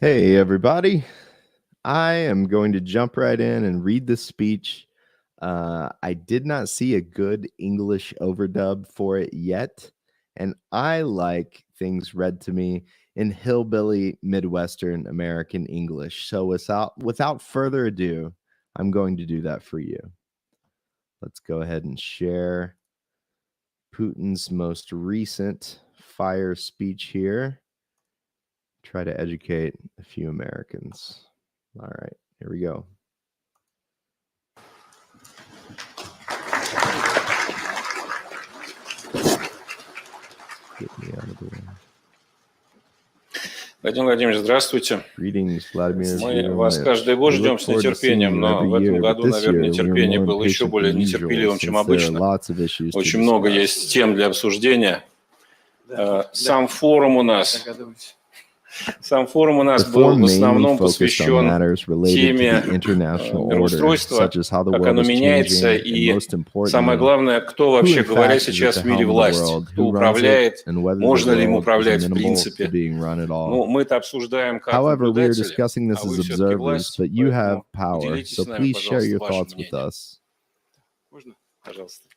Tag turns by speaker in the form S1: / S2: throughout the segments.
S1: Hey, everybody. I am going to jump right in and read the speech. I did not see a good English overdub for it yet, and I like things read to me in hillbilly Midwestern American English. So without further ado, I'm going to do that for you. Let's go ahead and share Putin's most recent fire speech here. Try to educate a few Americans. All right, here we go. Get me out of the way.
S2: Владимир Владимирович, здравствуйте.
S1: Greetings, Vladimir.
S2: Мы вас каждый год ждем с нетерпением, но в этом году, наверное, нетерпение было еще более нетерпеливым, чем обычно. Очень много есть тем для обсуждения. Сам форум у нас был в основном посвящен теме мироустройства, как оно меняется, и самое главное, кто вообще говоря сейчас в мире власть, кто управляет, можно ли им управлять в принципе. Ну, мы это обсуждаем как наблюдатели, а вы все-таки власть, поэтому поделитесь с нами, пожалуйста, вашим мнением. Можно? Пожалуйста.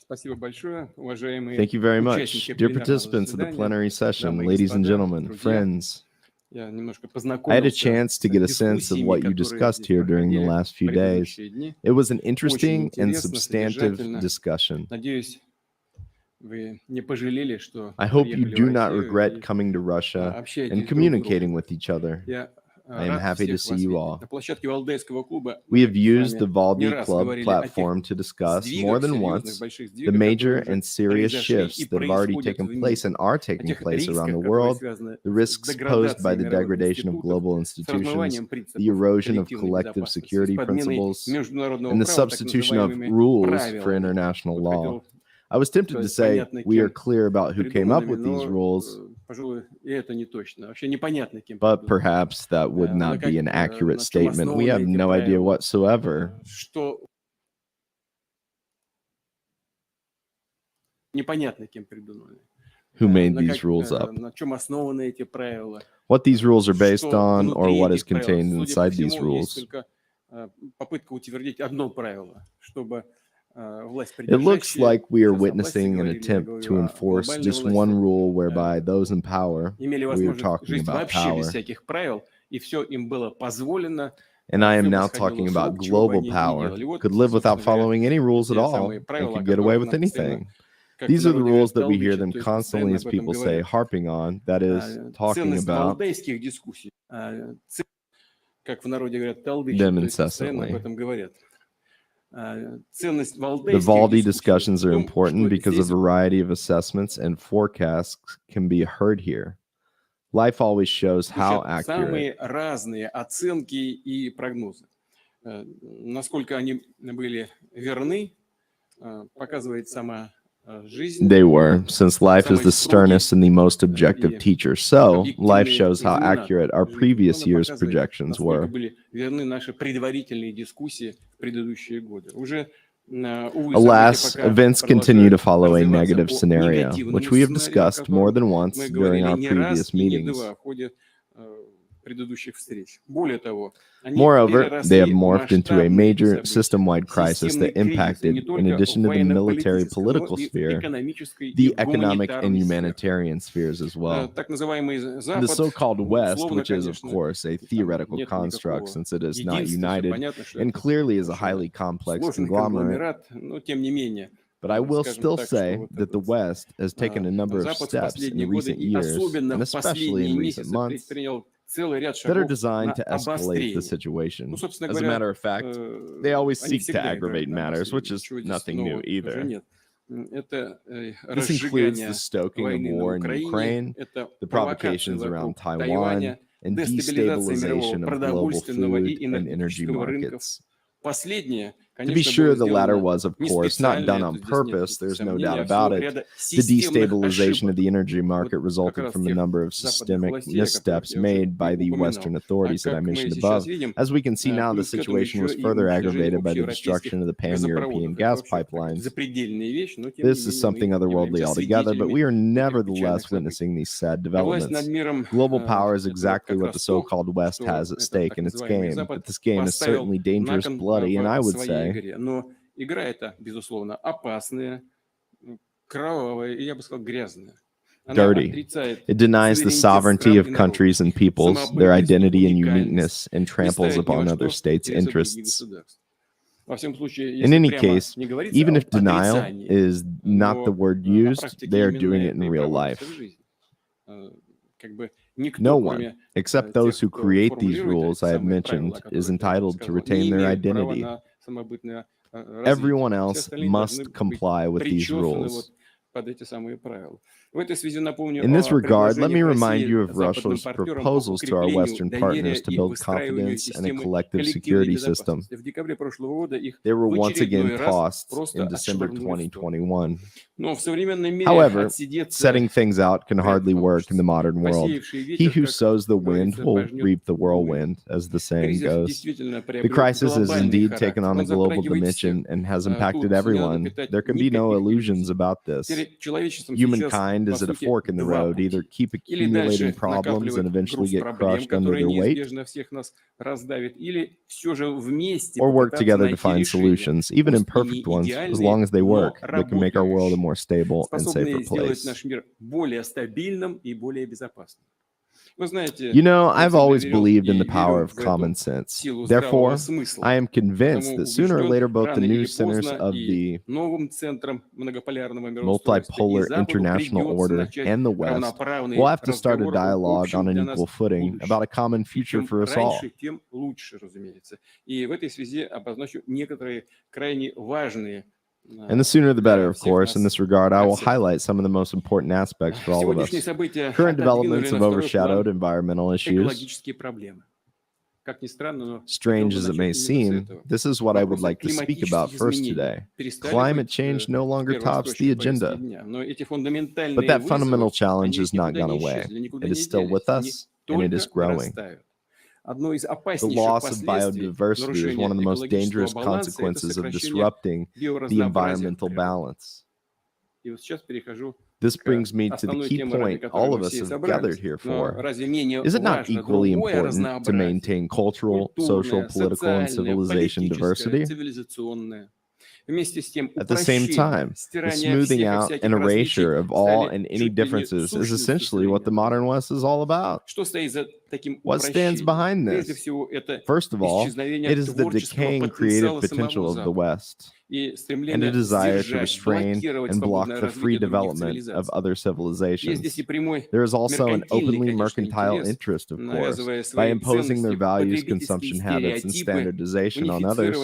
S1: Thank you very much. Dear participants of the plenary session, ladies and gentlemen, friends, I had a chance to get a sense of what you discussed here during the last few days. It was an interesting and substantive discussion. I hope you do not regret coming to Russia and communicating with each other. I am happy to see you all. We have used the Valdai Club platform to discuss more than once the major and serious shifts that have already taken place and are taking place around the world, the risks posed by the degradation of global institutions, the erosion of collective security principles, and the substitution of rules for international law. I was tempted to say we are clear about who came up with these rules, but perhaps that would not be an accurate statement. We have no idea whatsoever who made these rules up, what these rules are based on, or what is contained inside these rules. It looks like we are witnessing an attempt to enforce just one rule whereby those in power, we are talking about power, and I am now talking about global power, could live without following any rules at all and could get away with anything. These are the rules that we hear them constantly, as people say, harping on, that is, talking about them incessantly. The Valdai discussions are important because a variety of assessments and forecasts can be heard here. Life always shows how accurate. They were, since life is the sternest and the most objective teacher. So, life shows how accurate our previous year's projections were. Alas, events continue to follow a negative scenario, which we have discussed more than once during our previous meetings. Moreover, they have morphed into a major system-wide crisis that impacted, in addition to the military political sphere, the economic and humanitarian spheres as well. The so-called West, which is, of course, a theoretical construct since it is not united and clearly is a highly complex conglomerate, but I will still say that the West has taken a number of steps in recent years, and especially in recent months, that are designed to escalate the situation. As a matter of fact, they always seek to aggravate matters, which is nothing new either. This includes the stoking of war in Ukraine, the provocations around Taiwan, and destabilization of global food and energy markets. To be sure, the latter was, of course, not done on purpose. There's no doubt about it. The destabilization of the energy market resulted from a number of systemic missteps made by the Western authorities that I mentioned above. As we can see now, the situation was further aggravated by the destruction of the pan-European gas pipelines. This is something otherworldly altogether, but we are nevertheless witnessing these sad developments. Global power is exactly what the so-called West has at stake in its game, but this game is certainly dangerous, bloody, and I would say
S3: но игра эта, безусловно, опасная, кровавая и, я бы сказал, грязная.
S1: Dirty. It denies the sovereignty of countries and peoples, their identity and uniqueness, and tramples upon other states' interests. In any case, even if denial is not the word used, they are doing it in real life. No one, except those who create these rules I have mentioned, is entitled to retain their identity. Everyone else must comply with these rules. In this regard, let me remind you of Russia's proposals to our Western partners to build confidence and a collective security system. They were once again tossed in December 2021. However, setting things out can hardly work in the modern world. He who sows the wind will reap the whirlwind, as the saying goes. The crisis has indeed taken on a global dimension and has impacted everyone. There can be no illusions about this. Humankind is at a fork in the road, either keep accumulating problems and eventually get crushed under their weight, or work together to find solutions, even imperfect ones, as long as they work. They can make our world a more stable and safer place. You know, I've always believed in the power of common sense. Therefore, I am convinced that sooner or later both the new centers of the multipolar international order and the West will have to start a dialogue on an equal footing about a common future for us all. And the sooner the better, of course. In this regard, I will highlight some of the most important aspects for all of us. Current developments have overshadowed environmental issues. Strange as it may seem, this is what I would like to speak about first today. Climate change no longer tops the agenda. But that fundamental challenge has not gone away. It is still with us, and it is growing. The loss of biodiversity is one of the most dangerous consequences of disrupting the environmental balance. This brings me to the key point all of us have gathered here for. Is it not equally important to maintain cultural, social, political, and civilization diversity? At the same time, the smoothing out and erasure of all and any differences is essentially what the modern West is all about. What stands behind this? First of all, it is the decaying creative potential of the West and a desire to restrain and block the free development of other civilizations. There is also an openly mercantile interest, of course, by imposing their values, consumption habits, and standardization on others.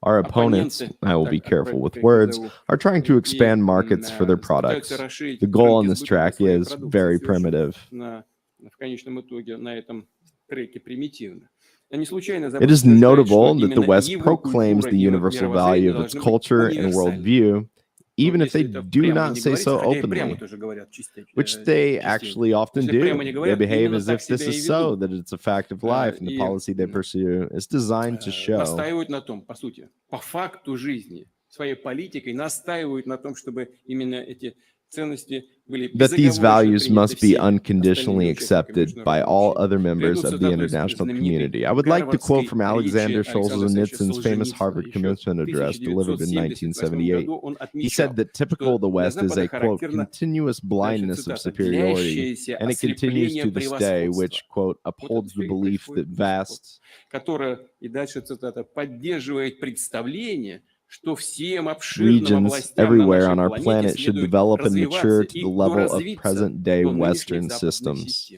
S1: Our opponents, I will be careful with words, are trying to expand markets for their products. The goal on this track is very primitive. It is notable that the West proclaims the universal value of its culture and worldview, even if they do not say so openly, which they actually often do. They behave as if this is so, that it's a fact of life, and the policy they pursue is designed to show. That these values must be unconditionally accepted by all other members of the international community. I would like to quote from Alexander Solzhenitsyn's famous Harvard commencement address delivered in 1978. He said that typical of the West is a, quote, continuous blindness of superiority, and it continues to this day, which, quote, upholds the belief that vast regions everywhere on our planet should develop and mature to the level of present-day Western systems.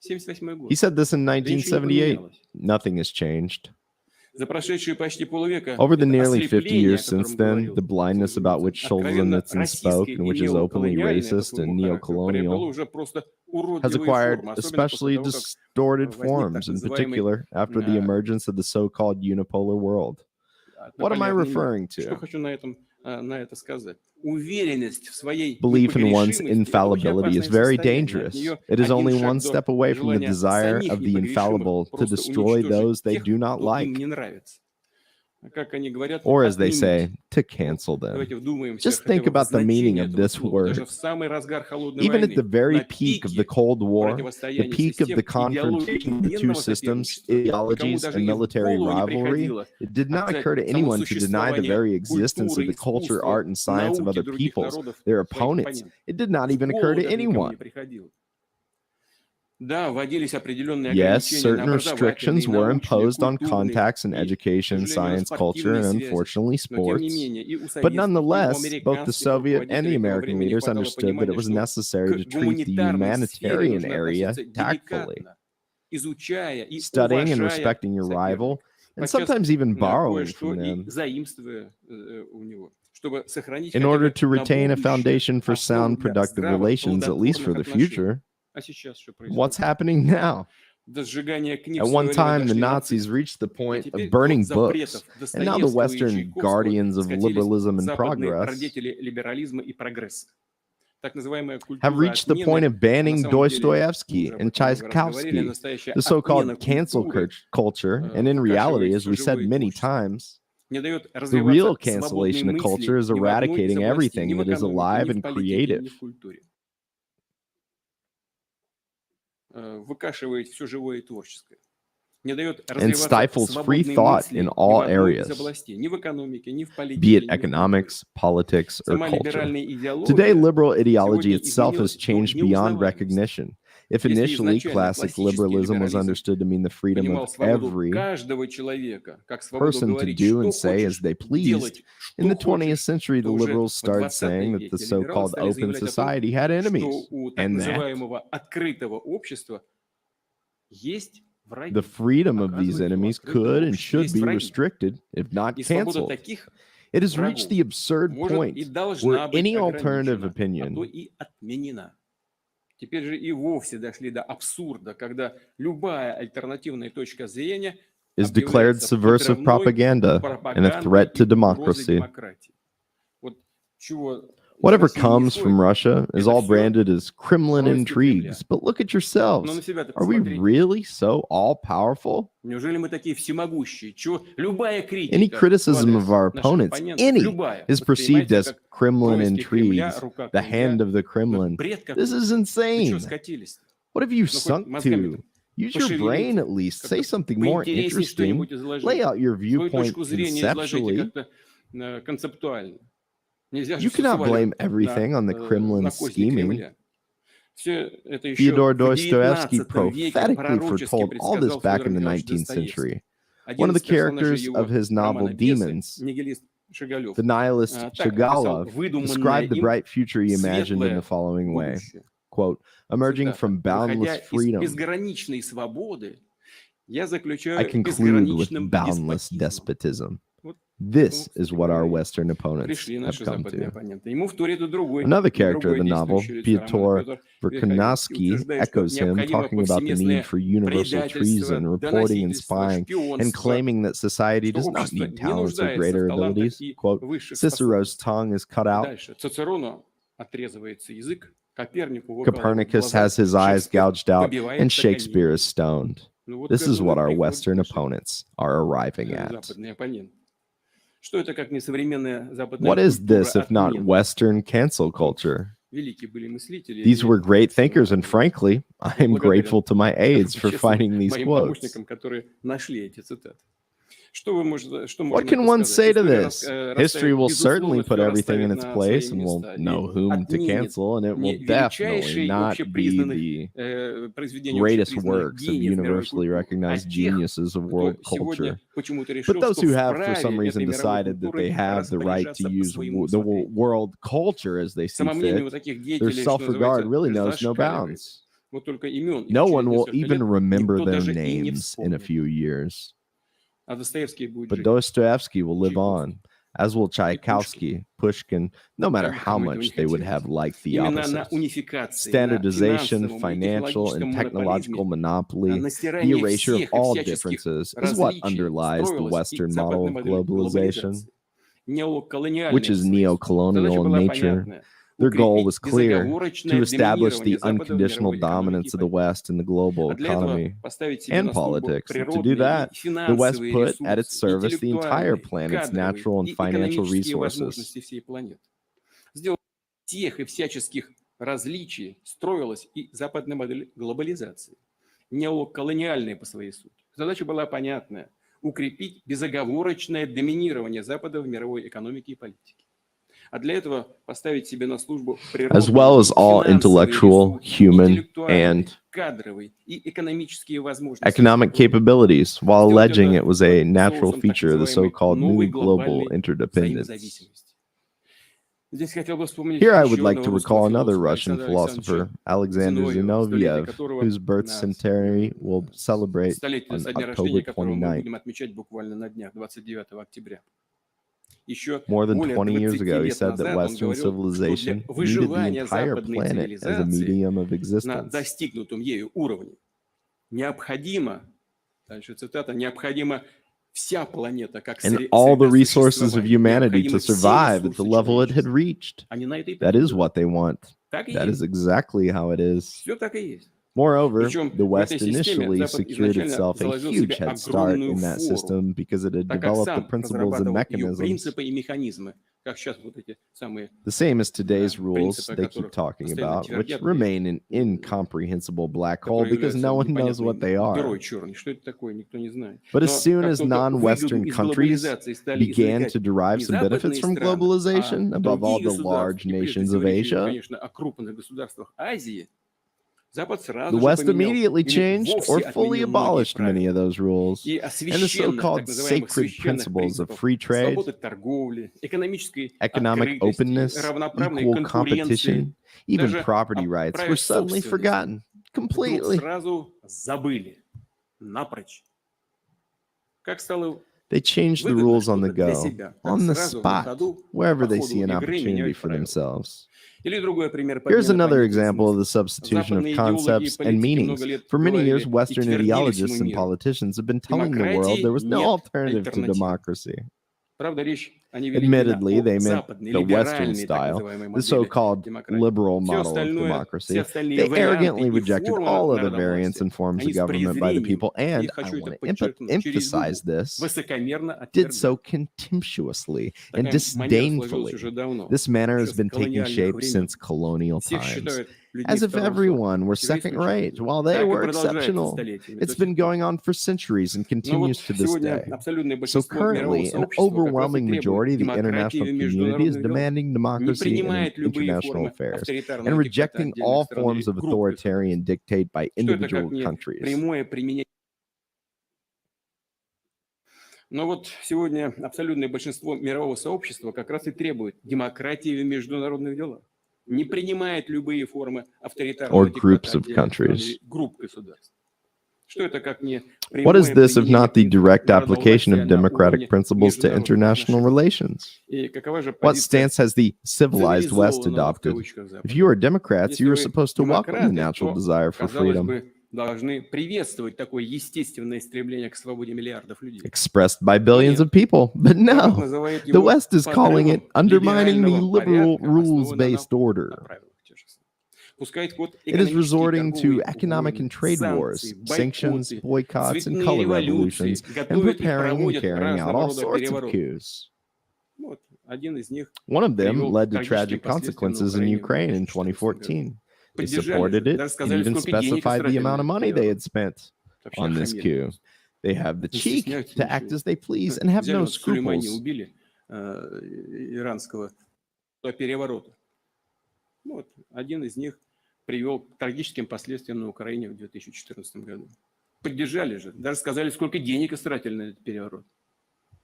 S1: He said this in 1978. Nothing has changed. Over the nearly 50 years since then, the blindness about which Solzhenitsyn spoke and which is openly racist and neo-colonial has acquired especially distorted forms, in particular after the emergence of the so-called unipolar world. What am I referring to? Belief in one's infallibility is very dangerous. It is only one step away from the desire of the infallible to destroy those they do not like. Or, as they say, to cancel them. Just think about the meaning of this word. Even at the very peak of the Cold War, the peak of the confrontation of the two systems, ideologies, and military rivalry, it did not occur to anyone to deny the very existence of the culture, art, and science of other peoples, their opponents. It did not even occur to anyone. Yes, certain restrictions were imposed on contacts in education, science, culture, and unfortunately sports. But nonetheless, both the Soviet and the American leaders understood that it was necessary to treat the humanitarian area tactfully, studying and respecting your rival, and sometimes even borrowing from them, in order to retain a foundation for sound, productive relations, at least for the future. What's happening now? At one time, the Nazis reached the point of burning books, and now the Western guardians of liberalism and progress have reached the point of banning Dostoevsky and Tchaikovsky, the so-called cancel culture, and in reality, as we said many times, the real cancellation of culture is eradicating everything that is alive and creative. And stifles free thought in all areas, be it economics, politics, or culture. Today, liberal ideology itself has changed beyond recognition. If initially classic liberalism was understood to mean the freedom of every person to do and say as they pleased, in the 20th century, the liberals started saying that the so-called open society had enemies, and that the freedom of these enemies could and should be restricted, if not canceled. It has reached the absurd point where any alternative opinion is declared subversive propaganda and a threat to democracy. Whatever comes from Russia is all branded as Kremlin intrigues. But look at yourselves. Are we really so all-powerful? Any criticism of our opponents, is perceived as Kremlin intrigues, the hand of the Kremlin. This is insane. What have you sunk to? Use your brain at least. Say something more interesting. Lay out your viewpoint conceptually. You cannot blame everything on the Kremlin scheming. Fyodor Dostoevsky prophetically foretold all this back in the 19th century. One of the characters of his novel Demons, the nihilist Shigalov, described the bright future he imagined in the following way, quote, emerging from boundless freedom, I conclude with boundless despotism. This is what our Western opponents have come to. Another character of the novel, Pyotr Verkovensky, echoes him, talking about the need for universal treason, reporting and spying, and claiming that society does not need talents or greater abilities. Quote, Cicero's tongue is cut out. Copernicus has his eyes gouged out, and Shakespeare is stoned. This is what our Western opponents are arriving at. What is this if not Western cancel culture? These were great thinkers, and frankly, I am grateful to my aides for finding these quotes. What can one say to this? History will certainly put everything in its place, and will know whom to cancel, and it will definitely not be the greatest works of universally recognized geniuses of world culture. But those who have, for some reason, decided that they have the right to use the world culture as they see fit, their self-regard really knows no bounds. No one will even remember their names in a few years.
S3: А Достоевский будет
S1: But
S3: жить.
S1: Dostoevsky will live
S3: Чайковский.
S1: on, as will Tchaikowsky, Pushkin, no matter
S3: Как бы
S1: how
S3: кому этого не
S1: much they would
S3: хотелось.
S1: have liked the
S3: Именно на
S1: opposite.
S3: унификации, на
S1: Standardization,
S3: финансовом и
S1: financial,
S3: технологическом
S1: and technological
S3: монополизме,
S1: monopoly,
S3: на
S1: the
S3: стирании
S1: erasure of
S3: всех и
S1: all
S3: всяческих
S1: differences is what
S3: различий
S1: underlies the
S3: строилась и
S1: Western model
S3: западная
S1: of
S3: модель
S1: globalization,
S3: глобализации. Неоколониальная
S1: which
S3: по
S1: is
S3: своей сути. Задача
S1: neocolonial in
S3: была
S1: nature.
S3: понятная.
S1: Their goal was
S3: Укрепить
S1: clear:
S3: безоговорочное
S1: to establish the
S3: доминирование Запада в
S1: unconditional
S3: мировой экономике и
S1: dominance of the
S3: политике.
S1: West in the global
S3: А для этого
S1: economy
S3: поставить себе
S1: and
S3: на службу
S1: politics. And to do
S3: природные
S1: that,
S3: и
S1: the West
S3: финансовые
S1: put at its
S3: ресурсы,
S1: service the entire
S3: интеллектуальные,
S1: planet's
S3: кадровые
S1: natural and
S3: и
S1: financial
S3: экономические
S1: resources.
S3: возможности всей планеты. Сделать тех и всяческих различий строилась и западная модель глобализации, неоколониальная по своей сути. Задача была понятная – укрепить безоговорочное доминирование Запада в мировой экономике и политике. А для этого поставить себе на службу
S1: As well as all intellectual, human, and
S3: кадровые и экономические возможности.
S1: economic capabilities, while alleging it was a natural feature of the so-called new global interdependence. Here I would like to recall another Russian philosopher, Alexander Zinoviev, whose birth centenary we'll celebrate on October 29th. More than 20 years ago, he said that Western civilization needed the entire planet as a medium of existence.
S3: Достигнутом ею уровне необходимо, дальше цитата, необходимо вся планета как
S1: and all the resources of humanity to survive at the level it had reached. That is what they want. That is exactly how it is.
S3: Все так и есть.
S1: Moreover, the West initially secured itself a huge head start in that system because it had developed the principles and mechanisms. The same as today's rules they keep talking about, which remain an incomprehensible black hole because no one knows what they are. But as soon as non-Western countries began to derive some benefits from globalization, above all the large nations of Asia, the West immediately changed or fully abolished many of those rules, and the so-called sacred principles of free trade, economic openness, equal competition, even property rights were suddenly forgotten completely. They changed the rules on the go, on the spot, wherever they see an opportunity for themselves. Here's another example of the substitution of concepts and meanings. For many years, Western ideologists and politicians have been telling the world there was no alternative to democracy. Admittedly, they meant the Western style, the so-called liberal model of democracy. They arrogantly rejected all other variants and forms of government by the people, and I want to emphasize this, did so contemptuously and disdainfully. This manner has been taking shape since colonial times, as if everyone were second-rate, while they were exceptional. It's been going on for centuries and continues to this day. So currently, an overwhelming majority of the international community is demanding democracy in international affairs and rejecting all forms of authoritarian dictate by individual countries.
S3: Но вот сегодня абсолютное большинство мирового сообщества как раз и требует демократии в международных делах. Не принимает любые формы авторитарного диктата групп государств.
S1: What is this if not the direct application of democratic principles to international relations? What stance has the civilized West adopted? If you are Democrats, you are supposed to welcome the natural desire for freedom expressed by billions of people. But no, the West is calling it undermining the liberal rules-based order. It is resorting to economic and trade wars, sanctions, boycotts, and color revolutions, and preparing and carrying out all sorts of coups. One of them led to tragic consequences in Ukraine in 2014. They supported it and even specified the amount of money they had spent on this coup. They have the cheek to act as they please and have no scruples.
S3: Один из них привел к трагическим последствиям на Украине в 2014 году. Поддержали же, даже сказали, сколько денег истратили на этот переворот.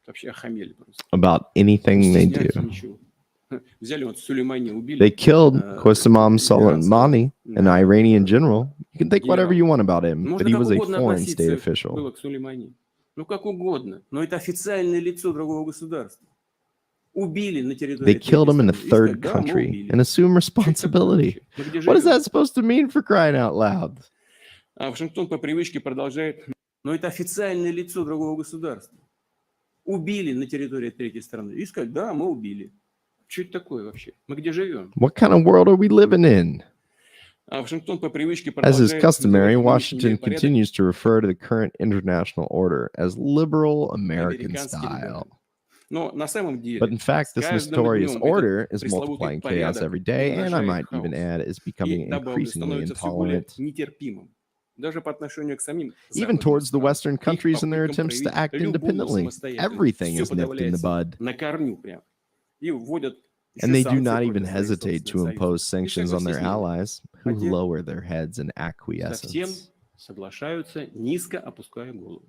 S3: Вообще охамели просто.
S1: About anything they do.
S3: Взяли вот Сулеймани, убили.
S1: They killed Qasem Soleimani, an Iranian general. You can think whatever you want about him, but he was a foreign state official.
S3: Ну, как угодно. Но это официальное лицо другого государства. Убили на территории
S1: They killed him in a
S3: третьей страны.
S1: third
S3: И сказали, да, мы
S1: country
S3: убили.
S1: and assume
S3: Что это такое
S1: responsibility.
S3: вообще? Мы где
S1: What is
S3: живем?
S1: that supposed to mean, for crying out loud?
S3: А Вашингтон по привычке продолжает. Но это официальное лицо другого государства. Убили на территории третьей страны. И сказали, да, мы убили. Что это такое вообще? Мы где живем?
S1: What kind of world are we living in?
S3: А Вашингтон по привычке
S1: As is
S3: продолжает
S1: customary,
S3: называть нынешний
S1: Washington
S3: мир порядок
S1: continues to refer to the current international order as liberal American
S3: американский
S1: style.
S3: либерализм. Но на самом деле,
S1: But in fact,
S3: с
S1: this
S3: каждым
S1: mysterious
S3: днем
S1: order
S3: этот
S1: is multiplying
S3: пресловутый
S1: chaos every
S3: порядок
S1: day, and I
S3: умножает
S1: might even
S3: хаос.
S1: add, is
S3: И,
S1: becoming
S3: добавлю,
S1: increasingly
S3: становится все более
S1: intolerant,
S3: нетерпимым. Даже по отношению к самим
S1: even
S3: западным
S1: towards the
S3: странам.
S1: Western
S3: Их
S1: countries and their
S3: попыткам
S1: attempts to
S3: проявить
S1: act
S3: любую
S1: independently.
S3: самостоятельность.
S1: Everything
S3: Все
S1: is nipped in the
S3: подавляется
S1: bud.
S3: на корню прям. И вводят
S1: And
S3: еще
S1: they do
S3: санкции
S1: not
S3: против
S1: even
S3: своих
S1: hesitate to
S3: собственных
S1: impose
S3: союзников. И
S1: sanctions on their
S3: согласись,
S1: allies, who
S3: а те
S1: lower their heads in
S3: совсем
S1: acquiescence.
S3: соглашаются, низко опуская голову.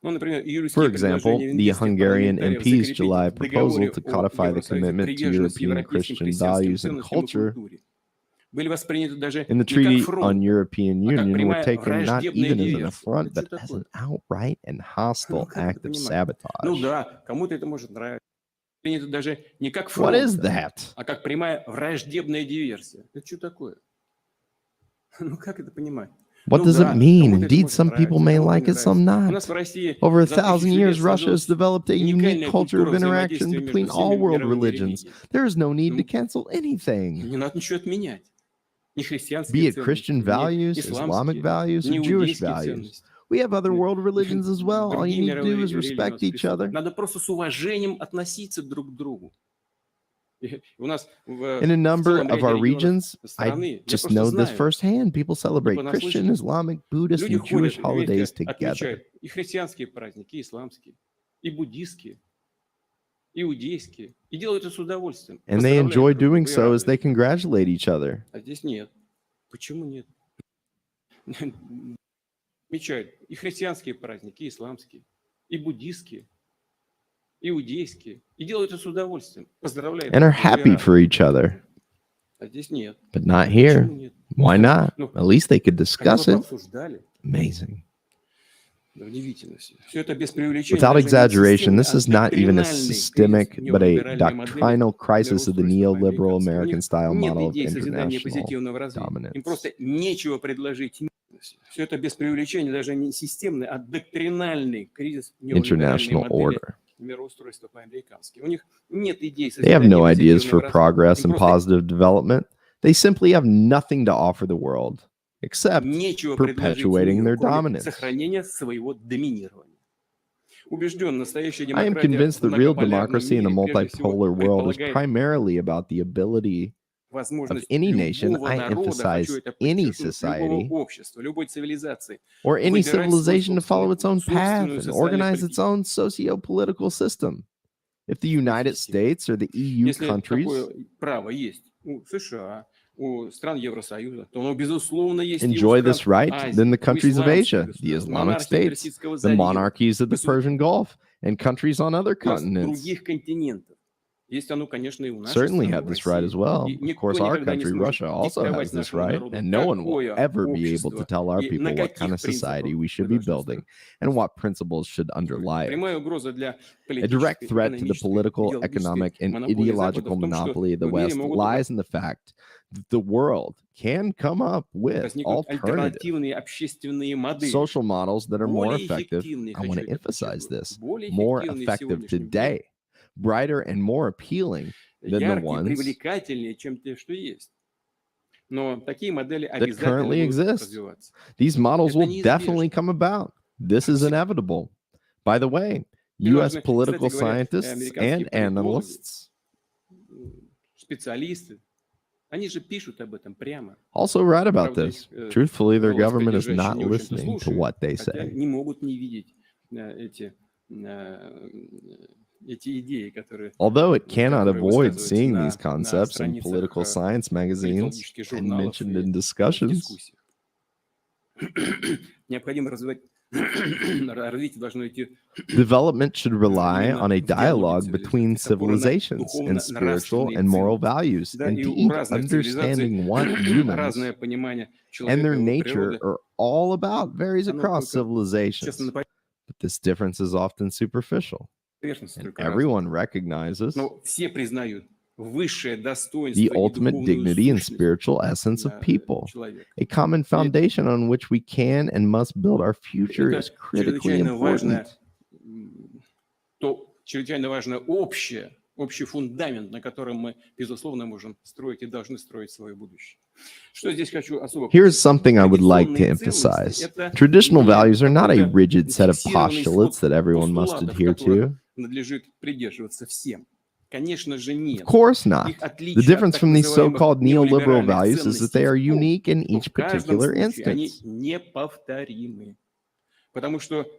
S3: Ну, например,
S1: For
S3: июльские
S1: example,
S3: предложения
S1: the
S3: венгерских
S1: Hungarian
S3: парламентариев
S1: MP's
S3: закрепить
S1: July
S3: в договоре
S1: proposal to
S3: о
S1: codify the
S3: Евросоюзе
S1: commitment to
S3: приверженность
S1: European
S3: европейским
S1: Christian
S3: христианским
S1: values and
S3: ценностям и
S1: culture
S3: культуре были восприняты даже
S1: in the
S3: не как
S1: Treaty on
S3: фронт,
S1: European
S3: а как
S1: Union were
S3: прямая
S1: taken not
S3: враждебная
S1: even as an
S3: диверсия.
S1: affront,
S3: Это
S1: but
S3: что
S1: as
S3: такое?
S1: an outright and
S3: Ну,
S1: hostile
S3: как это
S1: act of
S3: понимать? Ну
S1: sabotage.
S3: да, кому-то это может нравиться. Принято даже не как
S1: What is
S3: фронт,
S1: that?
S3: а как прямая враждебная диверсия. Это что такое? Ну, как это понимать?
S1: What
S3: Ну
S1: does it
S3: да,
S1: mean?
S3: кому-то это
S1: Indeed,
S3: может
S1: some people
S3: нравиться,
S1: may
S3: кому-то
S1: like
S3: не
S1: it, some
S3: нравится. У
S1: not.
S3: нас в России
S1: Over a
S3: за
S1: thousand
S3: 1000
S1: years,
S3: лет
S1: Russia has
S3: сложилась
S1: developed a unique
S3: уникальная
S1: culture of
S3: культура
S1: interaction
S3: взаимодействия
S1: between
S3: между
S1: all
S3: всеми
S1: world
S3: мировыми
S1: religions.
S3: религиями.
S1: There is no need to
S3: Ну,
S1: cancel anything,
S3: не надо ничего отменять. Ни христианские
S1: be it
S3: ценности,
S1: Christian
S3: ни
S1: values, Islamic
S3: исламские,
S1: values, or
S3: ни
S1: Jewish
S3: иудейские
S1: values.
S3: ценности,
S1: We have other
S3: ни
S1: world religions as well. All you
S3: другие
S1: need to do
S3: мировые
S1: is
S3: религии у
S1: respect
S3: нас
S1: each
S3: присутствуют.
S1: other.
S3: Надо просто с уважением относиться друг к другу. И у нас
S1: In a number
S3: целом
S1: of
S3: ряде
S1: our
S3: регионов
S1: regions, I
S3: страны, я
S1: just
S3: просто
S1: know this
S3: знаю,
S1: firsthand. People
S3: не
S1: celebrate Christian,
S3: понаслышке,
S1: Islamic, Buddhist,
S3: люди
S1: and Jewish
S3: ходят,
S1: holidays
S3: вместе
S1: together.
S3: отмечают и христианские праздники, и исламские, и буддийские, иудейские, и делают это с удовольствием.
S1: And they
S3: Поздравляют
S1: enjoy
S3: друг
S1: doing
S3: друга и
S1: so as they
S3: радуются.
S1: congratulate each other.
S3: А здесь нет. Почему нет? Отмечают и христианские праздники, и исламские, и буддийские, иудейские, и делают это с удовольствием. Поздравляют
S1: And are
S3: друг друга и
S1: happy for
S3: радуются.
S1: each other.
S3: А здесь нет.
S1: But not here.
S3: Почему нет?
S1: Why not?
S3: Ну,
S1: At least they could
S3: когда
S1: discuss
S3: мы
S1: it.
S3: пообсуждали,
S1: Amazing.
S3: удивительно все. Все это без преувеличения.
S1: Without
S3: Даже не
S1: exaggeration,
S3: системный,
S1: this
S3: а
S1: is not even a
S3: доктринальный кризис
S1: systemic, but a
S3: неолиберальной модели
S1: doctrinal crisis of the
S3: мироустройства
S1: neoliberal
S3: по-американски. У
S1: American
S3: них
S1: style
S3: нет
S1: model of
S3: идей созидания
S1: international
S3: позитивного развития. Им
S1: dominance.
S3: просто нечего предложить. Все это без преувеличения, даже не системный, а доктринальный кризис неолиберальной
S1: International
S3: модели
S1: order.
S3: мироустройства по-американски. У них нет идей
S1: They have
S3: созидания
S1: no ideas for
S3: позитивного развития.
S1: progress
S3: Им
S1: and
S3: просто
S1: positive development. They simply have nothing to offer the world except
S3: нечего предложить
S1: perpetuating their
S3: миру, кроме
S1: dominance.
S3: сохранения своего доминирования. Убежден, настоящая
S1: I am
S3: демократия
S1: convinced
S3: в
S1: the real
S3: многополярном
S1: democracy in a
S3: мире прежде всего
S1: multipolar world is
S3: предполагает
S1: primarily about the ability of
S3: возможность
S1: any nation,
S3: любого
S1: I
S3: народа,
S1: emphasize
S3: хочу это
S1: any
S3: подчеркнуть,
S1: society,
S3: любого общества, любой цивилизации,
S1: or any
S3: выбирать свой
S1: civilization to follow
S3: собственный
S1: its own
S3: путь,
S1: path
S3: собственную
S1: and organize its
S3: социально-политическую
S1: own socio-political system. If the United
S3: систему.
S1: States or the EU
S3: Если
S1: countries
S3: такое право есть у США, у стран Евросоюза, то оно, безусловно, есть и у
S1: enjoy
S3: стран
S1: this right,
S3: Азии,
S1: then the
S3: у
S1: countries of
S3: исламских
S1: Asia, the
S3: государств,
S1: Islamic
S3: монархий
S1: states,
S3: Персидского
S1: the
S3: залива,
S1: monarchies of the
S3: государств
S1: Persian Gulf, and countries on other continents
S3: других континентов. Есть оно, конечно, и у нашей
S1: certainly
S3: страны,
S1: have
S3: в
S1: this right
S3: России.
S1: as well.
S3: И
S1: Of
S3: никто
S1: course, our
S3: никогда не
S1: country,
S3: сможет
S1: Russia, also has
S3: диктовать
S1: this
S3: нашему
S1: right,
S3: народу,
S1: and no one will
S3: какое
S1: ever be able to
S3: общество
S1: tell our
S3: и
S1: people
S3: на
S1: what kind
S3: каких
S1: of society
S3: принципах
S1: we should
S3: мы
S1: be
S3: должны
S1: building
S3: строить.
S1: and what principles should underlie it.
S3: Прямая угроза для
S1: A direct
S3: политической,
S1: threat to the
S3: экономической,
S1: political,
S3: идеологической
S1: economic, and
S3: монополии Запада
S1: ideological
S3: в том, что
S1: monopoly of the
S3: в мире
S1: West
S3: могут
S1: lies in the fact that the world can come up with
S3: возникнуть
S1: alternative
S3: альтернативные общественные модели,
S1: social models that are more
S3: более
S1: effective.
S3: эффективные,
S1: I want
S3: хочу
S1: to
S3: это
S1: emphasize
S3: подчеркнуть,
S1: this,
S3: более
S1: more
S3: эффективные в
S1: effective
S3: сегодняшнем дне,
S1: today, brighter and more appealing than the
S3: яркие,
S1: ones
S3: привлекательнее, чем те, что есть. Но такие модели
S1: that
S3: обязательно
S1: currently
S3: будут
S1: exist.
S3: развиваться.
S1: These models
S3: Это
S1: will definitely
S3: неизбежно.
S1: come about. This is inevitable. By the way,
S3: И
S1: U.S.
S3: важно,
S1: political
S3: кстати говоря,
S1: scientists
S3: американские
S1: and
S3: политологи,
S1: analysts
S3: специалисты, они же пишут об этом прямо.
S1: also write about
S3: Правда,
S1: this.
S3: их
S1: Truthfully, their
S3: власть
S1: government is
S3: придержащие
S1: not
S3: не очень-то
S1: listening to
S3: слушают,
S1: what they
S3: хотя
S1: say.
S3: не могут не видеть эти идеи, которые
S1: Although it cannot
S3: которые
S1: avoid
S3: высказываются
S1: seeing these
S3: на
S1: concepts in
S3: страницах
S1: political science magazines
S3: политологических
S1: and
S3: журналов
S1: mentioned in
S3: и в
S1: discussions,
S3: дискуссиях. Необходимо развивать развитие должно идти
S1: development should rely
S3: именно
S1: on a
S3: в диалоге
S1: dialogue between
S3: цивилизаций, с опорой на
S1: civilizations and spiritual
S3: духовно-нравственные
S1: and moral
S3: ценности.
S1: values.
S3: Да, и у
S1: Indeed,
S3: разных цивилизаций
S1: understanding what humans
S3: разное понимание
S1: and their
S3: человека и его
S1: nature
S3: природы.
S1: are all about varies
S3: Оно
S1: across
S3: только, честно,
S1: civilizations.
S3: на
S1: But This difference is often superficial, and everyone recognizes the ultimate dignity and spiritual essence of people. A common foundation on which we can and must build our future is critically important.
S3: Общий фундамент, на котором мы, безусловно, можем строить и должны строить свое будущее. Что здесь хочу особо...
S1: Here's something I would like to emphasize. Traditional values are not a rigid set of postulates that everyone must adhere to.
S3: Надлежит придерживаться всем. Конечно же, нет.
S1: Of course not. The difference from these so-called neoliberal values is that they are unique in each particular instance.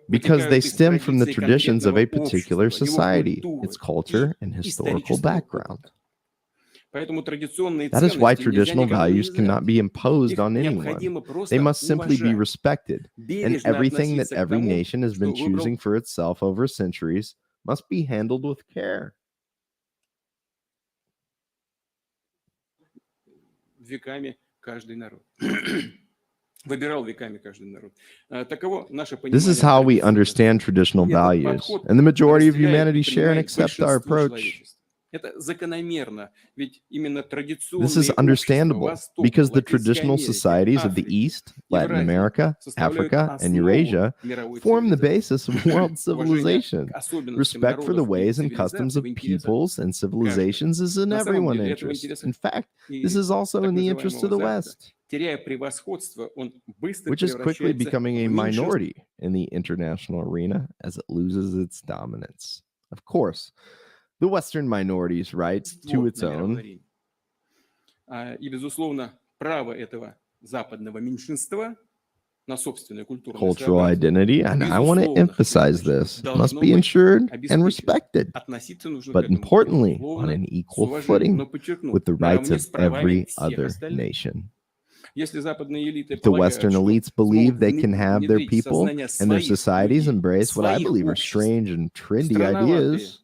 S1: Because they stem from the traditions of a particular society, its culture and historical background. That is why traditional values cannot be imposed on anyone. They must simply be respected, and everything that every nation has been choosing for itself over centuries must be handled with care.
S3: Веками каждый народ. Выбирал веками каждый народ. Таково наше понимание.
S1: This is how we understand traditional values, and the majority of humanity share and accept our approach.
S3: Это закономерно, ведь именно традиционные
S1: This is understandable because the traditional societies of the East, Latin America, Africa, and Eurasia form the basis of world civilization. Respect for the ways and customs of peoples and civilizations is in everyone's interest. In fact, this is also in the interest of the West, which is quickly becoming a minority in the international arena as it loses its dominance. Of course, the Western minority's rights to its own.
S3: И, безусловно, право этого западного меньшинства на собственную культуру.
S1: Cultural identity, and I want to emphasize this, must be ensured and respected, but importantly, on an equal footing with the rights of every other nation. If the Western elites believe they can have their people and their societies embrace what I believe are strange and trendy ideas,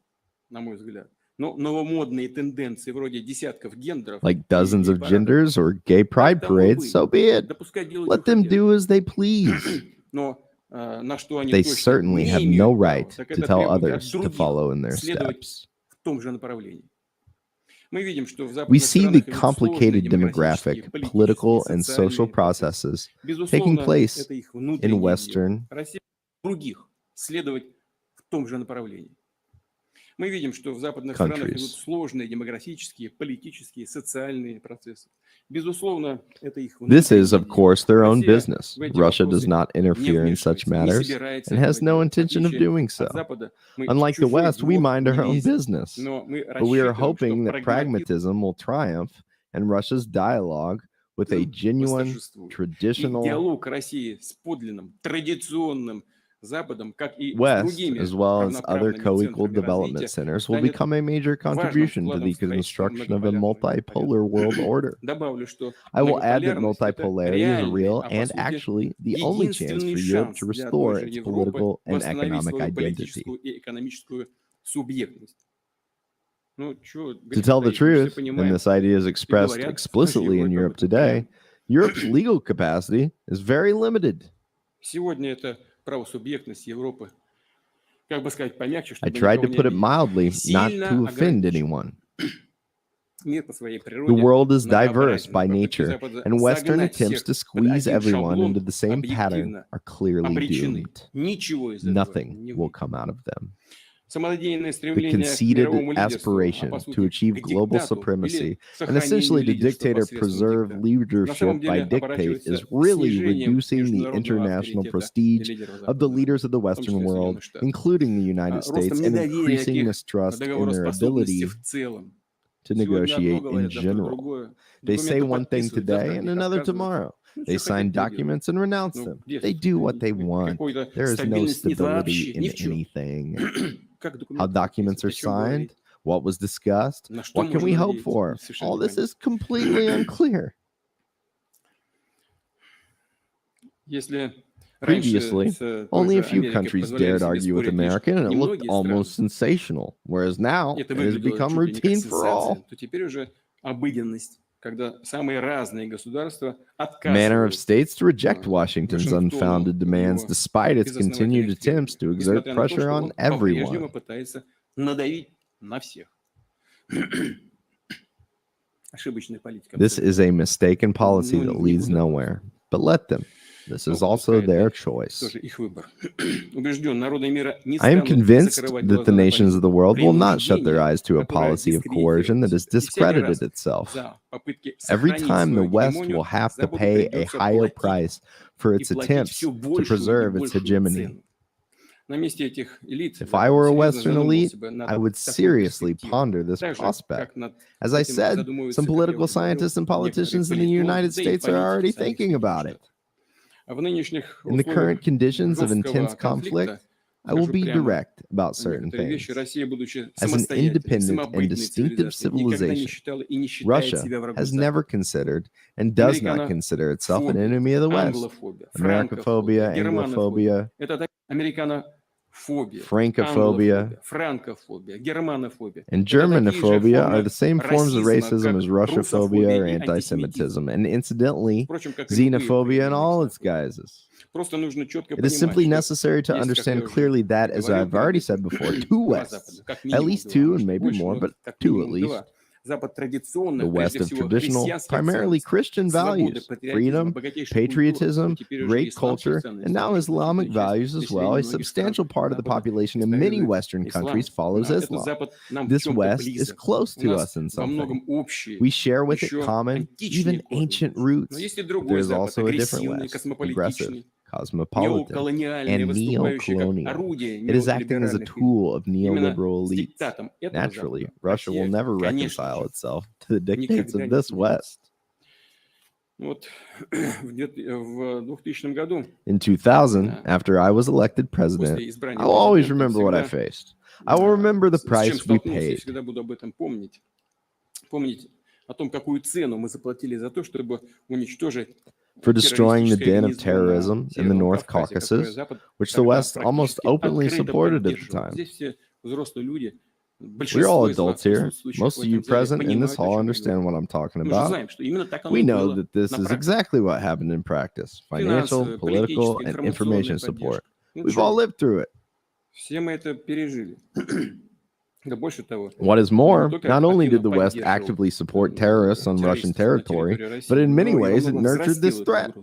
S3: на мой взгляд. Но новомодные тенденции вроде десятков гендеров,
S1: like dozens of genders or gay pride parades, so be it. Let them do as they please. They certainly have no right to tell others to follow in their steps. We see the complicated demographic, political, and social processes taking place in Western
S3: Мы видим, что в западных странах идут сложные демографические, политические, социальные процессы. Безусловно, это их внутреннее.
S1: This is, of course, their own business. Russia does not interfere in such matters and has no intention of doing so. Unlike the West, we mind our own business. But we are hoping that pragmatism will triumph and Russia's dialogue with a genuine, traditional
S3: диалог России с подлинным, традиционным
S1: West, as well as other co-equal development centers, will become a major contribution to the construction of a multipolar world order. I will add that multipolarity is real and actually the only chance for Europe to restore its political and economic identity. To tell the truth, and this idea is expressed explicitly in Europe today, Europe's legal capacity is very limited. I tried to put it mildly, not to offend anyone. The world is diverse by nature, and Western attempts to squeeze everyone into the same pattern are clearly doomed. Nothing will come out of them. The conceited aspiration to achieve global supremacy and essentially to dictate or preserve leadership by dictate is really reducing the international prestige of the leaders of the Western world, including the United States, and increasing mistrust in their ability to negotiate in general. They say one thing today and another tomorrow. They sign documents and renounce them. They do what they want. There is no stability in anything. How documents are signed, what was discussed, what can we hope for? All this is completely unclear. Previously, only a few countries dared argue with America, and it looked almost sensational, whereas now it has become routine for all. manner of states to reject Washington's unfounded demands despite its continued attempts to exert pressure on everyone. This is a mistaken policy that leads nowhere, but let them. This is also their choice. I am convinced that the nations of the world will not shut their eyes to a policy of coercion that has discredited itself. Every time the West will have to pay a higher price for its attempts to preserve its hegemony. If I were a Western elite, I would seriously ponder this prospect. As I said, some political scientists and politicians in the United States are already thinking about it. In the current conditions of intense conflict, I will be direct about certain things. As an independent and distinctive civilization, Russia has never considered and does not consider itself an enemy of the West. Americophobia, Anglophobia, Francophobia, and Germanophobia are the same forms of racism as Russophobia or anti-Semitism, and incidentally, xenophobia in all its guises. It is simply necessary to understand clearly that, as I've already said before, two Wests, at least two and maybe more, but two at least. The West of traditional, primarily Christian values, freedom, patriotism, great culture, and now Islamic values as well. A substantial part of the population in many Western countries follows Islam. This West is close to us in something. We share with it common, even ancient roots. There is also a different West, aggressive, cosmopolitan, and neo-colonial. It is acting as a tool of neoliberal elites. Naturally, Russia will never reconcile itself to the dictates of this West. In 2000, after I was elected president, I will always remember what I faced. I will remember the price we paid. For destroying the den of terrorism in the North Caucasus, which the West almost openly supported at the time. We're all adults here. Most of you present in this hall understand what I'm talking about. We know that this is exactly what happened in practice: financial, political, and information support. We've all lived through it. What is more, not only did the West actively support terrorists on Russian territory, but in many ways it nurtured this threat.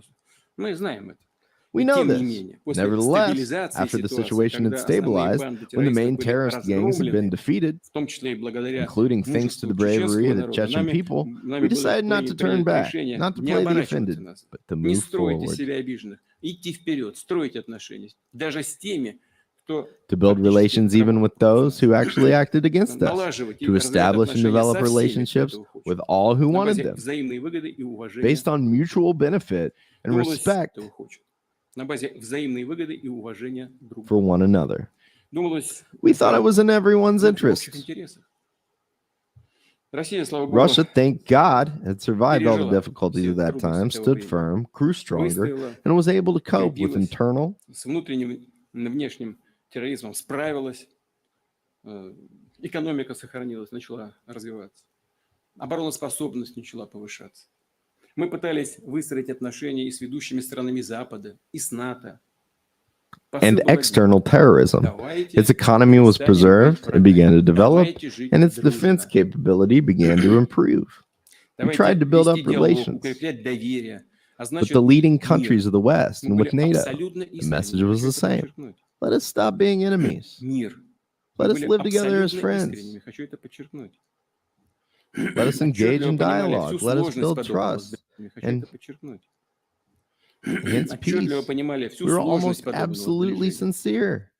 S1: We know this. Nevertheless, after the situation had stabilized, when the main terrorist gangs had been defeated, including thanks to the bravery of the Chechen people, we decided not to turn back, not to play the offended, but to move forward. To build relations even with those who actually acted against us, to establish and develop relationships with all who wanted them, based on mutual benefit and respect for one another. We thought it was in everyone's interest. Russia, thank God, had survived all the difficulties of that time, stood firm, grew stronger, and was able to cope with internal
S3: терроризмом справилась, экономика сохранилась, начала развиваться, обороноспособность начала повышаться. Мы пытались выстроить отношения и с ведущими странами Запада, и с НАТО.
S1: And external terrorism. Its economy was preserved, it began to develop, and its defense capability began to improve. We tried to build up relations. With the leading countries of the West and with NATO, the message was the same. Let us stop being enemies. Let us live together as friends. Let us engage in dialogue. Let us build trust. And hence peace. We were almost absolutely sincere.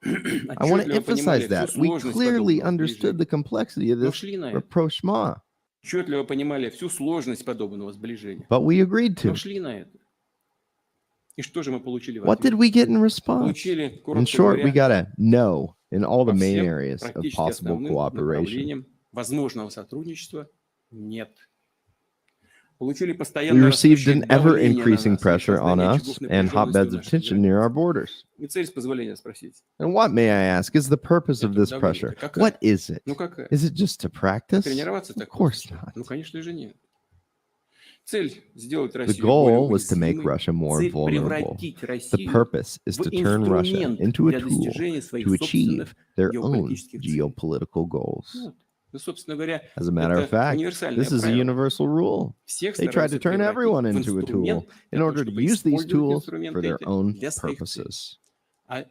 S1: I want to emphasize that. We clearly understood the complexity of this rapprochement. But we agreed to. What did we get in response? In short, we got a no in all the main areas of possible cooperation. We received an ever-increasing pressure on us and hotbeds of tension near our borders. And what, may I ask, is the purpose of this pressure? What is it? Is it just to practice? Of course not. The goal was to make Russia more vulnerable. The purpose is to turn Russia into a tool to achieve their own geopolitical goals. As a matter of fact, this is a universal rule. They try to turn everyone into a tool in order to use these tools for their own purposes. And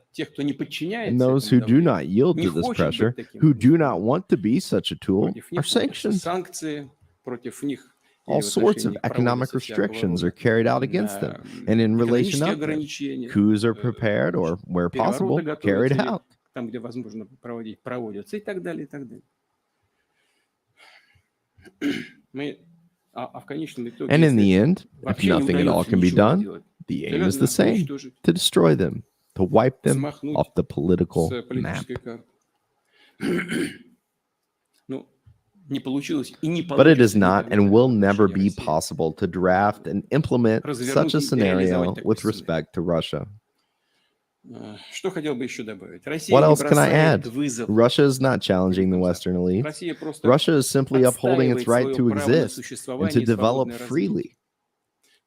S1: those who do not yield to this pressure, who do not want to be such a tool, are sanctioned. All sorts of economic restrictions are carried out against them, and in relation to them, coups are prepared or, where possible, carried out. And in the end, if nothing at all can be done, the aim is the same: to destroy them, to wipe them off the political map. But it is not and will never be possible to draft and implement such a scenario with respect to Russia. What else can I add? Russia is not challenging the Western elite. Russia is simply upholding its right to exist and to develop freely.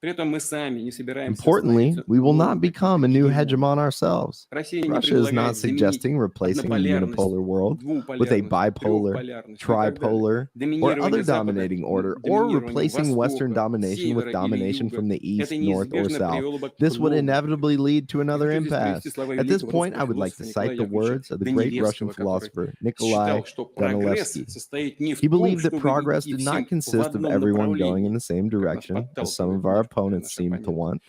S1: Importantly, we will not become a new hegemon ourselves. Russia is not suggesting replacing the unipolar world with a bipolar, tripolar, or other dominating order, or replacing Western domination with domination from the east, north, or south. This would inevitably lead to another impasse. At this point, I would like to cite the words of the great Russian philosopher Nikolai Danilevsky. He believed that progress did not consist of everyone going in the same direction, as some of our opponents seem to want.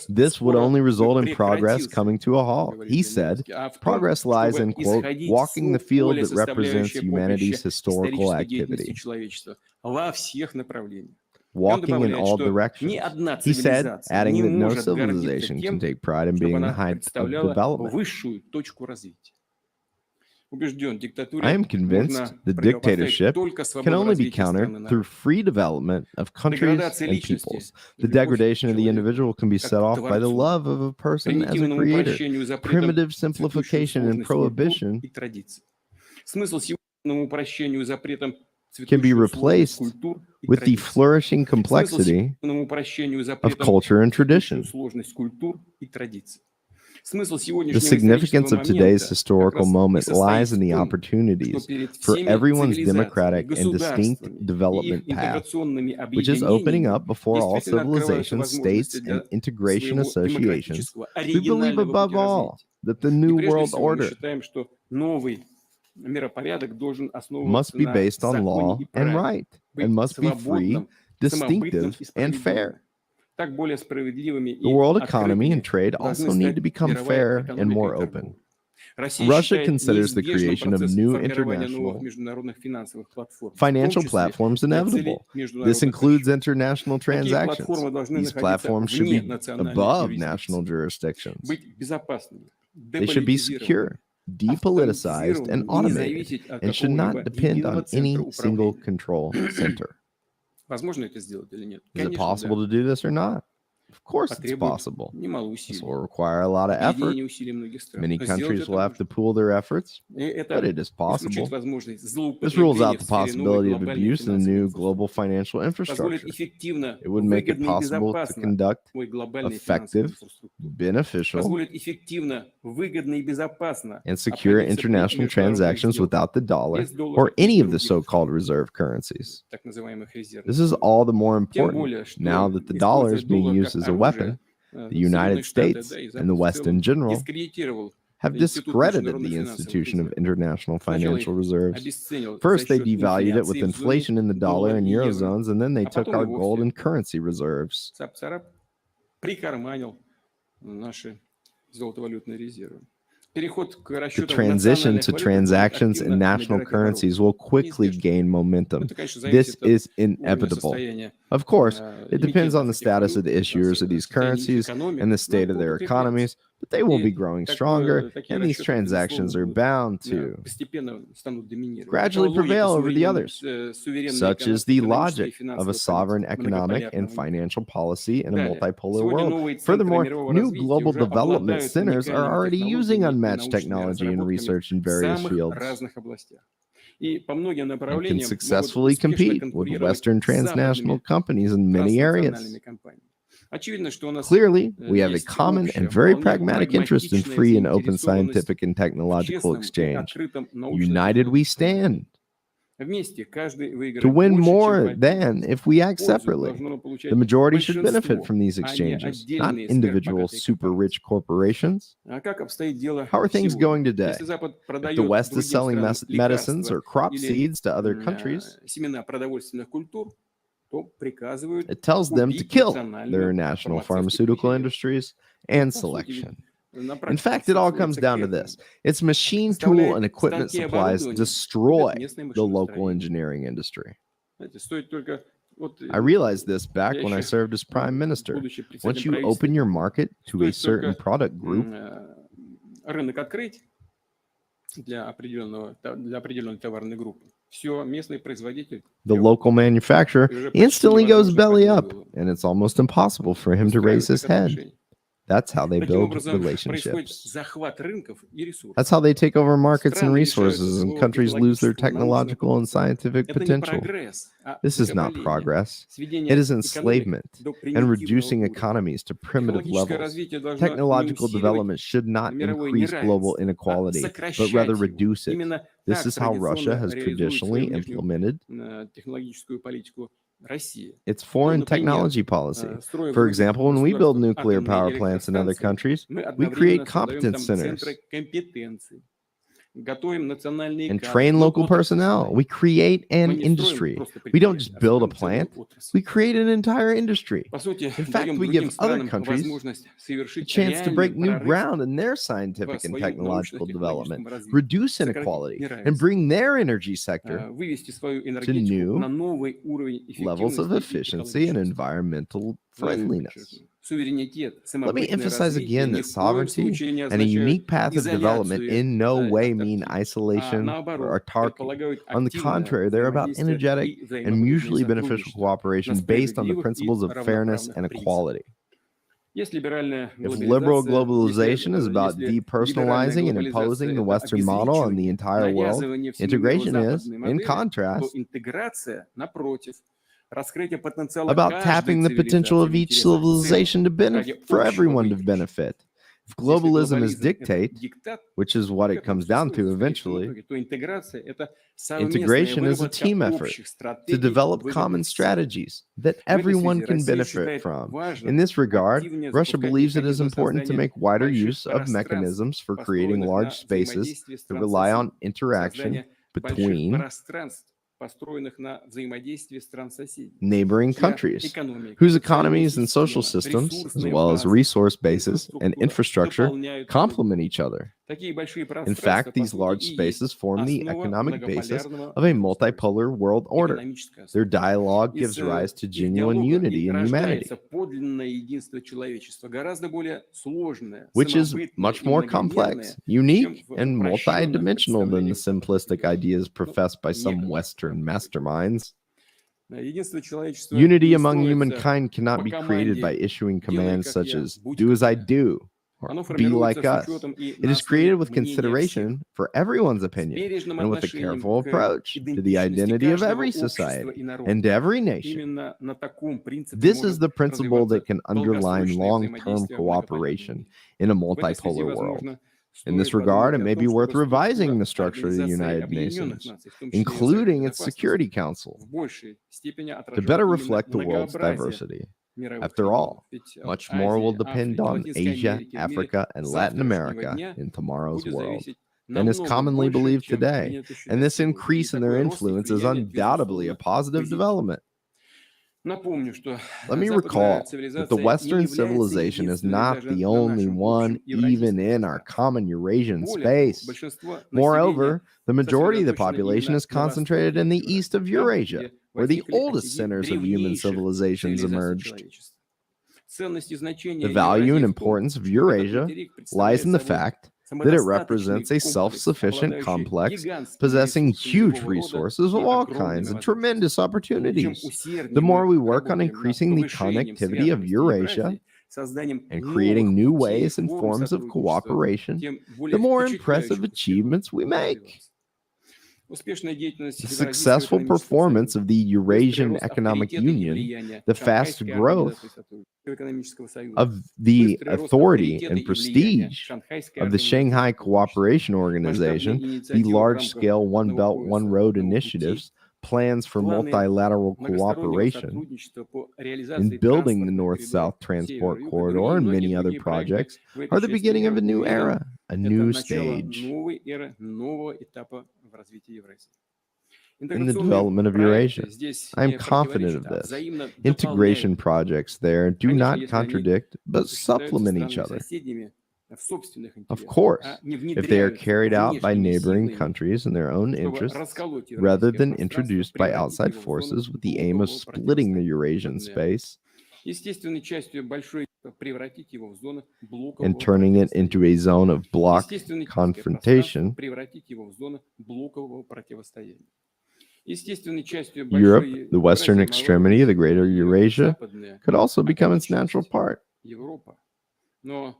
S1: This would only result in progress coming to a halt. He said, progress lies in, quote, walking the field that represents humanity's historical activity. Walking in all directions. He said, adding that no civilization can take pride in being the height of development. I am convinced that dictatorship can only be countered through free development of countries and peoples. The degradation of the individual can be set off by the love of a person as a creator. Primitive simplification and prohibition can be replaced with the flourishing complexity of culture and tradition. The significance of today's historical moment lies in the opportunities for everyone's democratic and distinct development path, which is opening up before all civilizations, states, and integration associations. We believe above all that the New World Order must be based on law and right, and must be free, distinctive, and fair. The world economy and trade also need to become fair and more open. Russia considers the creation of new international financial platforms inevitable. This includes international transactions. These platforms should be above national jurisdictions. They should be secure, depoliticized, and automated, and should not depend on any single control center. Is it possible to do this or not? Of course it's possible. This will require a lot of effort. Many countries will have to pool their efforts, but it is possible. This rules out the possibility of abuse in the new global financial infrastructure. It would make it possible to conduct effective, beneficial, and secure international transactions without the dollar or any of the so-called reserve currencies. This is all the more important now that the dollar is being used as a weapon. The United States and the West in general have discredited the institution of international financial reserves. First, they devalued it with inflation in the dollar and eurozones, and then they took our gold and currency reserves. The transition to transactions in national currencies will quickly gain momentum. This is inevitable. Of course, it depends on the status of the issuers of these currencies and the state of their economies, but they will be growing stronger, and these transactions are bound to gradually prevail over the others. Such is the logic of a sovereign economic and financial policy in a multipolar world. Furthermore, new global development centers are already using unmatched technology and research in various fields and can successfully compete with Western transnational companies in many areas. Clearly, we have a common and very pragmatic interest in free and open scientific and technological exchange. United we stand. To win more than if we act separately. The majority should benefit from these exchanges, not individual super rich corporations. How are things going today? If the West is selling medicines or crop seeds to other countries, it tells them to kill their national pharmaceutical industries and selection. In fact, it all comes down to this. Its machine, tool, and equipment supplies destroy the local engineering industry. I realized this back when I served as prime minister. Once you open your market to a certain product group, the local manufacturer instantly goes belly up, and it's almost impossible for him to raise his head. That's how they build relationships. That's how they take over markets and resources, and countries lose their technological and scientific potential. This is not progress. It is enslavement and reducing economies to primitive levels. Technological development should not increase global inequality, but rather reduce it. This is how Russia has traditionally implemented its foreign technology policy. For example, when we build nuclear power plants in other countries, we create competence centers and train local personnel. We create an industry. We don't just build a plant, we create an entire industry. In fact, we give other countries a chance to break new ground in their scientific and technological development, reduce inequality, and bring their energy sector to new levels of efficiency and environmental friendliness. Let me emphasize again that sovereignty and a unique path of development in no way mean isolation or autarky. On the contrary, they're about energetic and mutually beneficial cooperation based on the principles of fairness and equality. If liberal globalization is about depersonalizing and imposing the Western model on the entire world, integration is, in contrast, about tapping the potential of each civilization to benefit, for everyone to benefit. If globalism is dictate, which is what it comes down to eventually, integration is a team effort to develop common strategies that everyone can benefit from. In this regard, Russia believes it is important to make wider use of mechanisms for creating large spaces that rely on interaction between neighboring countries, whose economies and social systems, as well as resource bases and infrastructure, complement each other. In fact, these large spaces form the economic basis of a multipolar world order. Their dialogue gives rise to genuine unity in humanity, which is much more complex, unique, and multidimensional than the simplistic ideas professed by some Western masterminds. Unity among humankind cannot be created by issuing commands such as "do as I do" or "be like us." It is created with consideration for everyone's opinion and with a careful approach to the identity of every society and every nation. This is the principle that can underline long-term cooperation in a multipolar world. In this regard, it may be worth revising the structure of the United Nations, including its Security Council, to better reflect the world's diversity. After all, much more will depend on Asia, Africa, and Latin America in tomorrow's world than is commonly believed today, and this increase in their influence is undoubtedly a positive development. Let me recall that the Western civilization is not the only one, even in our common Eurasian space. Moreover, the majority of the population is concentrated in the east of Eurasia, where the oldest centers of human civilizations emerged. The value and importance of Eurasia lies in the fact that it represents a self-sufficient complex possessing huge resources of all kinds and tremendous opportunities. The more we work on increasing the connectivity of Eurasia and creating new ways and forms of cooperation, the more impressive achievements we make. The successful performance of the Eurasian Economic Union, the fast growth of the authority and prestige of the Shanghai Cooperation Organization, the large-scale One Belt, One Road initiatives, plans for multilateral cooperation, in building the North-South Transport Corridor and many other projects are the beginning of a new era, a new stage in the development of Eurasia. I am confident of this. Integration projects there do not contradict, but supplement each other. Of course, if they are carried out by neighboring countries in their own interests, rather than introduced by outside forces with the aim of splitting the Eurasian space and turning it into a zone of bloc confrontation, Europe, the western extremity of the greater Eurasia, could also become its natural part. But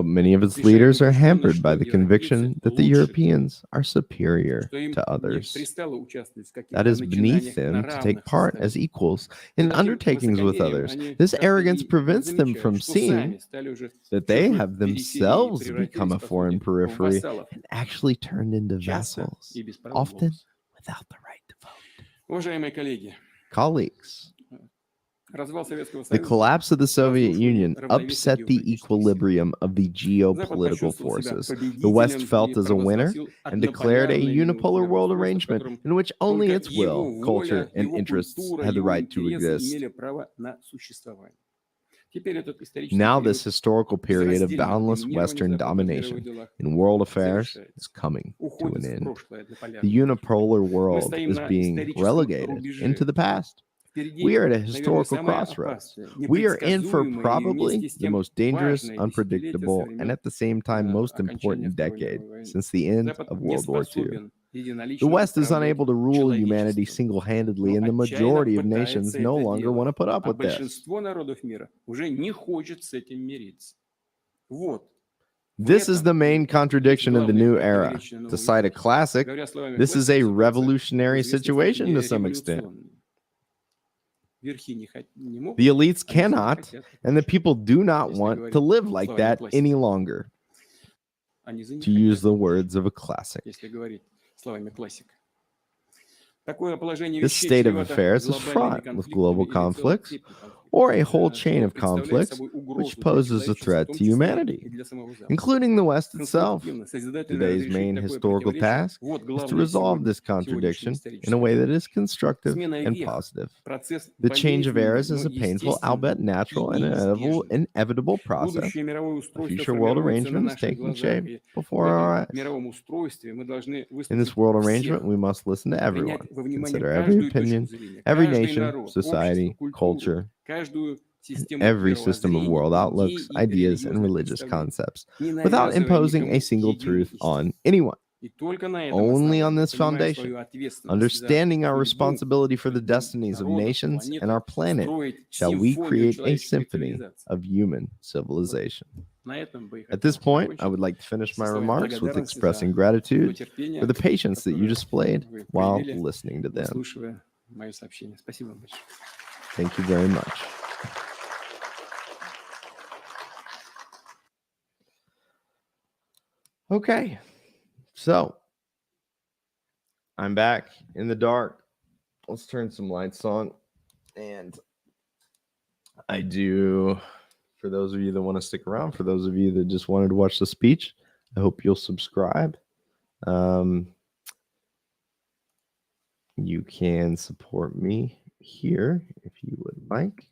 S1: many of its leaders are hampered by the conviction that the Europeans are superior to others. That is beneath them to take part as equals in undertakings with others. This arrogance prevents them from seeing that they have themselves become a foreign periphery and actually turned into vassals, often without the right to vote. Colleagues, the collapse of the Soviet Union upset the equilibrium of the geopolitical forces. The West felt as a winner and declared a unipolar world arrangement in which only its will, culture, and interests had the right to exist. Now this historical period of boundless Western domination in world affairs is coming to an end. The unipolar world is being relegated into the past. We are at a historical crossroads. We are in for probably the most dangerous, unpredictable, and at the same time most important decade since the end of World War II. The West is unable to rule humanity single-handedly, and the majority of nations no longer want to put up with this. This is the main contradiction of the new era. To cite a classic, this is a revolutionary situation to some extent. The elites cannot, and the people do not want to live like that any longer, to use the words of a classic. This state of affairs is fraught with global conflicts or a whole chain of conflicts which poses a threat to humanity, including the West itself. Today's main historical task is to resolve this contradiction in a way that is constructive and positive. The change of eras is a painful, albeit natural and inevitable process. A future world arrangement is taking shape before our eyes. In this world arrangement, we must listen to everyone, consider every opinion, every nation, society, culture, and every system of world outlooks, ideas, and religious concepts, without imposing a single truth on anyone. Only on this foundation, understanding our responsibility for the destinies of nations and our planet, shall we create a symphony of human civilization. At this point, I would like to finish my remarks with expressing gratitude for the patience that you displayed while listening to them. Thank you very much. Okay, so I'm back in the dark. Let's turn some lights on. And I do, for those of you that want to stick around, for those of you that just wanted to watch the speech, I hope you'll subscribe. You can support me here if you would like.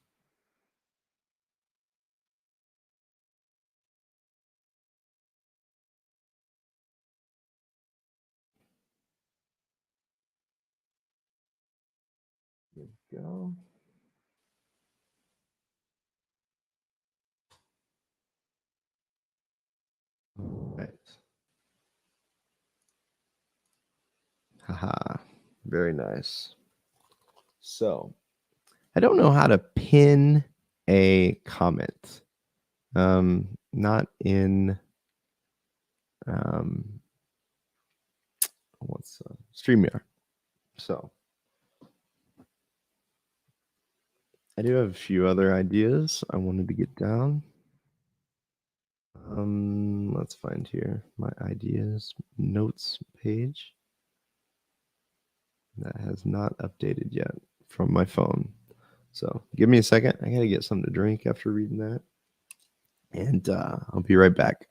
S1: There we go. Aha. Very nice. So I don't know how to pin a comment. Not in what's StreamYard. So I do have a few other ideas I wanted to get down. Let's find here my ideas notes page. That has not updated yet from my phone. So give me a second. I gotta get something to drink after reading that. And I'll be right back.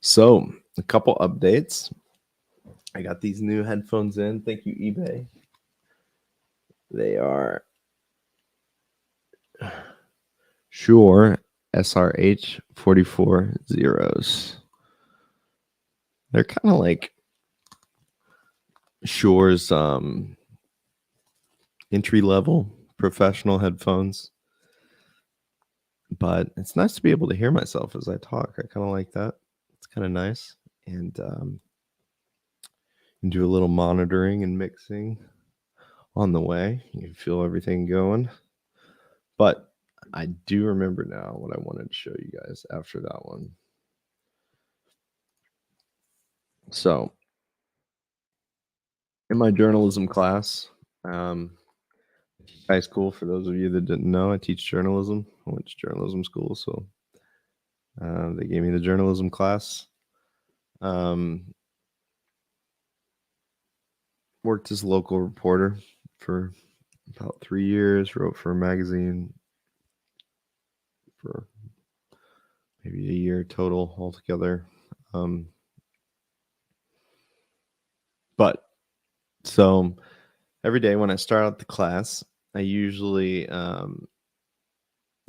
S1: So a couple updates. I got these new headphones in. Thank you, eBay. They are Shure SRH 44 Zeros. They're kind of like Shure's entry level professional headphones. But it's nice to be able to hear myself as I talk. I kind of like that. It's kind of nice. And do a little monitoring and mixing on the way. You can feel everything going. But I do remember now what I wanted to show you guys after that one. So in my journalism class, high school, for those of you that didn't know, I teach journalism. I went to journalism school, so they gave me the journalism class. Worked as a local reporter for about 3 years, wrote for a magazine for maybe a year total altogether. But so every day when I start out the class, I usually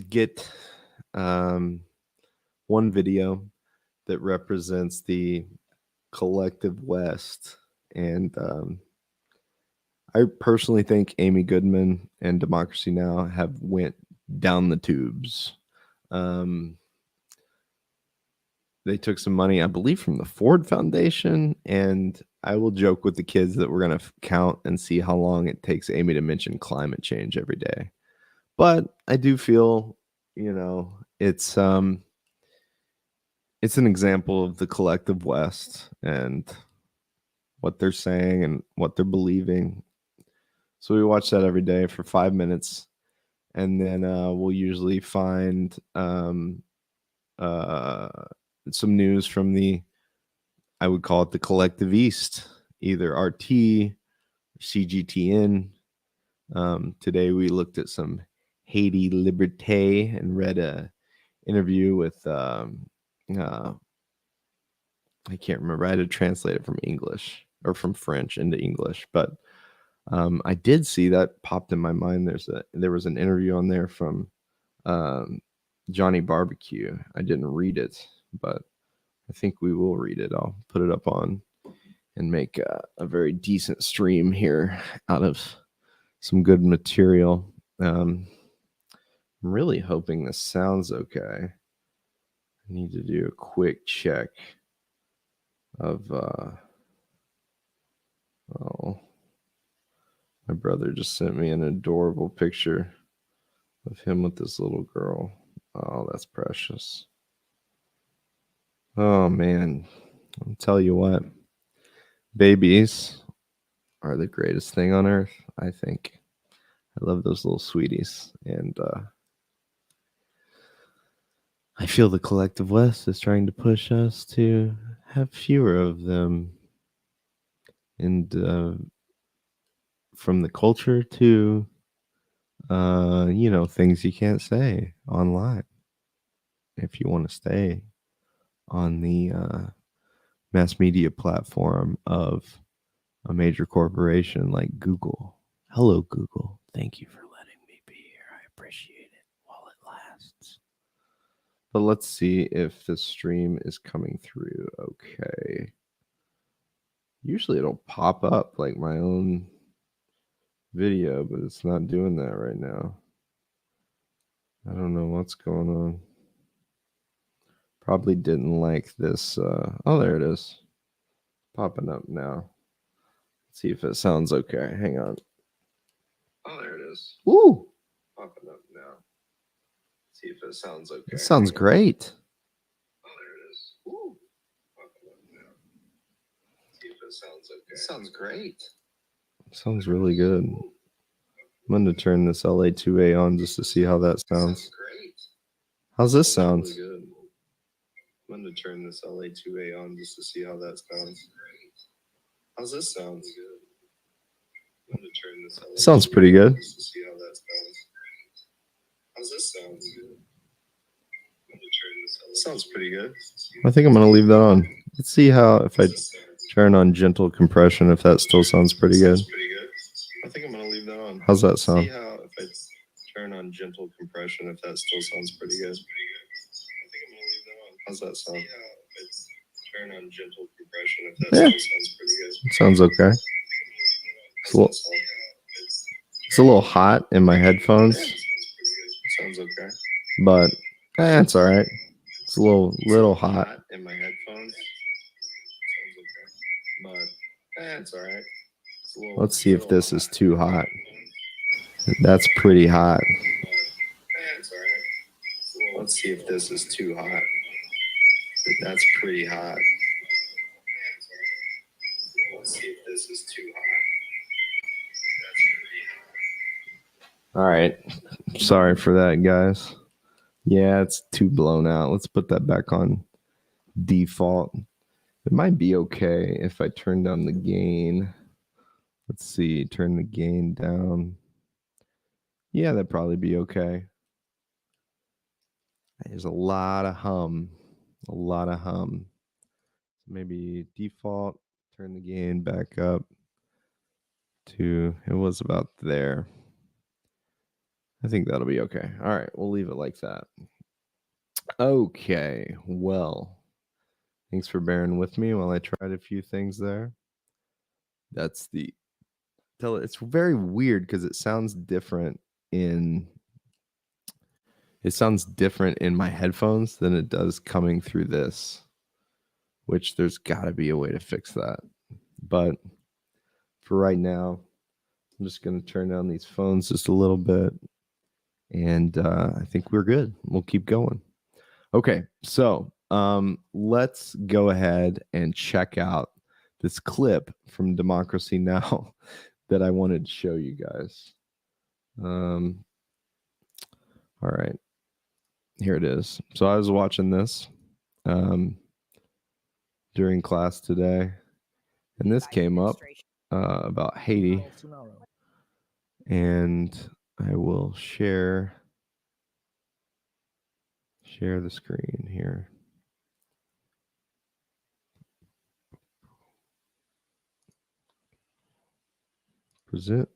S1: get one video that represents the collective West. And I personally think Amy Goodman and Democracy Now! Have went down the tubes. They took some money, I believe, from the Ford Foundation, and I will joke with the kids that we're going to count and see how long it takes Amy to mention climate change every day. But I do feel, it's an example of the collective West and what they're saying and what they're believing. So we watch that every day for 5 minutes, and then we'll usually find some news from I would call it the collective East, either RT or CGTN. Today we looked at some Haiti Liberté and read a interview with I can't remember. I had to translate it from English or from French into English, but I did see that popped in my mind. There was an interview on there from Johnny Barbecue. I didn't read it, but I think we will read it. I'll put it up on and make a very decent stream here out of some good material. I'm really hoping this sounds okay. I need to do a quick check of my brother just sent me an adorable picture of him with this little girl. Oh, that's precious. Oh, man. I'll tell you what. Babies are the greatest thing on earth, I think. I love those little sweeties. And I feel the collective West is trying to push us to have fewer of them. And from the culture to, things you can't say online if you want to stay on the mass media platform of a major corporation like Google. Hello, Google. Thank you for letting me be here. I appreciate it while it lasts. But let's see if the stream is coming through okay. Usually it'll pop up like my own video, but it's not doing that right now. I don't know what's going on. Probably didn't like this. Oh, there it is. Popping up now. Let's see if it sounds okay. Hang on. Oh, there it is. Woo! Popping up now. See if it sounds okay. It sounds great. Oh, there it is. Woo! Popping up now. See if it sounds okay. It sounds great. It sounds really good. I'm going to turn this LA2A on just to see how that sounds. How's this sound? I'm going to turn this LA2A on just to see how that sounds. How's this sound? I'm going to turn this LA2A sounds pretty good. Just to see how that sounds. How's this sound? Sounds pretty good. I think I'm going to leave that on. Let's see how, if I turn on gentle compression, if that still sounds pretty good. I think I'm going to leave that on. How's that sound? See how, if I turn on gentle compression, if that still sounds pretty good. How's that sound? Turn on gentle compression if that still sounds pretty good. Sounds okay. It's a little hot in my headphones. Sounds okay. But it's all right. It's a little hot in my headphones. Sounds okay. But it's all right. Let's see if this is too hot. That's pretty hot. Let's see if this is too hot. That's pretty hot. Let's see if this is too hot. That's pretty hot. All right. Sorry for that, guys. Yeah, it's too blown out. Let's put that back on default. It might be okay if I turn down the gain. Let's see. Turn the gain down. Yeah, that'd probably be okay. There's a lot of hum. A lot of hum. Maybe default, turn the gain back up to, it was about there. I think that'll be okay. All right, we'll leave it like that. Okay, well, thanks for bearing with me while I tried a few things there. That's the, it's very weird because it sounds different in my headphones than it does coming through this, which there's got to be a way to fix that. But for right now, I'm just going to turn down these phones just a little bit, and I think we're good. We'll keep going. Okay, so let's go ahead and check out this clip from Democracy Now! That I wanted to show you guys. All right. Here it is. So I was watching this during class today, and this came up about Haiti, and I will share the screen here. Present.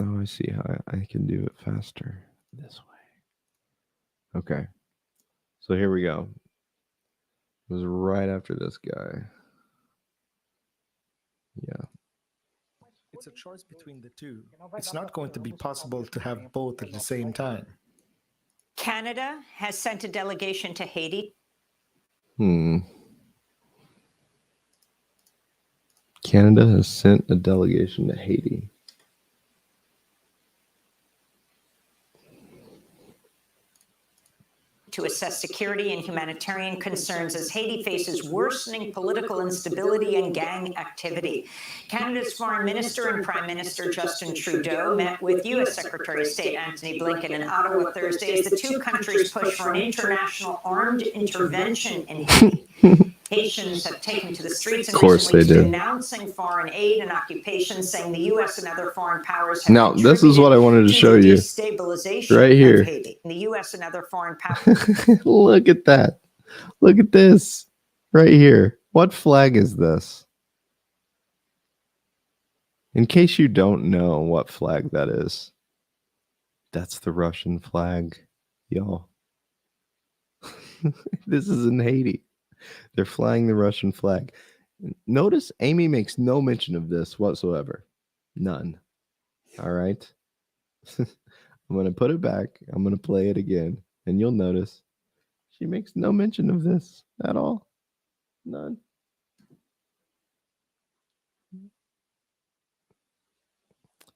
S1: Oh, I see how I can do it faster this way. Okay. So here we go. It was right after this guy. Yeah.
S4: It's a choice between the two. It's not going to be possible to have both at the same time.
S5: Canada has sent a delegation to Haiti.
S1: Canada has sent a delegation to Haiti.
S5: To assess security and humanitarian concerns as Haiti faces worsening political instability and gang activity. Canada's Foreign Minister and Prime Minister Justin Trudeau met with U.S. Secretary of State Antony Blinken in Ottawa Thursday as the two countries push for an international armed intervention in Haiti. Haitians have taken to the streets in recent weeks denouncing foreign aid and occupation, saying the U.S. and other foreign powers have
S1: Now, this is what I wanted to show you.
S5: Destabilization
S1: right here.
S5: of Haiti. The U.S. and other foreign powers.
S1: Look at that. Look at this right here. What flag is this? In case you don't know what flag that is, that's the Russian flag, y'all. This is in Haiti. They're flying the Russian flag. Notice Amy makes no mention of this whatsoever. None. All right. I'm going to put it back. I'm going to play it again. And you'll notice she makes no mention of this at all. None.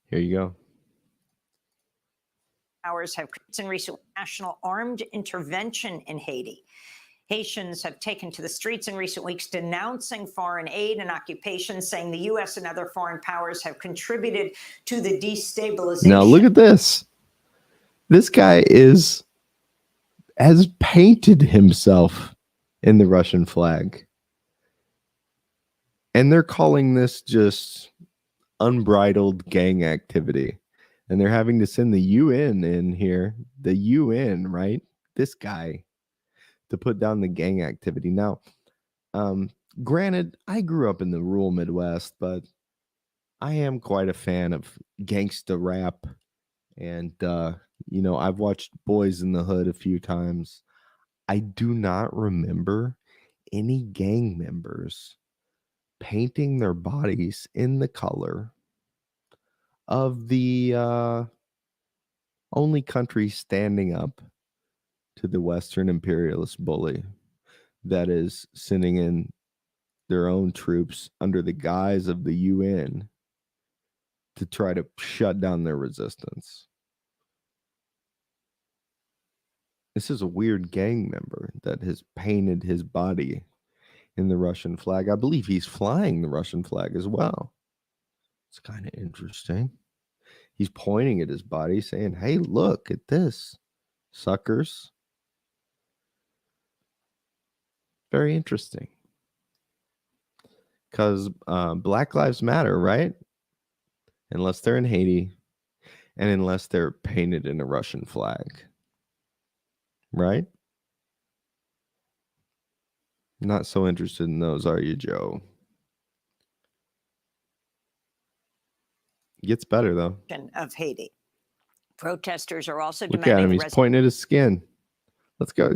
S1: Here you go.
S5: Powers have in recent national armed intervention in Haiti. Haitians have taken to the streets in recent weeks denouncing foreign aid and occupation, saying the U.S. and other foreign powers have contributed to the destabilization.
S1: Now look at this. This guy has painted himself in the Russian flag. And they're calling this just unbridled gang activity. And they're having to send the UN in here. The UN, right? This guy. To put down the gang activity. Now, granted, I grew up in the rural Midwest, but I am quite a fan of gangsta rap. And, I've watched Boys in the Hood a few times. I do not remember any gang members painting their bodies in the color of the only country standing up to the Western imperialist bully that is sending in their own troops under the guise of the UN to try to shut down their resistance. This is a weird gang member that has painted his body in the Russian flag. I believe he's flying the Russian flag as well. It's kind of interesting. He's pointing at his body saying, hey, look at this, suckers. Very interesting. Because Black Lives Matter, right? Unless they're in Haiti and unless they're painted in a Russian flag. Right? Not so interested in those, are you, Joe? Gets better, though.
S5: Of Haiti. Protesters are also
S1: Look
S5: demanding
S1: at him. He's pointing at his skin. Let's go.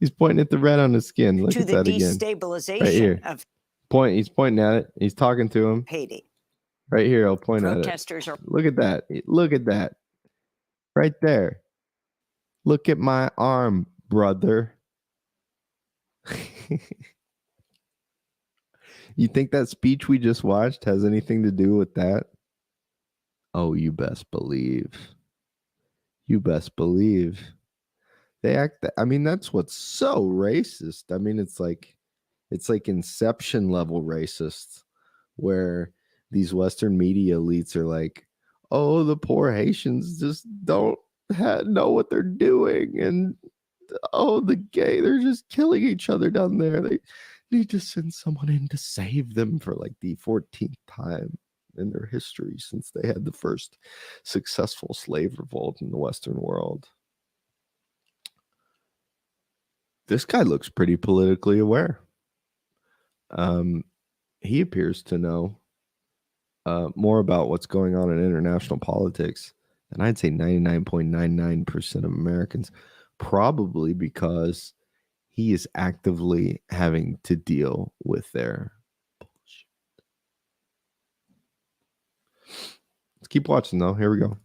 S1: He's pointing at the red on his skin. Look at that again.
S5: Destabilization
S1: right here.
S5: Of
S1: He's pointing at it. He's talking to him.
S5: Haiti.
S1: Right here. I'll point at it.
S5: Protesters are.
S1: Look at that. Look at that. Right there. Look at my arm, brother. You think that speech we just watched has anything to do with that? Oh, you best believe. You best believe. They act. I mean, that's what's so racist. I mean, it's like Inception level racist, where these Western media elites are like, "Oh, the poor Haitians just don't know what they're doing, and oh, the gay, they're just killing each other down there. They need to send someone in to save them for like the 14th time in their history since they had the first successful slave revolt in the Western world." This guy looks pretty politically aware. He appears to know more about what's going on in international politics than I'd say 99.99% of Americans, probably because he is actively having to deal with their bullshit. Let's keep watching, though. Here we go.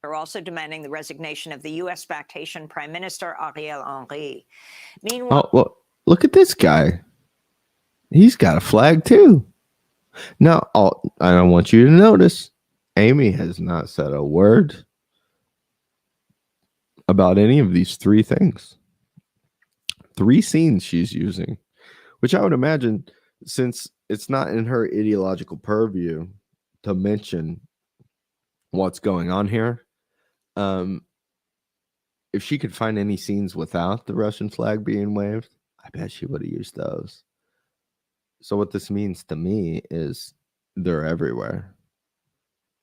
S5: Are also demanding the resignation of the U.S.-backed Haitian Prime Minister Ariel Henry. Meanwhile,
S1: well, look at this guy. He's got a flag too. Now, I want you to notice, Amy has not said a word about any of these three things. 3 scenes she's using, which I would imagine, since it's not in her ideological purview to mention what's going on here, if she could find any scenes without the Russian flag being waved, I I bet she would have used those. So what this means to me is they're everywhere.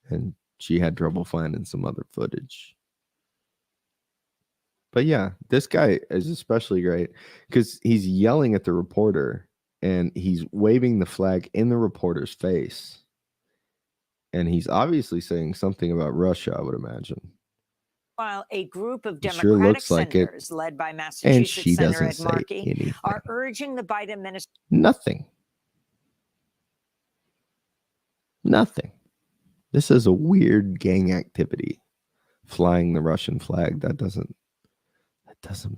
S1: And she had trouble finding some other footage. But yeah, this guy is especially great because he's yelling at the reporter and he's waving the flag in the reporter's face. And he's obviously saying something about Russia, I would imagine.
S5: While a group of Democratic senators led by Massachusetts Senator Ed Markey are urging the Biden administration.
S1: Nothing. This is a weird gang activity. Flying the Russian flag. That doesn't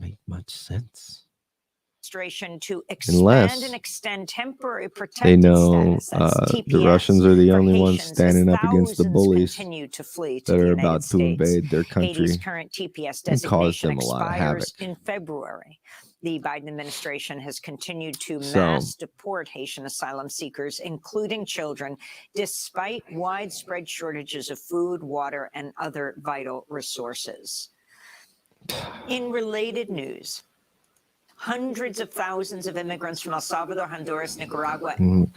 S1: make much sense.
S5: To expand and extend temporary protected
S1: they know
S5: status,
S1: the Russians are the only ones standing up against the bullies that are about to invade their country
S5: Haiti's current TPS
S1: and cause
S5: designation
S1: them a lot of havoc.
S5: in February. The Biden administration has continued to mass deport Haitian asylum seekers, including children, despite widespread shortages of food, water, and other vital resources. In related news, hundreds of thousands of immigrants from El Salvador, Honduras, Nicaragua, and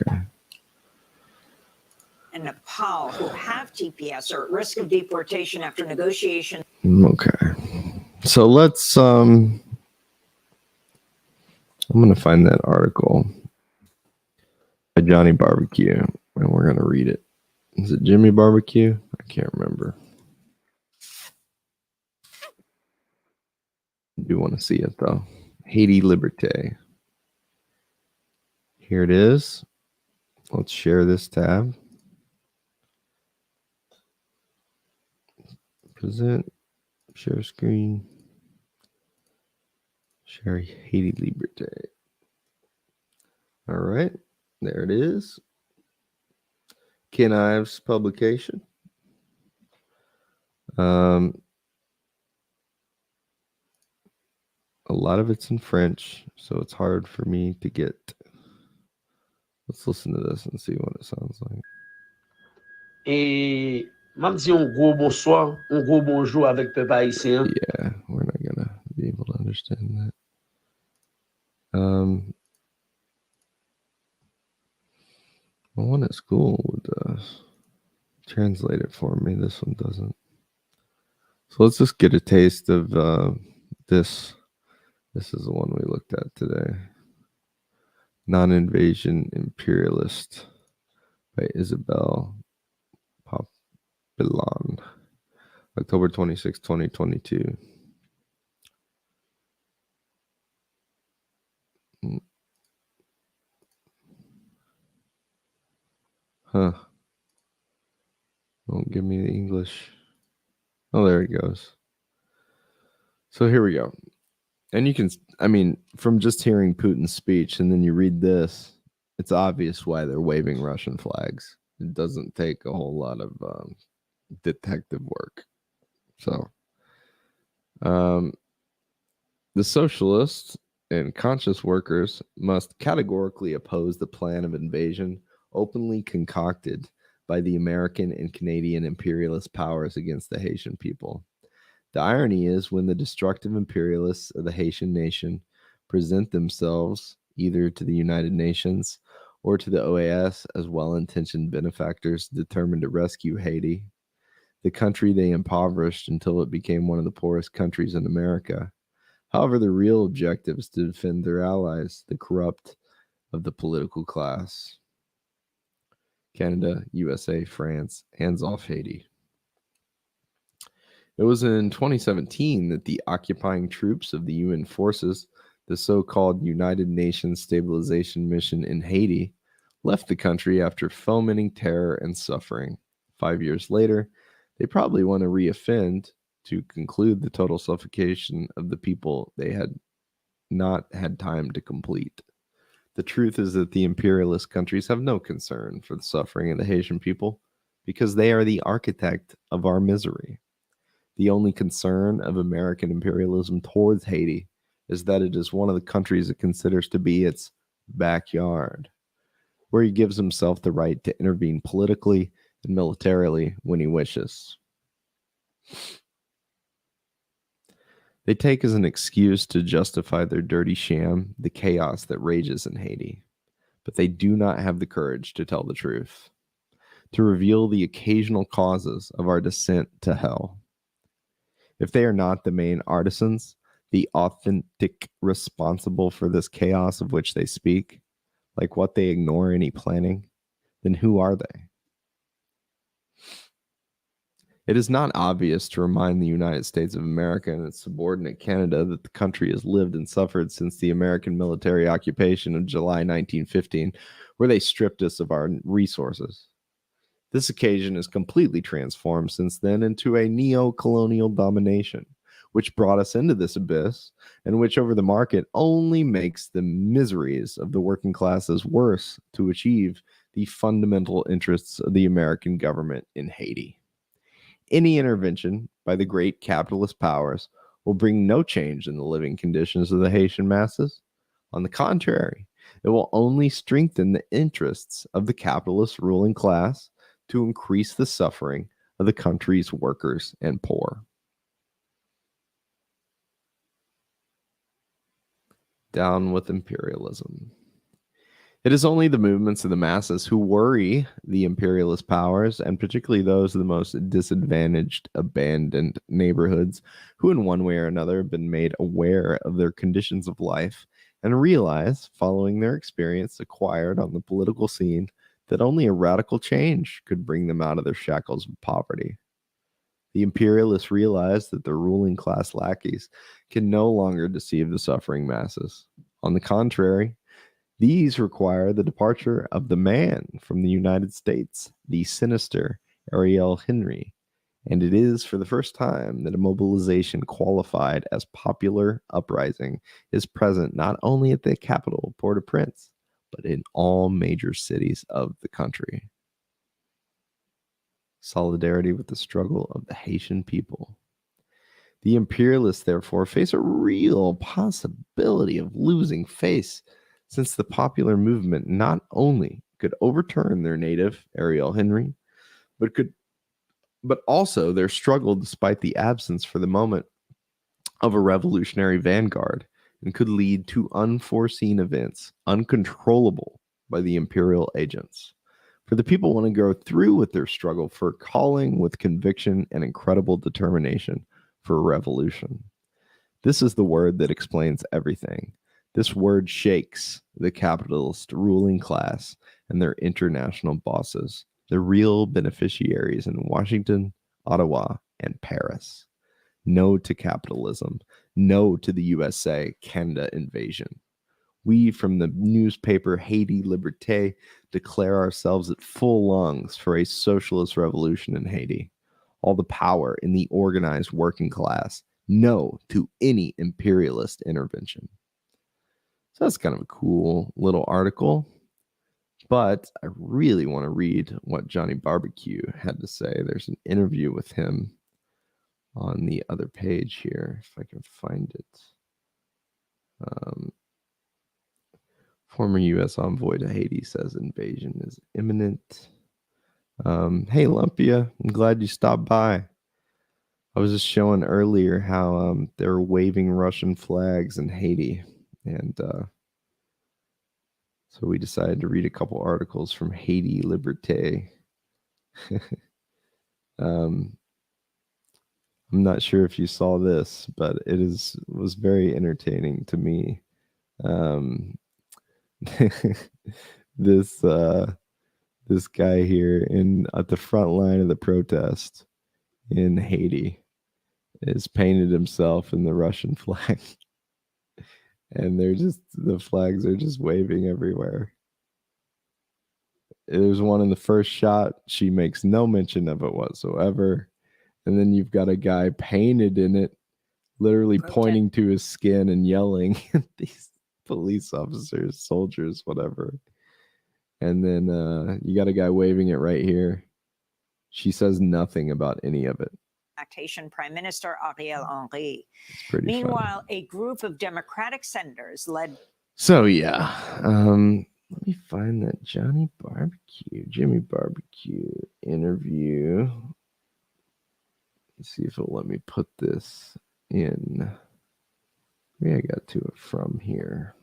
S5: Nepal who have TPS are at risk of deportation after negotiation.
S1: Okay. So let's I'm going to find that article by Johnny Barbecue and we're going to read it. Is it Jimmy Barbecue? I can't remember. I do want to see it though. Haiti Liberté. Here it is. Let's share this tab. Present. Share screen. Share Haiti Liberté. All right. There it is. Ken Ives publication. A lot of it's in French, so it's hard for me to get. Let's listen to this and see what it sounds like.
S6: Et m'a dit un gros bonsoir, un gros bonjour avec peuple haïtien.
S1: Yeah, we're not gonna be able to understand that. The one at school would translate it for me. This one doesn't. So let's just get a taste of this. This is the one we looked at today. Non-Invasion Imperialist by Isabel Papillon. October 26, 2022. Huh. Won't give me the English. Oh, there it goes. So here we go. And you can, I mean, from just hearing Putin's speech and then you read this, it's obvious why they're waving Russian flags. It doesn't take a whole lot of detective work. So, the socialists and conscious workers must categorically oppose the plan of invasion openly concocted by the American and Canadian imperialist powers against the Haitian people. The irony is when the destructive imperialists of the Haitian nation present themselves either to the United Nations or to the OAS as well-intentioned benefactors determined to rescue Haiti, the country they impoverished until it became one of the poorest countries in America. However, the real objective is to defend their allies, the corrupt of the political class. Canada, USA, France, hands off Haiti. It was in 2017 that the occupying troops of the UN forces, the so-called United Nations Stabilization Mission in Haiti, left the country after fomenting terror and suffering. 5 years later, they probably want to reoffend to conclude the total suffocation of the people they had not had time to complete. The truth is that the imperialist countries have no concern for the suffering of the Haitian people because they are the architect of our misery. The only concern of American imperialism towards Haiti is that it is one of the countries it considers to be its backyard, where he gives himself the right to intervene politically and militarily when he wishes. They take as an excuse to justify their dirty sham the chaos that rages in Haiti, but they do not have the courage to tell the truth, to reveal the occasional causes of our descent to hell. If they are not the main artisans, the authentic responsible for this chaos of which they speak, like what they ignore any planning, then who are they? It is not obvious to remind the United States of America and its subordinate Canada that the country has lived and suffered since the American military occupation of July 1915, where they stripped us of our resources. This occasion is completely transformed since then into a neo-colonial domination, which brought us into this abyss, and which over the market only makes the miseries of the working classes worse to achieve the fundamental interests of the American government in Haiti. Any intervention by the great capitalist powers will bring no change in the living conditions of the Haitian masses. On the contrary, it will only strengthen the interests of the capitalist ruling class to increase the suffering of the country's workers and poor. Down with imperialism. It is only the movements of the masses who worry the imperialist powers, and particularly those of the most disadvantaged, abandoned neighborhoods, who in one way or another have been made aware of their conditions of life and realize, following their experience acquired on the political scene, that only a radical change could bring them out of their shackles of poverty. The imperialists realize that the ruling class lackeys can no longer deceive the suffering masses. On the contrary, these require the departure of the man from the United States, the sinister Ariel Henry, and it is for the first time that a mobilization qualified as popular uprising is present not only at the capital, Port-au-Prince, but in all major cities of the country. Solidarity with the struggle of the Haitian people. The imperialists, therefore, face a real possibility of losing face, since the popular movement not only could overturn their native, Ariel Henry, but also their struggle despite the absence for the moment of a revolutionary vanguard, and could lead to unforeseen events, uncontrollable by the imperial agents. For the people want to go through with their struggle for calling with conviction and incredible determination for a revolution. This is the word that explains everything. This word shakes the capitalist ruling class and their international bosses, the real beneficiaries in Washington, Ottawa, and Paris. No to capitalism. No to the USA Canada invasion. We from the newspaper Haiti Liberté declare ourselves at full lungs for a socialist revolution in Haiti. All the power in the organized working class. No to any imperialist intervention. So that's kind of a cool little article. But I really want to read what Johnny Barbecue had to say. There's an interview with him on the other page here, if I can find it. Former U.S. envoy to Haiti says invasion is imminent. Hey, Lumpia, I'm glad you stopped by. I was just showing earlier how they were waving Russian flags in Haiti. And so we decided to read a couple articles from Haiti Liberté. I'm not sure if you saw this, but it was very entertaining to me. This guy here at the front line of the protest in Haiti is painted himself in the Russian flag. And the flags are just waving everywhere. There's one in the first shot. She makes no mention of it whatsoever. And then you've got a guy painted in it, literally pointing to his skin and yelling at these police officers, soldiers, whatever. And then you got a guy waving it right here. She says nothing about any of it.
S5: Prime Minister Ariel Henry.
S1: Meanwhile,
S5: a group of Democratic senators led.
S1: So yeah, let me find that Jimmy Barbecue interview. Let's see if it'll let me put this in Maybe I got to it from here.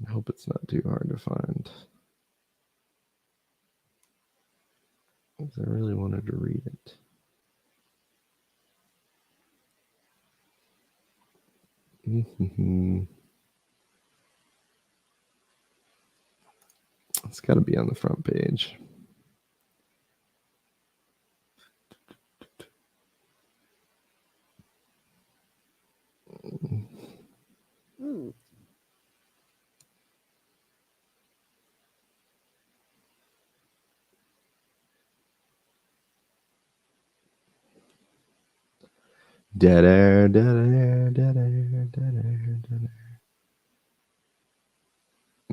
S1: I hope it's not too hard to find. Because I really wanted to read it. It's got to be on the front page. Dead air, dead air, dead air, dead air, dead air.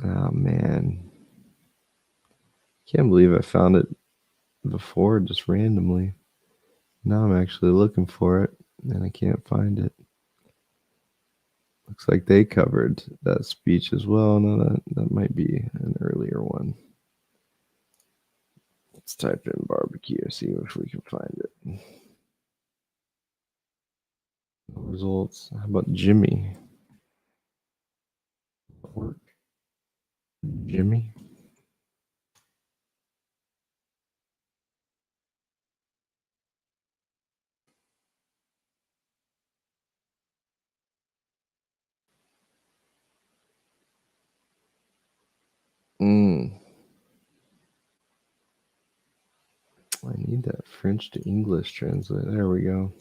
S1: Oh man. Can't believe I found it before just randomly. Now I'm actually looking for it and I can't find it. Looks like they covered that speech as well. No, that might be an earlier one. Let's type in barbecue, see if we can find it. Results. How about Jimmy? Jimmy? I need that French to English translate. There we go.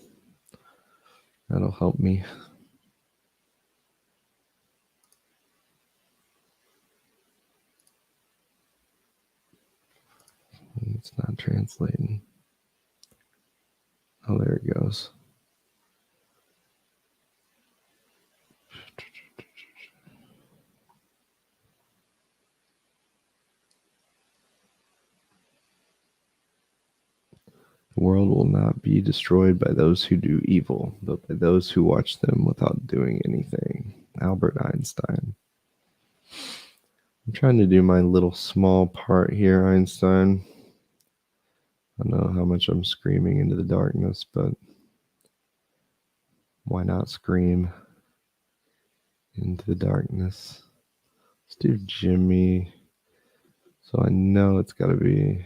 S1: That'll help me. It's not translating. Oh, there it goes. The world will not be destroyed by those who do evil, but by those who watch them without doing anything. Albert Einstein. I'm trying to do my little small part here, Einstein. I don't know how much I'm screaming into the darkness, but why not scream into the darkness? Let's do Jimmy. So I know it's got to be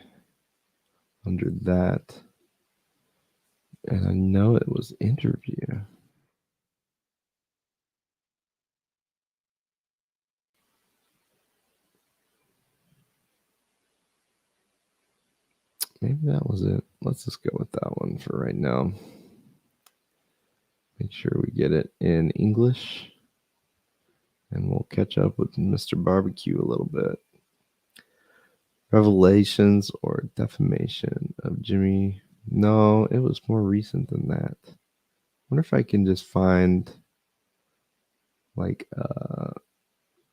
S1: under that. And I know it was interview. Maybe that was it. Let's just go with that one for right now. Make sure we get it in English. And we'll catch up with Mr. Barbecue a little bit. Revelations or defamation of Jimmy. No, it was more recent than that. I wonder if I can just find like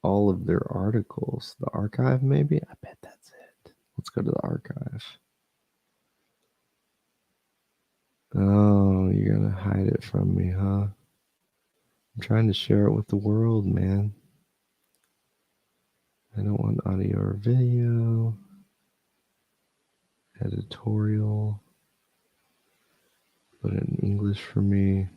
S1: all of their articles. The archive, maybe? I bet that's it. Let's go to the archive. Oh, you're gonna hide it from me, huh? I'm trying to share it with the world, man. I don't want audio or video. Editorial. Put it in English for me.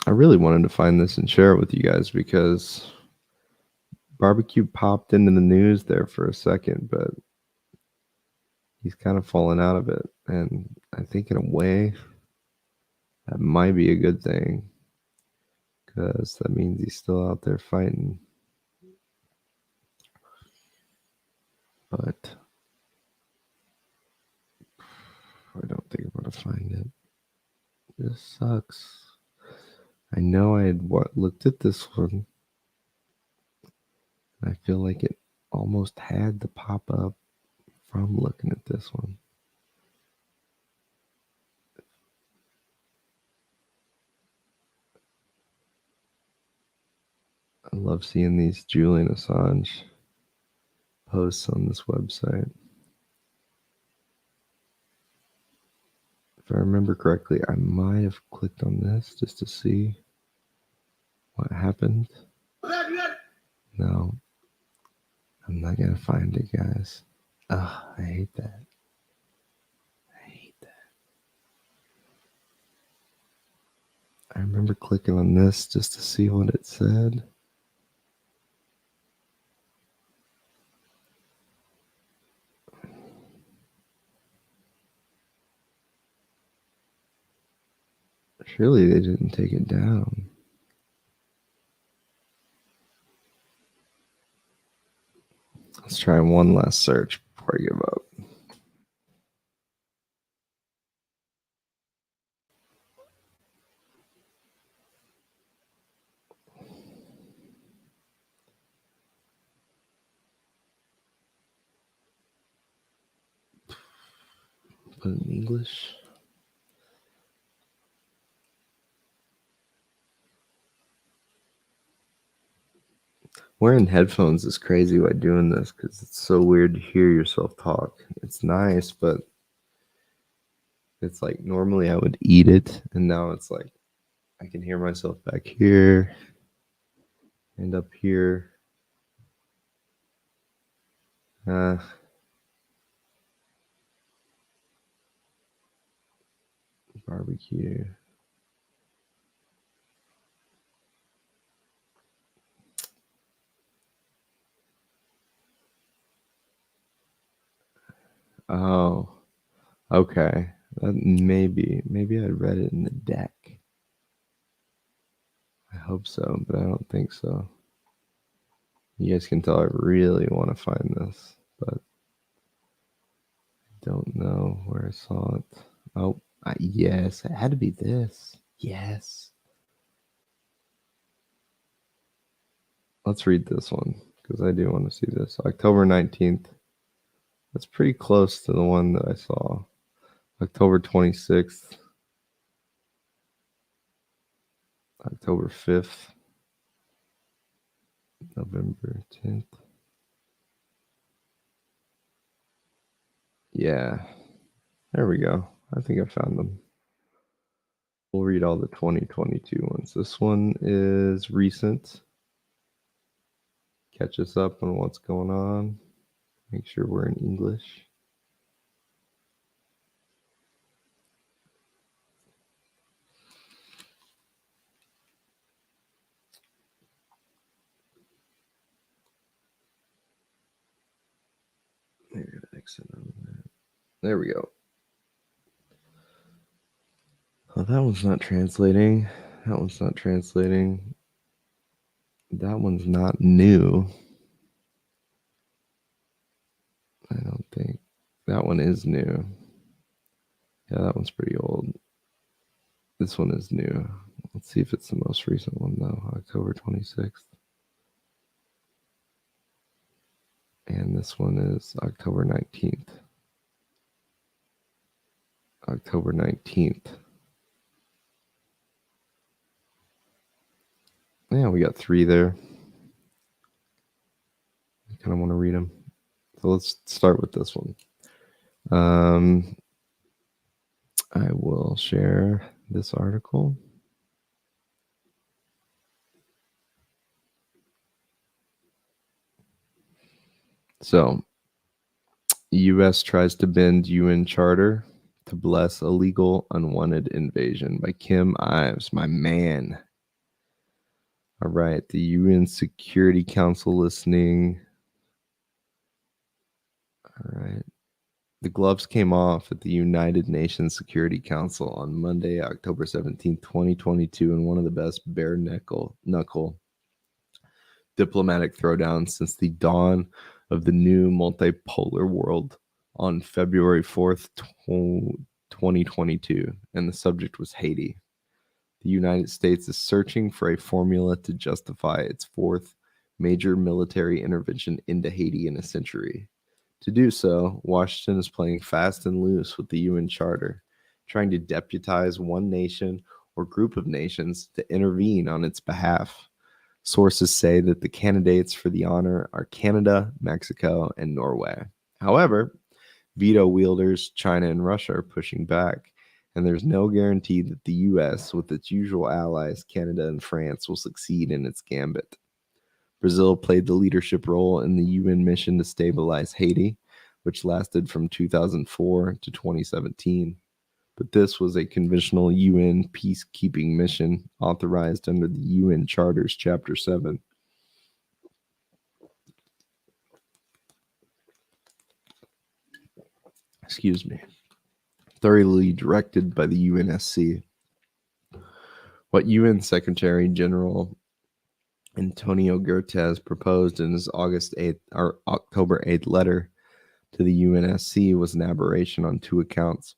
S1: I really wanted to find this and share it with you guys because Barbecue popped into the news there for a second, but he's kind of fallen out of it. And I think in a way, that might be a good thing because that means he's still out there fighting. But I don't think I'm going to find it. This sucks. I know I had looked at this one. I feel like it almost had to pop up from looking at this one. I love seeing these Julian Assange posts on this website. If I remember correctly, I might have clicked on this just to see what happened. No, I'm not going to find it, guys. I hate that. I hate that. I remember clicking on this just to see what it said. Surely they didn't take it down. Let's try one last search before I give up. Put it in English. Wearing headphones is crazy by doing this because it's so weird to hear yourself talk. It's nice, but it's like normally I would eat it, and now it's like I can hear myself back here and up here. Barbecue. Oh, okay. Maybe I'd read it in the deck. I hope so, but I don't think so. You guys can tell I really want to find this, but I don't know where I saw it. Oh, yes, it had to be this. Yes. Let's read this one because I do want to see this. October 19th. That's pretty close to the one that I saw. October 26th. October 5th. November 10th. Yeah. There we go. I think I found them. We'll read all the 2022 ones. This one is recent. Catch us up on what's going on. Make sure we're in English. Maybe I'll exit on that. There we go. Oh, that one's not translating. That one's not translating. That one's not new. I don't think. That one is new. Yeah, that one's pretty old. This one is new. Let's see if it's the most recent one, though. October 26th. And this one is October 19th. October 19th. Yeah, we got 3 there. I kind of want to read them. So let's start with this one. I will share this article. So, U.S. tries to bend UN Charter to bless illegal unwanted invasion by Kim Ives, my man. All right, the UN Security Council listening. All right. The gloves came off at the United Nations Security Council on Monday, October 17, 2022, in one of the best bare-knuckle diplomatic throwdowns since the dawn of the new multipolar world on February 4th, 2022, and the subject was Haiti. The United States is searching for a formula to justify its 4th major military intervention into Haiti in a century. To do so, Washington is playing fast and loose with the UN Charter, trying to deputize one nation or group of nations to intervene on its behalf. Sources say that the candidates for the honor are Canada, Mexico, and Norway. However, veto wielders China and Russia are pushing back, and there's no guarantee that the U.S., with its usual allies, Canada and France, will succeed in its gambit. Brazil played the leadership role in the UN mission to stabilize Haiti, which lasted from 2004 to 2017. but this was a conventional UN peacekeeping mission authorized under the UN Charter's Chapter 7. Excuse me. Thoroughly directed by the UNSC. What UN Secretary General Antonio Guterres proposed in his October 8th letter to the UNSC was an aberration on two accounts.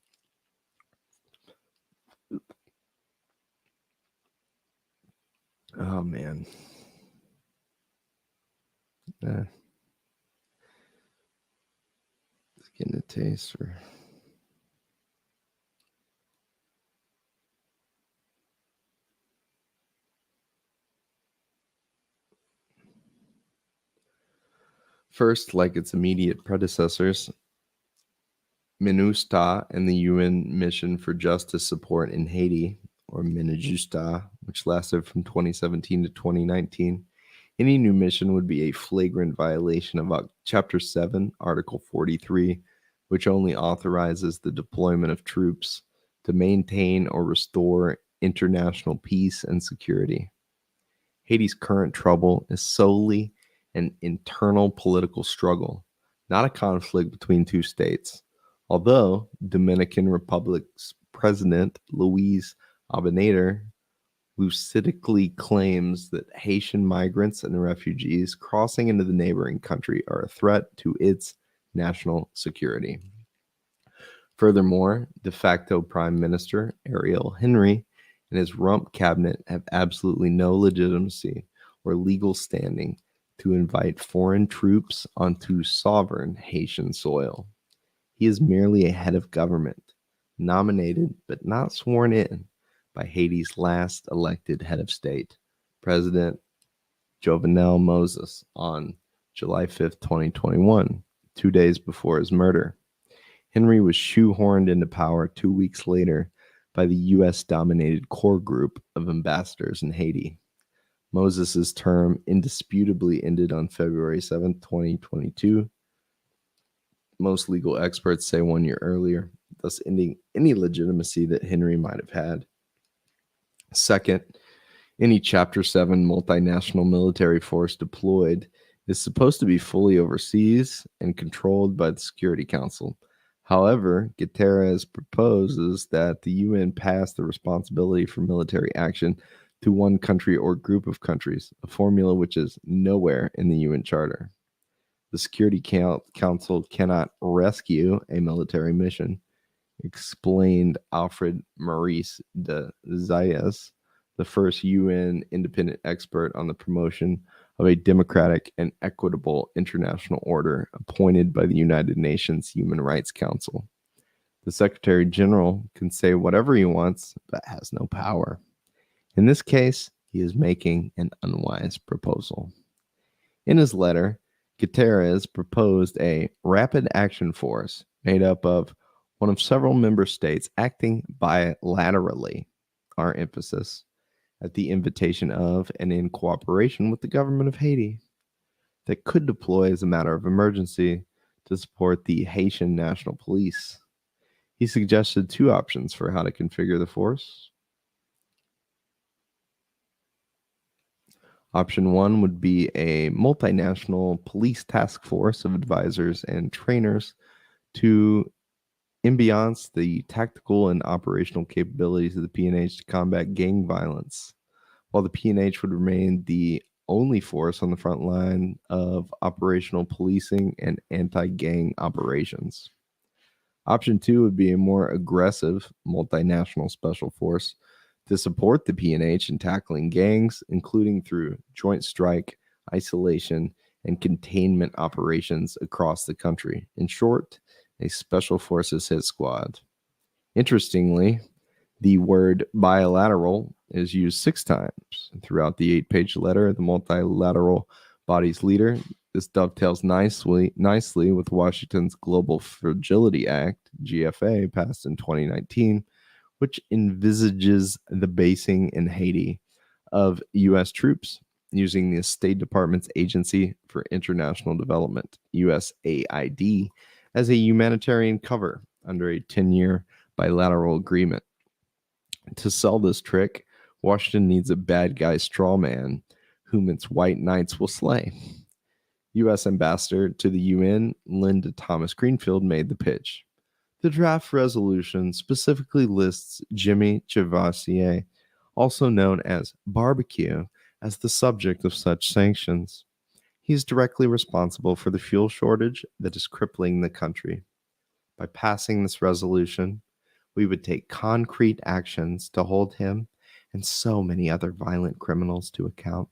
S1: Oh man. It's getting a taste for. First, like its immediate predecessors, MINUSTAH and the UN Mission for Justice Support in Haiti, or MINUJUSTA, which lasted from 2017 to 2019, any new mission would be a flagrant violation of Chapter 7, Article 43, which only authorizes the deployment of troops to maintain or restore international peace and security. Haiti's current trouble is solely an internal political struggle, not a conflict between two states. Although Dominican Republic's President Luis Abinader lucidically claims that Haitian migrants and refugees crossing into the neighboring country are a threat to its national security. Furthermore, de facto Prime Minister Ariel Henry and his rump cabinet have absolutely no legitimacy or legal standing to invite foreign troops onto sovereign Haitian soil. He is merely a head of government, nominated but not sworn in by Haiti's last elected head of state, President Jovenel Moïse, on July 5th, 2021, 2 days before his murder. Henry was shoehorned into power 2 weeks later by the U.S.-dominated core group of ambassadors in Haiti. Moses' term indisputably ended on February 7, 2022. Most legal experts say 1 year earlier, thus ending any legitimacy that Henry might have had. Second, any Chapter 7 multinational military force deployed is supposed to be fully overseas and controlled by the Security Council. However, Guterres proposes that the UN pass the responsibility for military action to one country or group of countries, a formula which is nowhere in the UN Charter. The Security Council cannot rescue a military mission, explained Alfred Maurice de Zayas, the first UN independent expert on the promotion of a democratic and equitable international order appointed by the United Nations Human Rights Council. The Secretary General can say whatever he wants, but has no power. In this case, he is making an unwise proposal. In his letter, Guterres proposed a rapid action force made up of one of several member states acting bilaterally, our emphasis, at the invitation of and in cooperation with the government of Haiti, that could deploy as a matter of emergency to support the Haitian National Police. He suggested two options for how to configure the force. Option 1 would be a multinational police task force of advisors and trainers to embellish the tactical and operational capabilities of the PNH to combat gang violence, while the PNH would remain the only force on the front line of operational policing and anti-gang operations. Option 2 would be a more aggressive multinational special force to support the PNH in tackling gangs, including through joint strike, isolation, and containment operations across the country. In short, a special forces hit squad. Interestingly, the word bilateral is used 6 times throughout the 8-page letter of the multilateral body's leader. This dovetails nicely with Washington's Global Fragility Act, GFA, passed in 2019, which envisages the basing in Haiti of U.S. troops using the State Department's Agency for International Development, USAID, as a humanitarian cover under a 10-year bilateral agreement. To sell this trick, Washington needs a bad guy straw man whom its white knights will slay. U.S. Ambassador to the UN, Linda Thomas Greenfield, made the pitch. The draft resolution specifically lists Jimmy Chevalier, also known as Barbecue, as the subject of such sanctions. He is directly responsible for the fuel shortage that is crippling the country. By passing this resolution, we would take concrete actions to hold him and so many other violent criminals to account.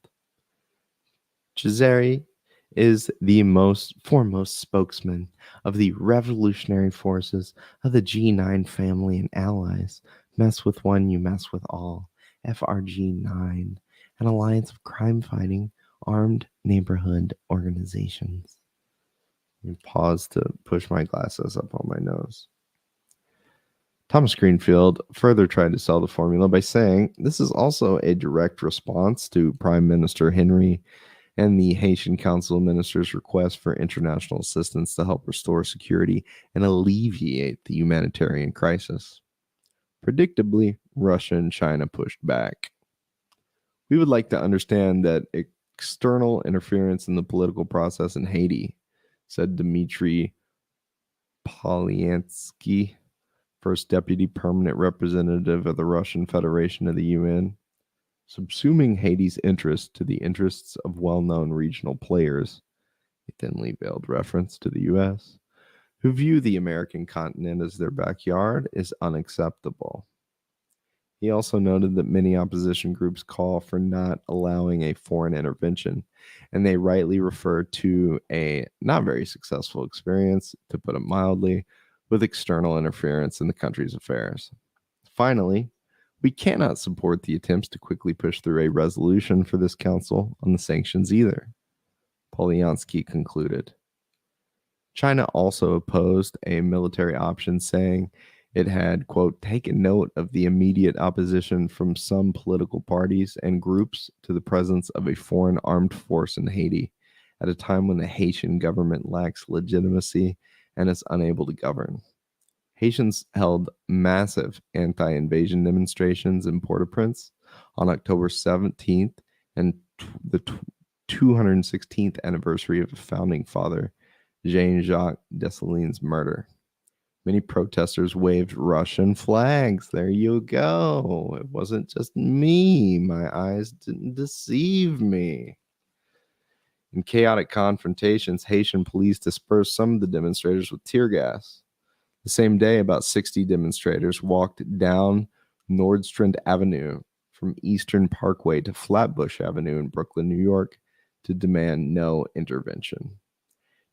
S1: Cesare is the foremost spokesman of the revolutionary forces of the G9 family and allies. Mess with one, you mess with all. FRG9, an alliance of crime-fighting, armed neighborhood organizations. Let me pause to push my glasses up on my nose. Thomas Greenfield further tried to sell the formula by saying this is also a direct response to Prime Minister Henry and the Haitian Council of Ministers' request for international assistance to help restore security and alleviate the humanitarian crisis. Predictably, Russia and China pushed back. We would like to understand that external interference in the political process in Haiti, said Dmitry Polyansky, first deputy permanent representative of the Russian Federation of the UN, subsuming Haiti's interest to the interests of well-known regional players, a thinly veiled reference to the U.S., who view the American continent as their backyard, is unacceptable. He also noted that many opposition groups call for not allowing a foreign intervention, and they rightly refer to a not very successful experience, to put it mildly, with external interference in the country's affairs. Finally, we cannot support the attempts to quickly push through a resolution for this council on the sanctions either, Polyansky concluded. China also opposed a military option, saying it had, quote, taken note of the immediate opposition from some political parties and groups to the presence of a foreign armed force in Haiti at a time when the Haitian government lacks legitimacy and is unable to govern. Haitians held massive anti-invasion demonstrations in Port-au-Prince on October 17th and the 216th anniversary of the founding father, Jean-Jacques Dessalines' murder. Many protesters waved Russian flags. There you go. It wasn't just me. My eyes didn't deceive me. In chaotic confrontations, Haitian police dispersed some of the demonstrators with tear gas. The same day, about 60 demonstrators walked down Nordstrand Avenue from Eastern Parkway to Flatbush Avenue in Brooklyn, New York, to demand no intervention.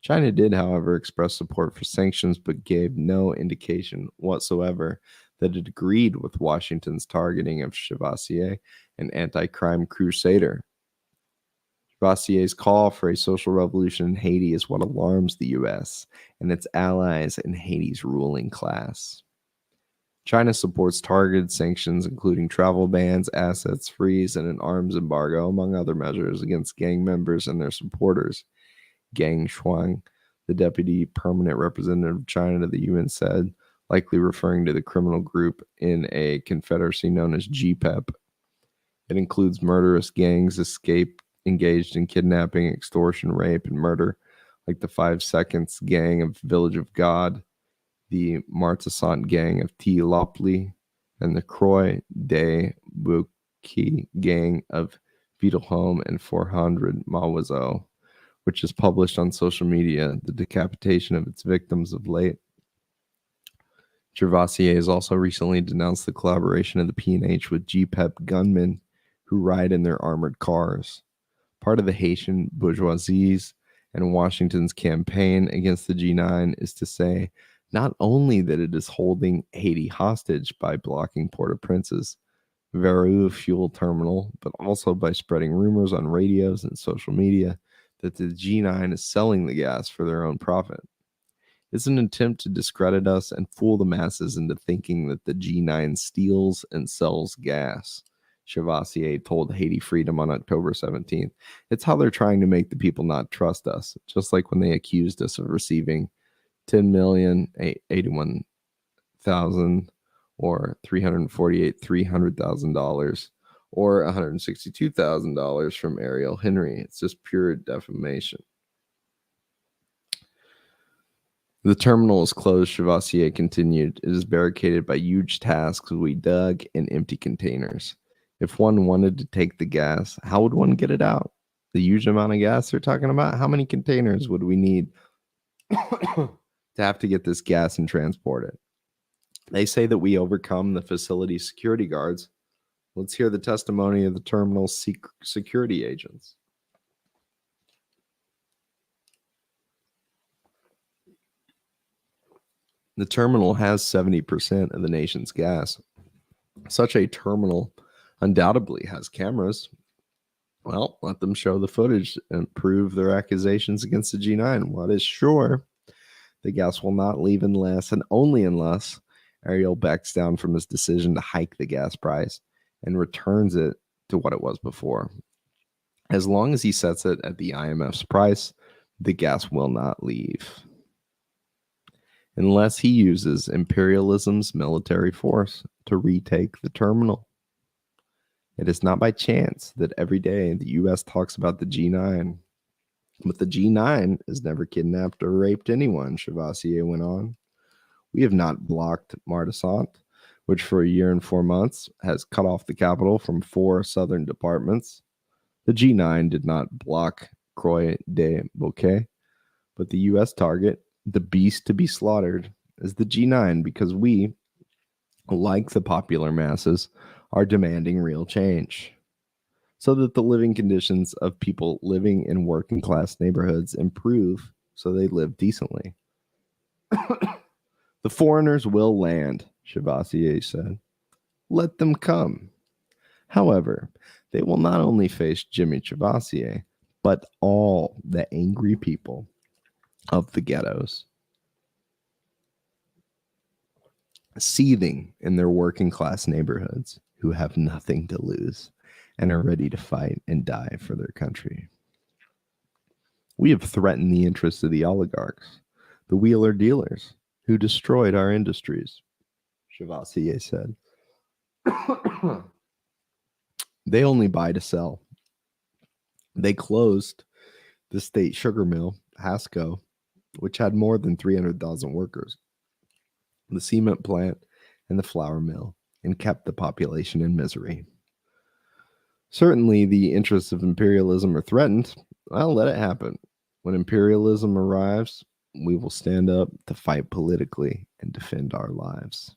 S1: China did, however, express support for sanctions, but gave no indication whatsoever that it agreed with Washington's targeting of Chevalier, an anti-crime crusader. Chevalier's call for a social revolution in Haiti is what alarms the U.S. and its allies in Haiti's ruling class. China supports targeted sanctions, including travel bans, assets freeze, and an arms embargo, among other measures, against gang members and their supporters. Gang Shuang, the deputy permanent representative of China to the UN, said, likely referring to the criminal group in a confederacy known as GPEP. It includes murderous gangs engaged in kidnapping, extortion, rape, and murder, like the 5 Seconds gang of Village of God, the Martissant gang of T. Lopli, and the Croix de Bouquet gang of Vitelholm and 400 Mawazo, which has published on social media the decapitation of its victims of late. Chevalier has also recently denounced the collaboration of the PNH with GPEP gunmen who ride in their armored cars. Part of the Haitian bourgeoisie's and Washington's campaign against the G9 is to say not only that it is holding Haiti hostage by blocking Port-au-Prince's Verou fuel terminal, but also by spreading rumors on radios and social media that the G9 is selling the gas for their own profit. It's an attempt to discredit us and fool the masses into thinking that the G9 steals and sells gas, Chevalier told Haiti Freedom on October 17th. It's how they're trying to make the people not trust us, just like when they accused us of receiving 10,081,000 or $348,000 or $162,000 from Ariel Henry. It's just pure defamation. The terminal is closed, Chavassier continued. It is barricaded by huge tasks we dug in empty containers. If one wanted to take the gas, how would one get it out? The huge amount of gas they're talking about? How many containers would we need to have to get this gas and transport it? They say that we overcome the facility security guards. Let's hear the testimony of the terminal's security agents. The terminal has 70% of the nation's gas. Such a terminal undoubtedly has cameras. Well, let them show the footage and prove their accusations against the G9. What is sure, the gas will not leave unless and only unless Ariel backs down from his decision to hike the gas price and returns it to what it was before. As long as he sets it at the IMF's price, the gas will not leave. Unless he uses imperialism's military force to retake the terminal. It is not by chance that every day the U.S. talks about the G9, but the G9 has never kidnapped or raped anyone, Chavassier went on. We have not blocked Mardisant, which for a year and 4 months has cut off the capital from 4 southern departments. The G9 did not block Croix de Bouquet, but the U.S. target, the beast to be slaughtered, is the G9 because we, like the popular masses, are demanding real change so that the living conditions of people living in working class neighborhoods improve so they live decently. The foreigners will land, Chavassier said. Let them come. However, they will not only face Jimmy Chavassier, but all the angry people of the ghettos, seething in their working class neighborhoods, who have nothing to lose and are ready to fight and die for their country. We have threatened the interests of the oligarchs, the wheeler dealers, who destroyed our industries, Chavassier said. They only buy to sell. They closed the state sugar mill, Hasco, which had more than 300,000 workers, the cement plant, and the flour mill, and kept the population in misery. Certainly, the interests of imperialism are threatened. Well, let it happen. When imperialism arrives, we will stand up to fight politically and defend our lives.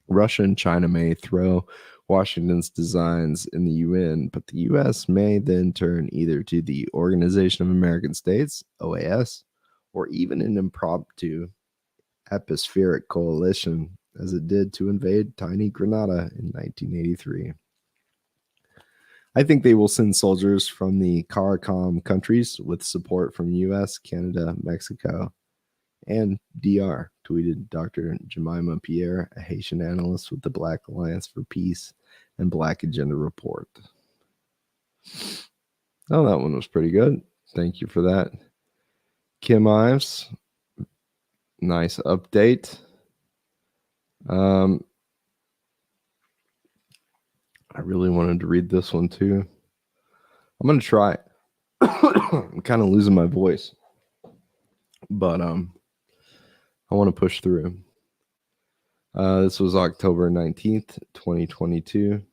S1: Russia and China may throw Washington's designs in the UN, but the U.S. may then turn either to the Organization of American States, OAS, or even an impromptu epispheric coalition, as it did to invade tiny Grenada in 1983. I think they will send soldiers from the CARICOM countries with support from U.S., Canada, Mexico, and DR, tweeted Dr. Jemima Pierre, a Haitian analyst with the Black Alliance for Peace and Black Agenda Report. Oh, that one was pretty good. Thank you for that. Kim Ives, nice update. I really wanted to read this one too. I'm going to try. I'm kind of losing my voice, but I want to push through. This was October 19th, 2022.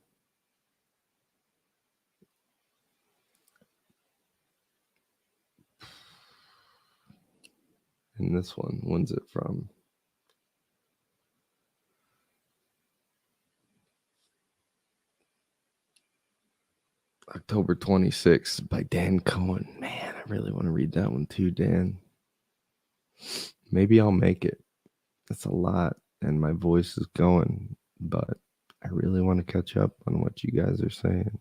S1: And this one, when's it from? October 26th by Dan Cohen. Man, I really want to read that one too, Dan. Maybe I'll make it. That's a lot, and my voice is going, but I really want to catch up on what you guys are saying.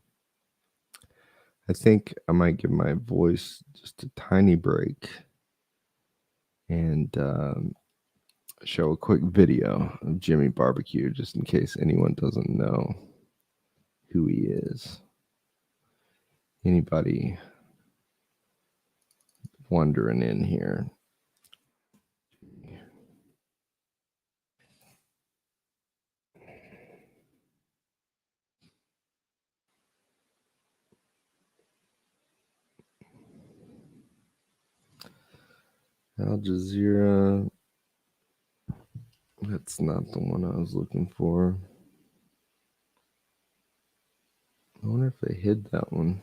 S1: I think I might give my voice just a tiny break and show a quick video of Jimmy Barbecue, just in case anyone doesn't know who he is. Anybody wandering in here? Al Jazeera. That's not the one I was looking for. I wonder if they hid that one.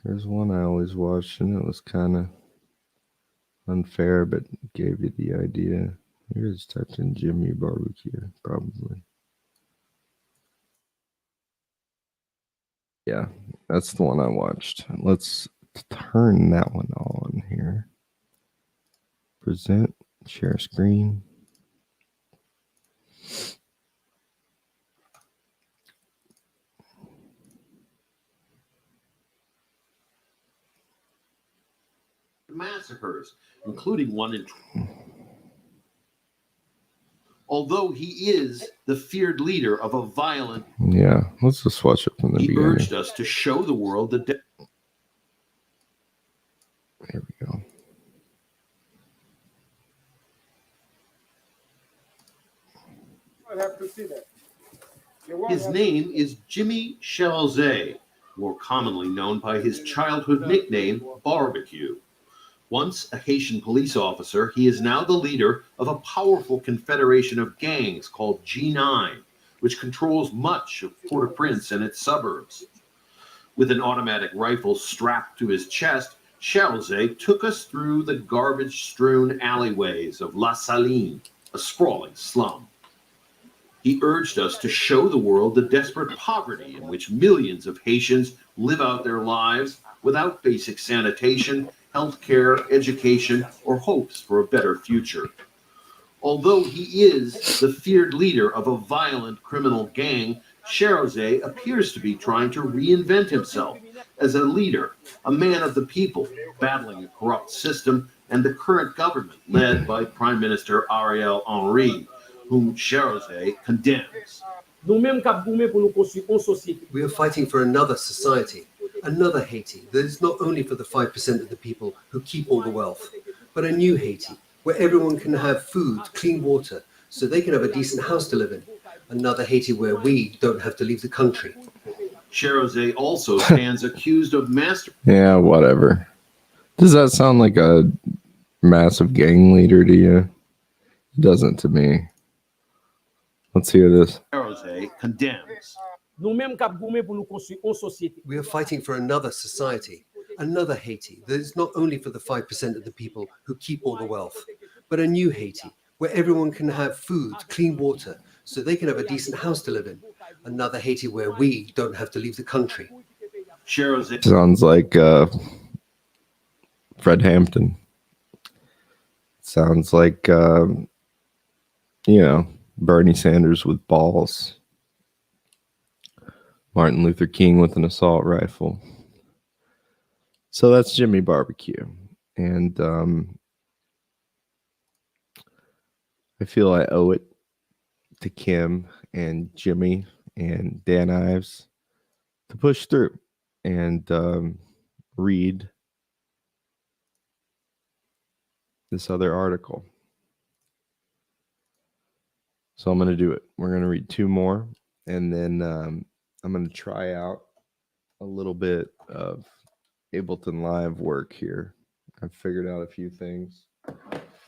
S1: There's one I always watched, and it was kind of unfair, but gave you the idea. Here's typed in Jimmy Barbecue, probably. Yeah, that's the one I watched. Let's turn that one on here. Present, share screen.
S7: Massacres, including one in. Although he is the feared leader of a violent.
S1: Yeah, let's just watch it from the beginning.
S7: He urged us to show the world the.
S1: Here we go.
S7: I'd have to see that. His name is Jimmy Chalamet, more commonly known by his childhood nickname, Barbecue. Once a Haitian police officer, he is now the leader of a powerful confederation of gangs called G9, which controls much of Port-au-Prince and its suburbs. With an automatic rifle strapped to his chest, Chalamet took us through the garbage-strewn alleyways of La Saline, a sprawling slum. He urged us to show the world the desperate poverty in which millions of Haitians live out their lives without basic sanitation, healthcare, education, or hopes for a better future. Although he is the feared leader of a violent criminal gang, Chalamet appears to be trying to reinvent himself as a leader, a man of the people, battling a corrupt system and the current government led by Prime Minister Ariel Henry, whom Chalamet condemns.
S8: We are fighting for another society, another Haiti that is not only for the 5% of the people who keep all the wealth, but a new Haiti where everyone can have food, clean water, so they can have a decent house to live in. Another Haiti where we don't have to leave the country.
S7: Chalamet also stands accused of master.
S1: Yeah, whatever. Does that sound like a massive gang leader to you? It doesn't to me. Let's hear this.
S7: Chalamet condemns.
S8: We are fighting for another society, another Haiti that is not only for the 5% of the people who keep all the wealth, but a new Haiti where everyone can have food, clean water, so they can have a decent house to live in. Another Haiti where we don't have to leave the country.
S7: Chalamet
S1: Sounds like Fred Hampton. Sounds like, Bernie Sanders with balls. Martin Luther King with an assault rifle. So that's Jimmy Barbecue. And I feel I owe it to Kim and Jimmy and Dan Ives to push through and read this other article. So I'm going to do it. We're going to read two more, and then I'm going to try out a little bit of Ableton Live work here. I've figured out a few things.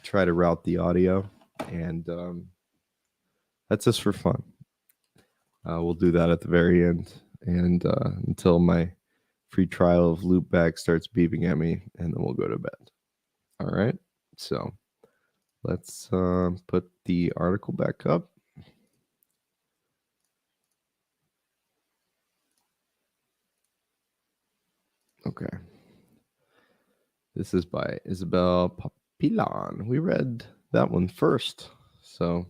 S1: Try to route the audio, and that's just for fun. We'll do that at the very end, and until my free trial of Loopback starts beeping at me, and then we'll go to bed. All right, so let's put the article back up. Okay. This is by Isabel Papillon. We read that one first. So I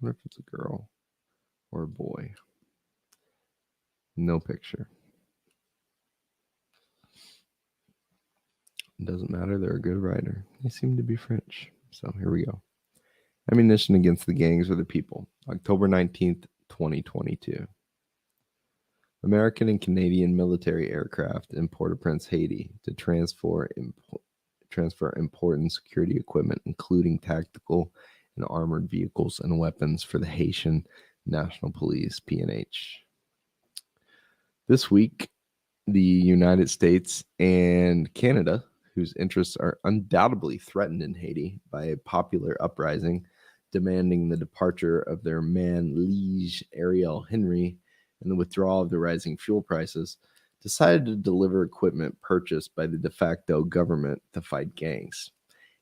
S1: wonder if it's a girl or a boy. No picture. It doesn't matter. They're a good writer. They seem to be French. So here we go. Ammunition against the gangs or the people. October 19th, 2022. American and Canadian military aircraft in Port-au-Prince, Haiti, to transfer important security equipment, including tactical and armored vehicles and weapons for the Haitian National Police, PNH. This week, the United States and Canada, whose interests are undoubtedly threatened in Haiti by a popular uprising demanding the departure of their man liege Ariel Henry and the withdrawal of the rising fuel prices, decided to deliver equipment purchased by the de facto government to fight gangs.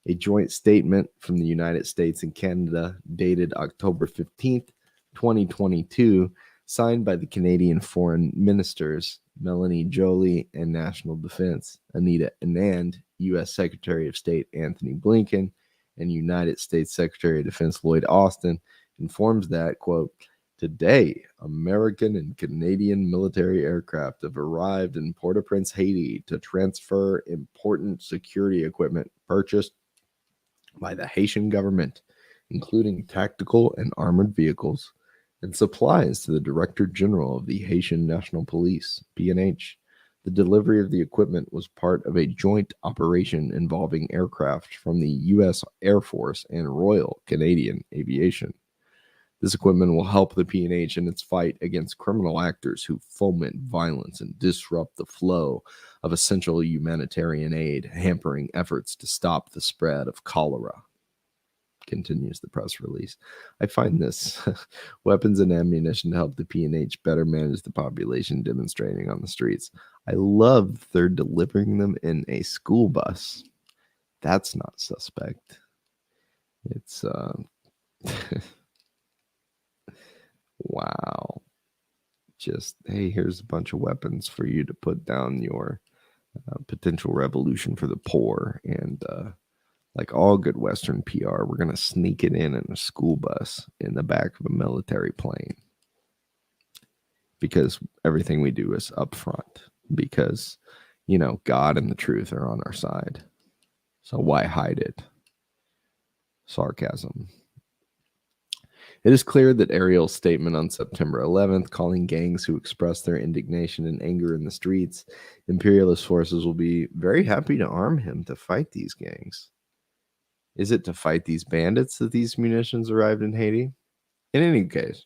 S1: A joint statement from the United States and Canada dated October 15th, 2022, signed by the Canadian Foreign Ministers Melanie Joly and National Defense Anita Anand, U.S. Secretary of State Anthony Blinken, and United States Secretary of Defense Lloyd Austin, informs that, quote, today, American and Canadian military aircraft have arrived in Port-au-Prince, Haiti to transfer important security equipment purchased by the Haitian government, including tactical and armored vehicles, and supplies to the Director General of the Haitian National Police, PNH. The delivery of the equipment was part of a joint operation involving aircraft from the U.S. Air Force and Royal Canadian Aviation. This equipment will help the PNH in its fight against criminal actors who foment violence and disrupt the flow of essential humanitarian aid, hampering efforts to stop the spread of cholera. Continues the press release. I find this weapons and ammunition to help the PNH better manage the population demonstrating on the streets. I love they're delivering them in a school bus. That's not suspect. It's wow. Just, hey, here's a bunch of weapons for you to put down your potential revolution for the poor. And like all good Western PR, we're going to sneak it in a school bus in the back of a military plane. Because everything we do is upfront. Because, you know, God and the truth are on our side. So why hide it? Sarcasm. It is clear that Ariel's statement on September 11th, calling gangs who express their indignation and anger in the streets, imperialist forces will be very happy to arm him to fight these gangs. Is it to fight these bandits that these munitions arrived in Haiti? In any case,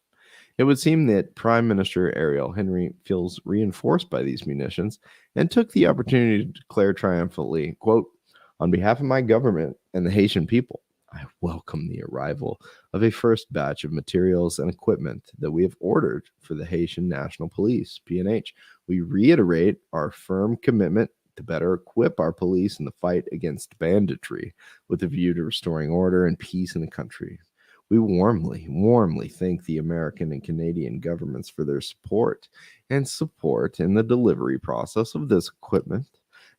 S1: it would seem that Prime Minister Ariel Henry feels reinforced by these munitions and took the opportunity to declare triumphantly, quote, on behalf of my government and the Haitian people, I welcome the arrival of a first batch of materials and equipment that we have ordered for the Haitian National Police, PNH. We reiterate our firm commitment to better equip our police in the fight against banditry with a view to restoring order and peace in the country. We warmly thank the American and Canadian governments for their support in the delivery process of this equipment,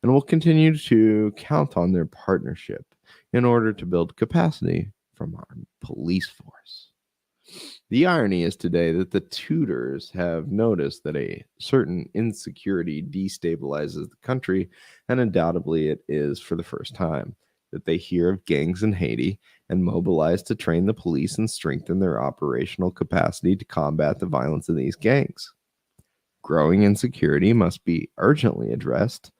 S1: and will continue to count on their partnership in order to build capacity from our police force. The irony is today that the tutors have noticed that a certain insecurity destabilizes the country, and undoubtedly it is for the first time that they hear of gangs in Haiti and mobilize to train the police and strengthen their operational capacity to combat the violence of these gangs. Growing insecurity must be urgently addressed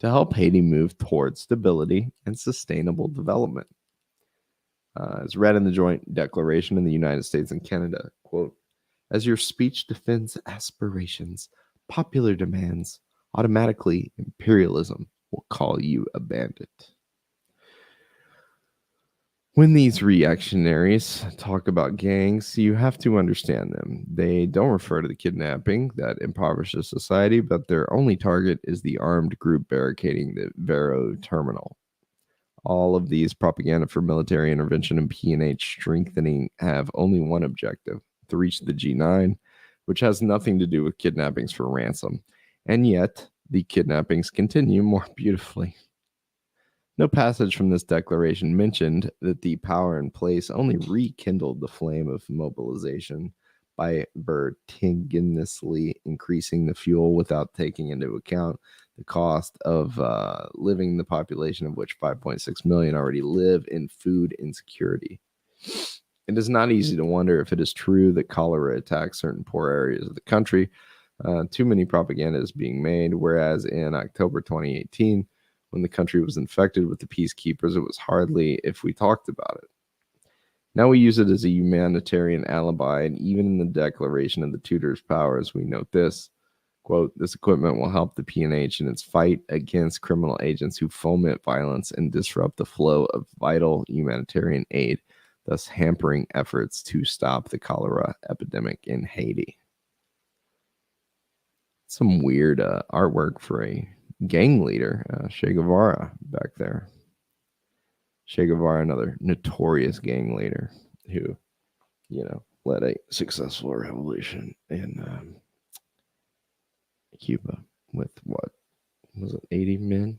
S1: to help Haiti move towards stability and sustainable development. As read in the joint declaration in the United States and Canada, quote, as your speech defends aspirations, popular demands, automatically imperialism will call you a bandit. When these reactionaries talk about gangs, you have to understand them. They don't refer to the kidnapping that impoverishes society, but their only target is the armed group barricading the Vero terminal. All of these propaganda for military intervention and PNH strengthening have only one objective, to reach the G9, which has nothing to do with kidnappings for ransom. And yet, the kidnappings continue more beautifully. No passage from this declaration mentioned that the power in place only rekindled the flame of mobilization by vertiginously increasing the fuel without taking into account the cost of living, the population of which 5.6 million already live in food insecurity. It is not easy to wonder if it is true that cholera attacks certain poor areas of the country. Too many propaganda is being made, whereas in October 2018, when the country was infected with the peacekeepers, it was hardly if we talked about it. Now we use it as a humanitarian alibi, and even in the declaration of the tutors' powers, we note this, Quote, this equipment will help the PNH in its fight against criminal agents who foment violence and disrupt the flow of vital humanitarian aid, thus hampering efforts to stop the cholera epidemic in Haiti. Some weird artwork for a gang leader, Che Guevara back there. Che Guevara, another notorious gang leader who, led a successful revolution in Cuba with what was it, 80 men?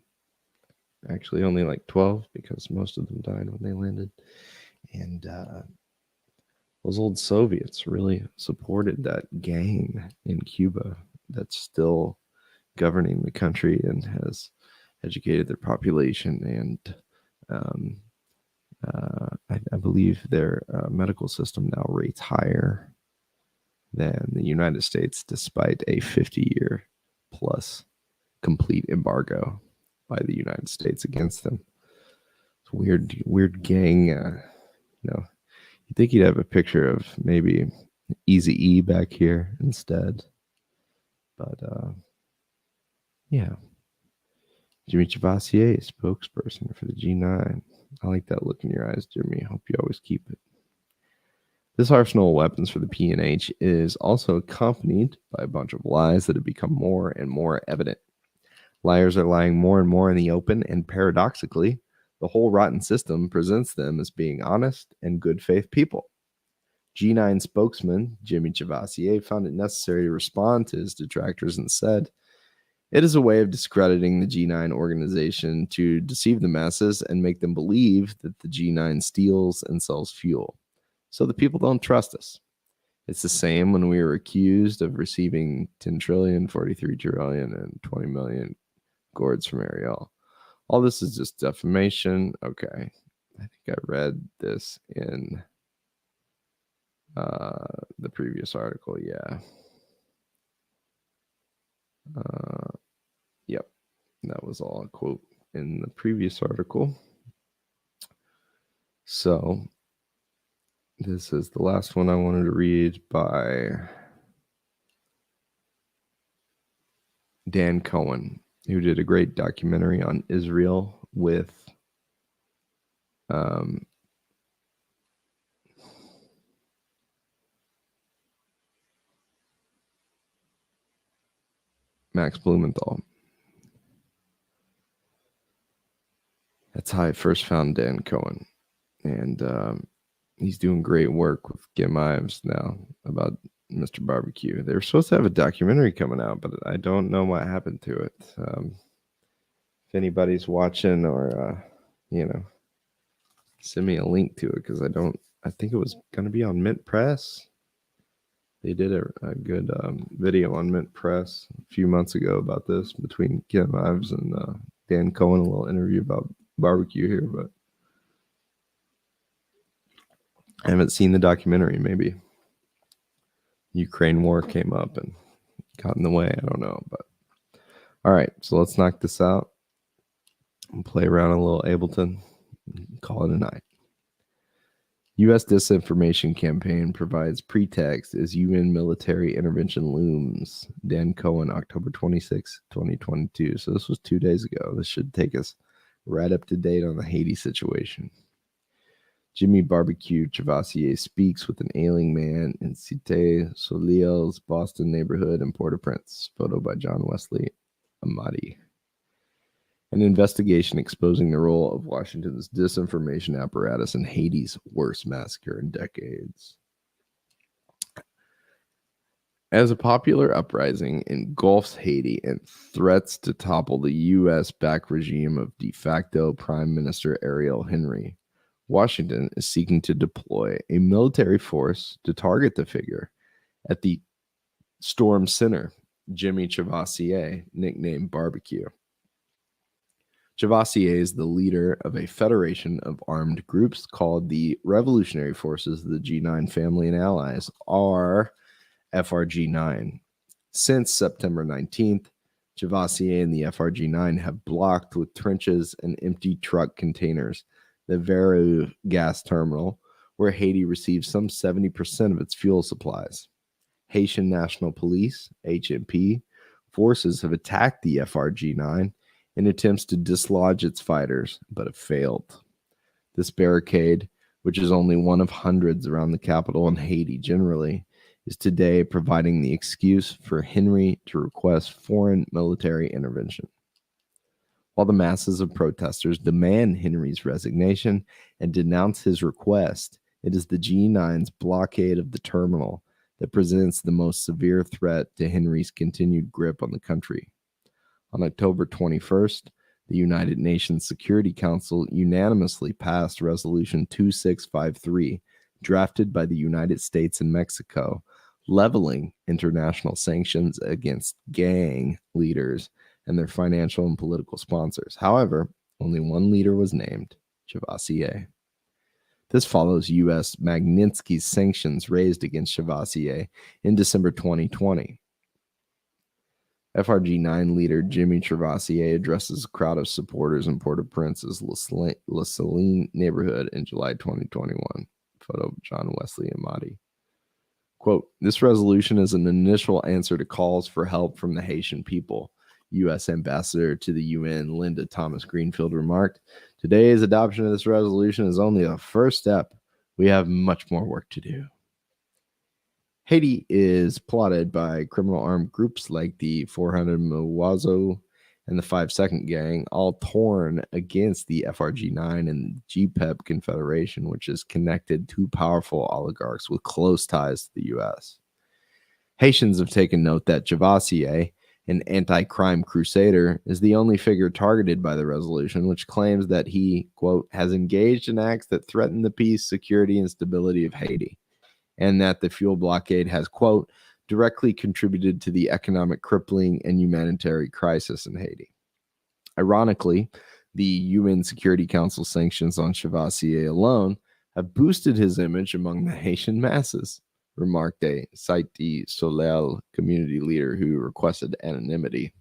S1: Actually, only like 12 because most of them died when they landed. And those old Soviets really supported that gang in Cuba that's still governing the country and has educated their population. And I believe their medical system now rates higher than the United States, despite a 50-year plus complete embargo by the United States against them. It's weird gang. You think you'd have a picture of maybe Eazy-E back here instead, but yeah. Jimmy Chavassier, spokesperson for the G9. I like that look in your eyes, Jimmy. Hope you always keep it. This arsenal of weapons for the PNH is also accompanied by a bunch of lies that have become more and more evident. Liars are lying more and more in the open, and paradoxically, the whole rotten system presents them as being honest and good faith people. G9 spokesman Jimmy Chavassier found it necessary to respond to his detractors and said, "It is a way of discrediting the G9 organization to deceive the masses and make them believe that the G9 steals and sells fuel. So the people don't trust us. It's the same when we were accused of receiving 10 trillion, 43 trillion, and 20 million gourds from Ariel. All this is just defamation." Okay. I think I read this in the previous article. Yeah. Yep. That was all a quote in the previous article. So this is the last one I wanted to read by Dan Cohen, who did a great documentary on Israel with Max Blumenthal. That's how I first found Dan Cohen. And he's doing great work with Kim Ives now about Mr. Barbecue. They were supposed to have a documentary coming out, but I don't know what happened to it. If anybody's watching or, send me a link to it because I think it was going to be on Mint Press. They did a good video on Mint Press a few months ago about this between Kim Ives and Dan Cohen, a little interview about barbecue here, but I haven't seen the documentary. Maybe Ukraine war came up and got in the way. I don't know, but all right. So let's knock this out and play around a little Ableton. Call it a night. U.S. disinformation campaign provides pretext as UN military intervention looms. Dan Cohen, October 26, 2022. So this was 2 days ago. This should take us right up to date on the Haiti situation. Jimmy Barbecue Chavassier speaks with an ailing man in Cité Soleil's Boston neighborhood in Port-au-Prince. Photo by John Wesley Amati. An investigation exposing the role of Washington's disinformation apparatus in Haiti's worst massacre in decades. As a popular uprising engulfs Haiti and threats to topple the U.S.-backed regime of de facto Prime Minister Ariel Henry, Washington is seeking to deploy a military force to target the figure at the storm center, Jimmy Chavassier, nicknamed Barbecue. Chavassier is the leader of a federation of armed groups called the Revolutionary Forces of the G9 Family and Allies, or FRG9. Since September 19th, Chavassier and the FRG9 have blocked with trenches and empty truck containers the Veru gas terminal, where Haiti receives some 70% of its fuel supplies. Haitian National Police, HNP, forces have attacked the FRG-9 in attempts to dislodge its fighters, but have failed. This barricade, which is only one of hundreds around the capital and Haiti generally, is today providing the excuse for Henry to request foreign military intervention. While the masses of protesters demand Henry's resignation and denounce his request, it is the G9's blockade of the terminal that presents the most severe threat to Henry's continued grip on the country. On October 21st, the United Nations Security Council unanimously passed Resolution 2653, drafted by the United States and Mexico, leveling international sanctions against gang leaders and their financial and political sponsors. However, only one leader was named, Chavassier. This follows U.S. Magnitsky's sanctions raised against Chavassier in December 2020. FRG-9 leader Jimmy Chavassier addresses a crowd of supporters in Port-au-Prince's La Saline neighborhood in July 2021. Photo of John Wesley Amati. Quote, "This resolution is an initial answer to calls for help from the Haitian people," U.S. Ambassador to the UN Linda Thomas Greenfield remarked. "Today's adoption of this resolution is only a first step. We have much more work to do." Haiti is plotted by criminal armed groups like the 400 Mawazo and the 5 Second Gang, all torn against the FRG-9 and GPEP Confederation, which is connected to powerful oligarchs with close ties to the U.S. Haitians have taken note that Chavassier, an anti-crime crusader, is the only figure targeted by the resolution, which claims that he, quote, has engaged in acts that threaten the peace, security, and stability of Haiti, and that the fuel blockade has, quote, directly contributed to the economic crippling and humanitarian crisis in Haiti. Ironically, the UN Security Council sanctions on Chavassier alone have boosted his image among the Haitian masses, remarked a Cite du Soleil community leader who requested anonymity.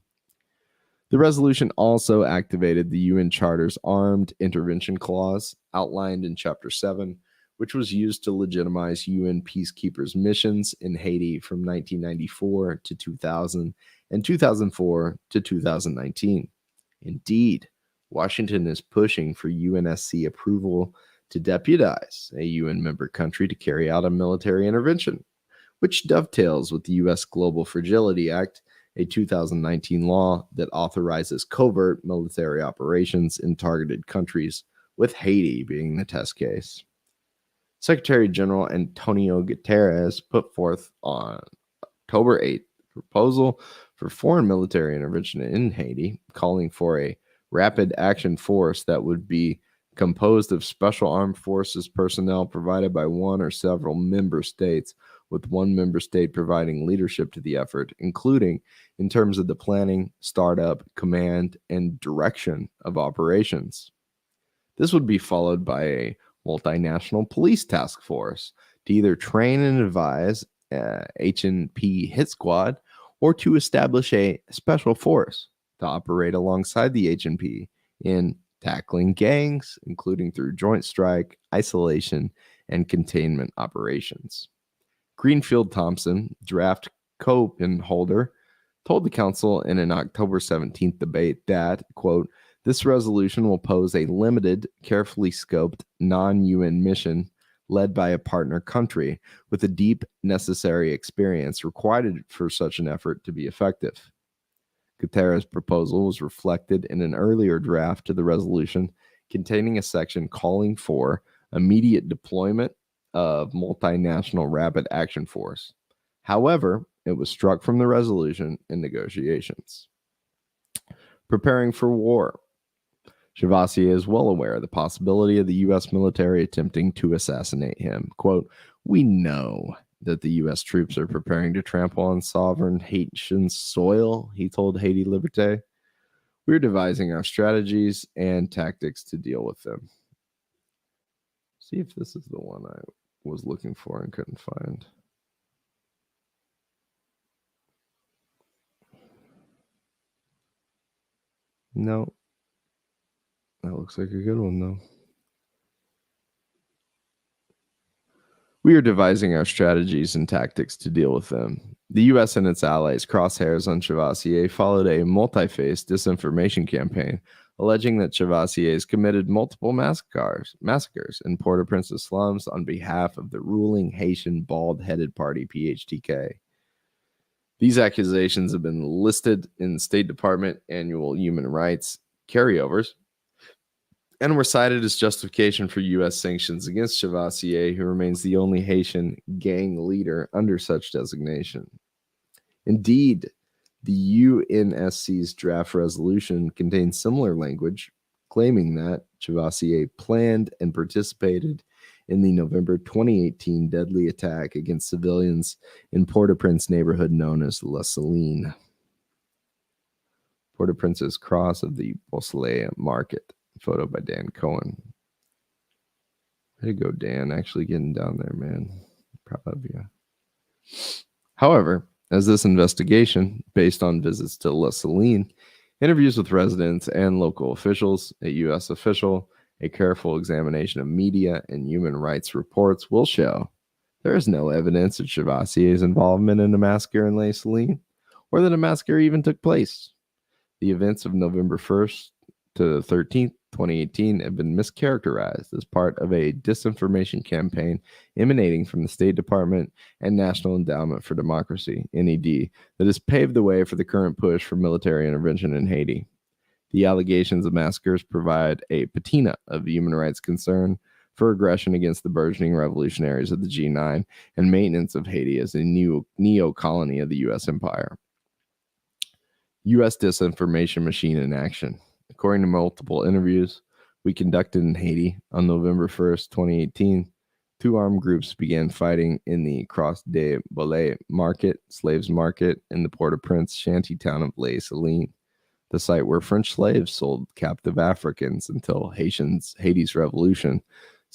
S1: The resolution also activated the UN Charter's Armed Intervention Clause, outlined in Chapter 7, which was used to legitimize UN peacekeepers' missions in Haiti from 1994 to 2000 and 2004 to 2019. Indeed, Washington is pushing for UNSC approval to deputize a UN member country to carry out a military intervention, which dovetails with the U.S. Global Fragility Act, a 2019 law that authorizes covert military operations in targeted countries, with Haiti being the test case. Secretary General Antonio Guterres put forth on October 8th a proposal for foreign military intervention in Haiti, calling for a rapid action force that would be composed of special armed forces personnel provided by one or several member states, with one member state providing leadership to the effort, including in terms of the planning, startup, command, and direction of operations. This would be followed by a multinational police task force to either train and advise H&P hit squad or to establish a special force to operate alongside the H&P in tackling gangs, including through joint strike, isolation, and containment operations. Greenfield Thompson, draft co-pen holder, told the council in an October 17th debate that, quote, "This resolution will pose a limited, carefully scoped, non-UN mission led by a partner country with the deep necessary experience required for such an effort to be effective." Guterres' proposal was reflected in an earlier draft to the resolution containing a section calling for immediate deployment of multinational rapid action force. However, it was struck from the resolution in negotiations. Preparing for war. Chavassier is well aware of the possibility of the U.S. military attempting to assassinate him. Quote, "We know that the U.S. troops are preparing to trample on sovereign Haitian soil," he told Haiti Liberté. "We're devising our strategies and tactics to deal with them." See if this is the one I was looking for and couldn't find. No. That looks like a good one, though. We are devising our strategies and tactics to deal with them. The U.S. and its allies' crosshairs on Chavassier followed a multi-phase disinformation campaign alleging that Chavassier has committed multiple massacres in Port-au-Prince's slums on behalf of the ruling Haitian bald-headed party PHTK. These accusations have been listed in the State Department annual human rights carryovers and were cited as justification for U.S. sanctions against Chavassier, who remains the only Haitian gang leader under such designation. Indeed, the UNSC's draft resolution contains similar language, claiming that Chavassier planned and participated in the November 2018 deadly attack against civilians in Port-au-Prince neighborhood known as La Saline. Port-au-Prince's cross of the Beausoleil market. Photo by Dan Cohen. Way to go, Dan. Actually getting down there, man. Proud of you. However, as this investigation, based on visits to La Saline, interviews with residents and local officials, a U.S. official, a careful examination of media and human rights reports will show there is no evidence of Chavassier's involvement in a massacre in La Saline, or that a massacre even took place. The events of November 1st to 13th, 2018 have been mischaracterized as part of a disinformation campaign emanating from the State Department and National Endowment for Democracy, NED, that has paved the way for the current push for military intervention in Haiti. The allegations of massacres provide a patina of human rights concern for aggression against the burgeoning revolutionaries of the G9 and maintenance of Haiti as a new neo-colony of the U.S. empire. U.S. disinformation machine in action. According to multiple interviews we conducted in Haiti on November 1st, 2018, two armed groups began fighting in the Cross des Boulets market, slaves market, in the Port-au-Prince shanty town of Les Salines, the site where French slaves sold captive Africans until Haiti's revolution,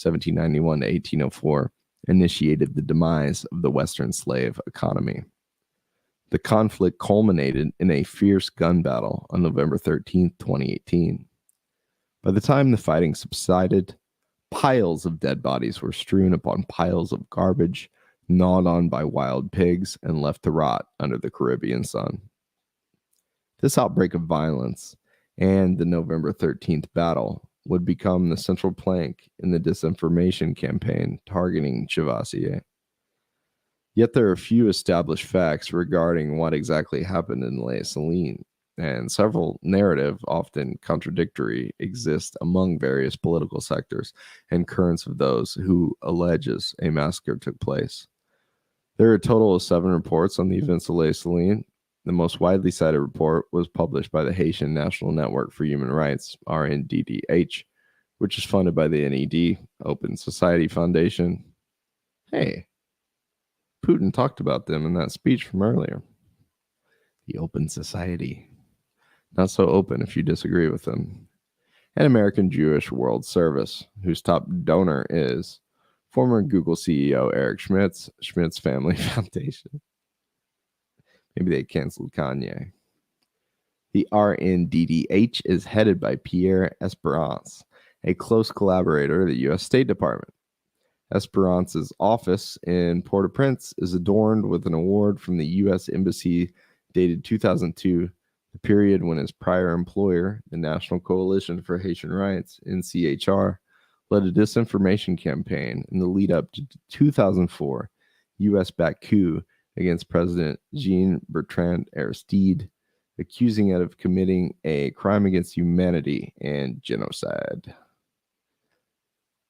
S1: 1791 to 1804, initiated the demise of the Western slave economy. The conflict culminated in a fierce gun battle on November 13, 2018. By the time the fighting subsided, piles of dead bodies were strewn upon piles of garbage, gnawed on by wild pigs, and left to rot under the Caribbean sun. This outbreak of violence and the November 13th battle would become the central plank in the disinformation campaign targeting Chavassier. Yet there are few established facts regarding what exactly happened in Les Salines, and several narratives, often contradictory, exist among various political sectors and currents of those who alleges a massacre took place. There are a total of 7 reports on the events of Les Salines. The most widely cited report was published by the Haitian National Network for Human Rights, RNDDH, which is funded by the NED, Open Society Foundation. Hey, Putin talked about them in that speech from earlier. The Open Society. Not so open if you disagree with them. And American Jewish World Service, whose top donor is former Google CEO Eric Schmidt's Family Foundation. Maybe they canceled Kanye. The RNDDH is headed by Pierre Esperance, a close collaborator of the U.S. State Department. Esperance's office in Port-au-Prince is adorned with an award from the U.S. Embassy dated 2002, the period when his prior employer, the National Coalition for Haitian Rights, NCHR, led a disinformation campaign in the lead-up to 2004 U.S.-backed coup against President Jean-Bertrand Aristide, accusing it of committing a crime against humanity and genocide.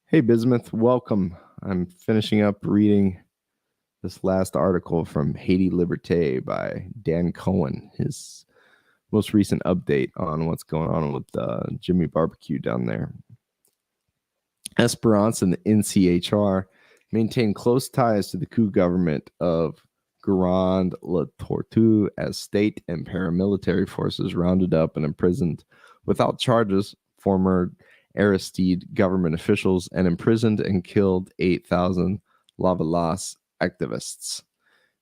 S1: Hey, Bismuth, welcome. I'm finishing up reading this last article from Haiti Liberté by Dan Cohen, his most recent update on what's going on with Jimmy Barbecue down there. Esperance and the NCHR maintain close ties to the coup government of Grand La Tortue as state and paramilitary forces rounded up and imprisoned without charges former Aristide government officials and imprisoned and killed 8,000 Lavalas activists.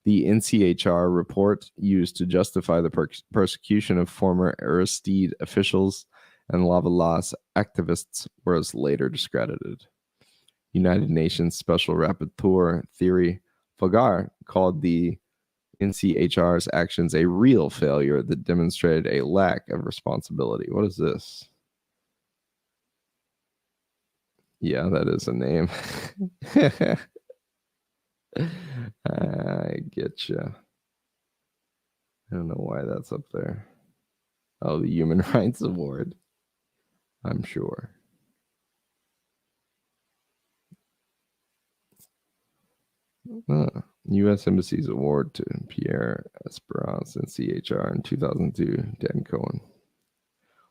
S1: The NCHR report used to justify the persecution of former Aristide officials and Lavalas activists was later discredited. United Nations Special Rapporteur Thierry Fogar called the NCHR's actions a real failure that demonstrated a lack of responsibility. What is this? Yeah, that is a name. I get you. I don't know why that's up there. Oh, the Human Rights Award. I'm sure. U.S. Embassy's award to Pierre Esperance and CHR in 2002, Dan Cohen.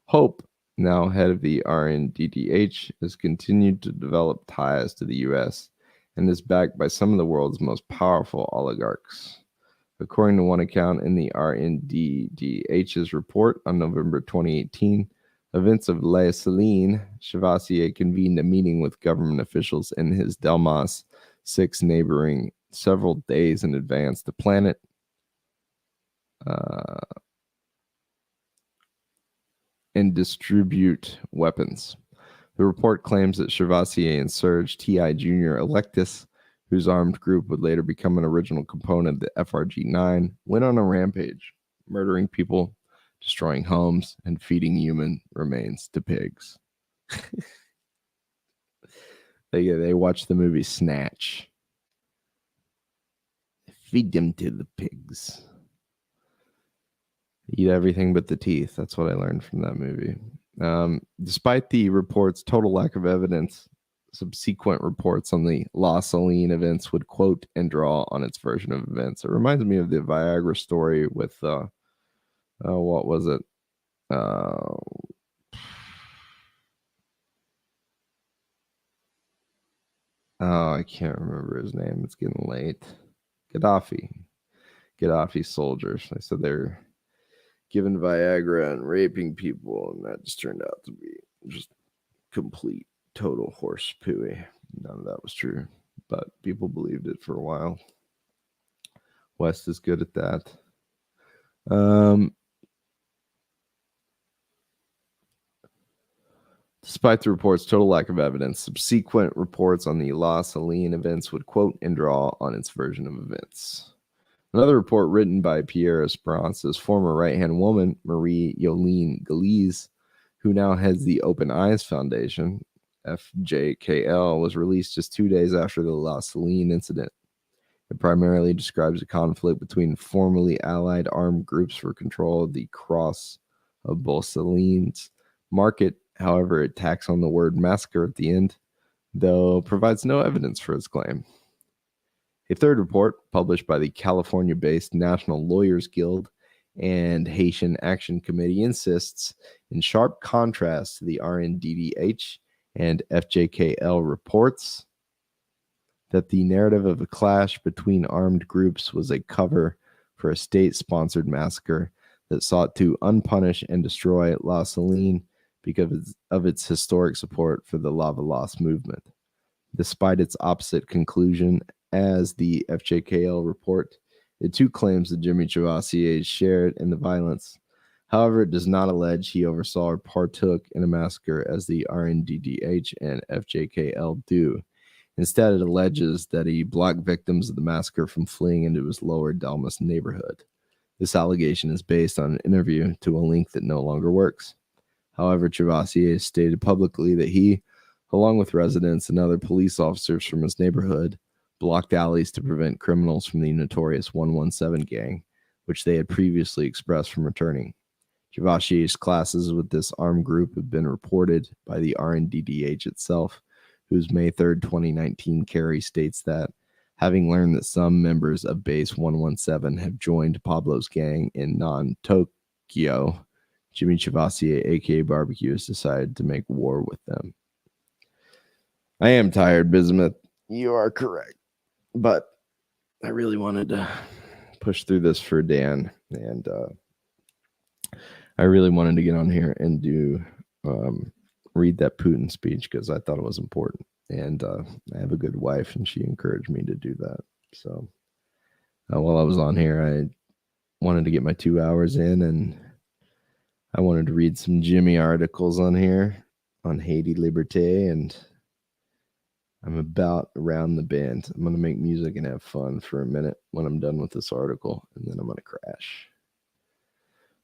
S1: Hope, now head of the RNDDH, has continued to develop ties to the U.S. and is backed by some of the world's most powerful oligarchs. According to one account in the RNDDH's report on November 2018, events of La Saline, Chavassier convened a meeting with government officials in his Delmas 6 neighboring several days in advance to plan it. And distribute weapons. The report claims that Chavassier and Serge T.I. Jr. Electus, whose armed group would later become an original component of the FRG-9, went on a rampage, murdering people, destroying homes, and feeding human remains to pigs. They watched the movie Snatch. Feed them to the pigs. Eat everything but the teeth. That's what I learned from that movie. Despite the report's total lack of evidence, subsequent reports on the La Saline events would quote and draw on its version of events. It reminds me of the Viagra story with, what was it? I can't remember his name. It's getting late. Gaddafi soldiers. I said they're giving Viagra and raping people, and that just turned out to be just complete, total horse pooey. None of that was true, but people believed it for a while. West is good at that. Despite the report's total lack of evidence, subsequent reports on the La Saline events would quote and draw on its version of events. Another report written by Pierre Esperance's former right-hand woman, Marie Yolene Galiz, who now heads the Open Eyes Foundation, FJKL, was released just 2 days after the La Saline incident. It primarily describes a conflict between formerly allied armed groups for control of the Cross of Beausalines market. However, it tacks on the word massacre at the end, though provides no evidence for its claim. A third report, published by the California-based National Lawyers Guild and Haitian Action Committee, insists, in sharp contrast to the RNDDH and FJKL reports, that the narrative of a clash between armed groups was a cover for a state-sponsored massacre that sought to unpunish and destroy La Saline because of its historic support for the Lavalas movement. Despite its opposite conclusion as the FJKL report, it too claims that Jimmy Chavassier shared in the violence. However, it does not allege he oversaw or partook in a massacre as the RNDDH and FJKL do. Instead, it alleges that he blocked victims of the massacre from fleeing into his lower Delmas neighborhood. This allegation is based on an interview to a link that no longer works. However, Chavassier stated publicly that he, along with residents and other police officers from his neighborhood, blocked alleys to prevent criminals from the notorious 117 gang, which they had previously expressed from returning. Chavassier's classes with this armed group have been reported by the RNDDH itself, whose May 3rd, 2019 carry states that, having learned that some members of Base 117 have joined Pablo's gang in non-Tokyo, Jimmy Chavassier, aka Barbecue, has decided to make war with them. I am tired, Bismuth. You are correct. But I really wanted to push through this for Dan, and I really wanted to get on here and do read that Putin speech because I thought it was important. And I have a good wife, and she encouraged me to do that. So while I was on here, I wanted to get my 2 hours in, and I wanted to read some Jimmy articles on here on Haiti Liberté, and I'm about around the bend. I'm going to make music and have fun for a minute when I'm done with this article, and then I'm going to crash.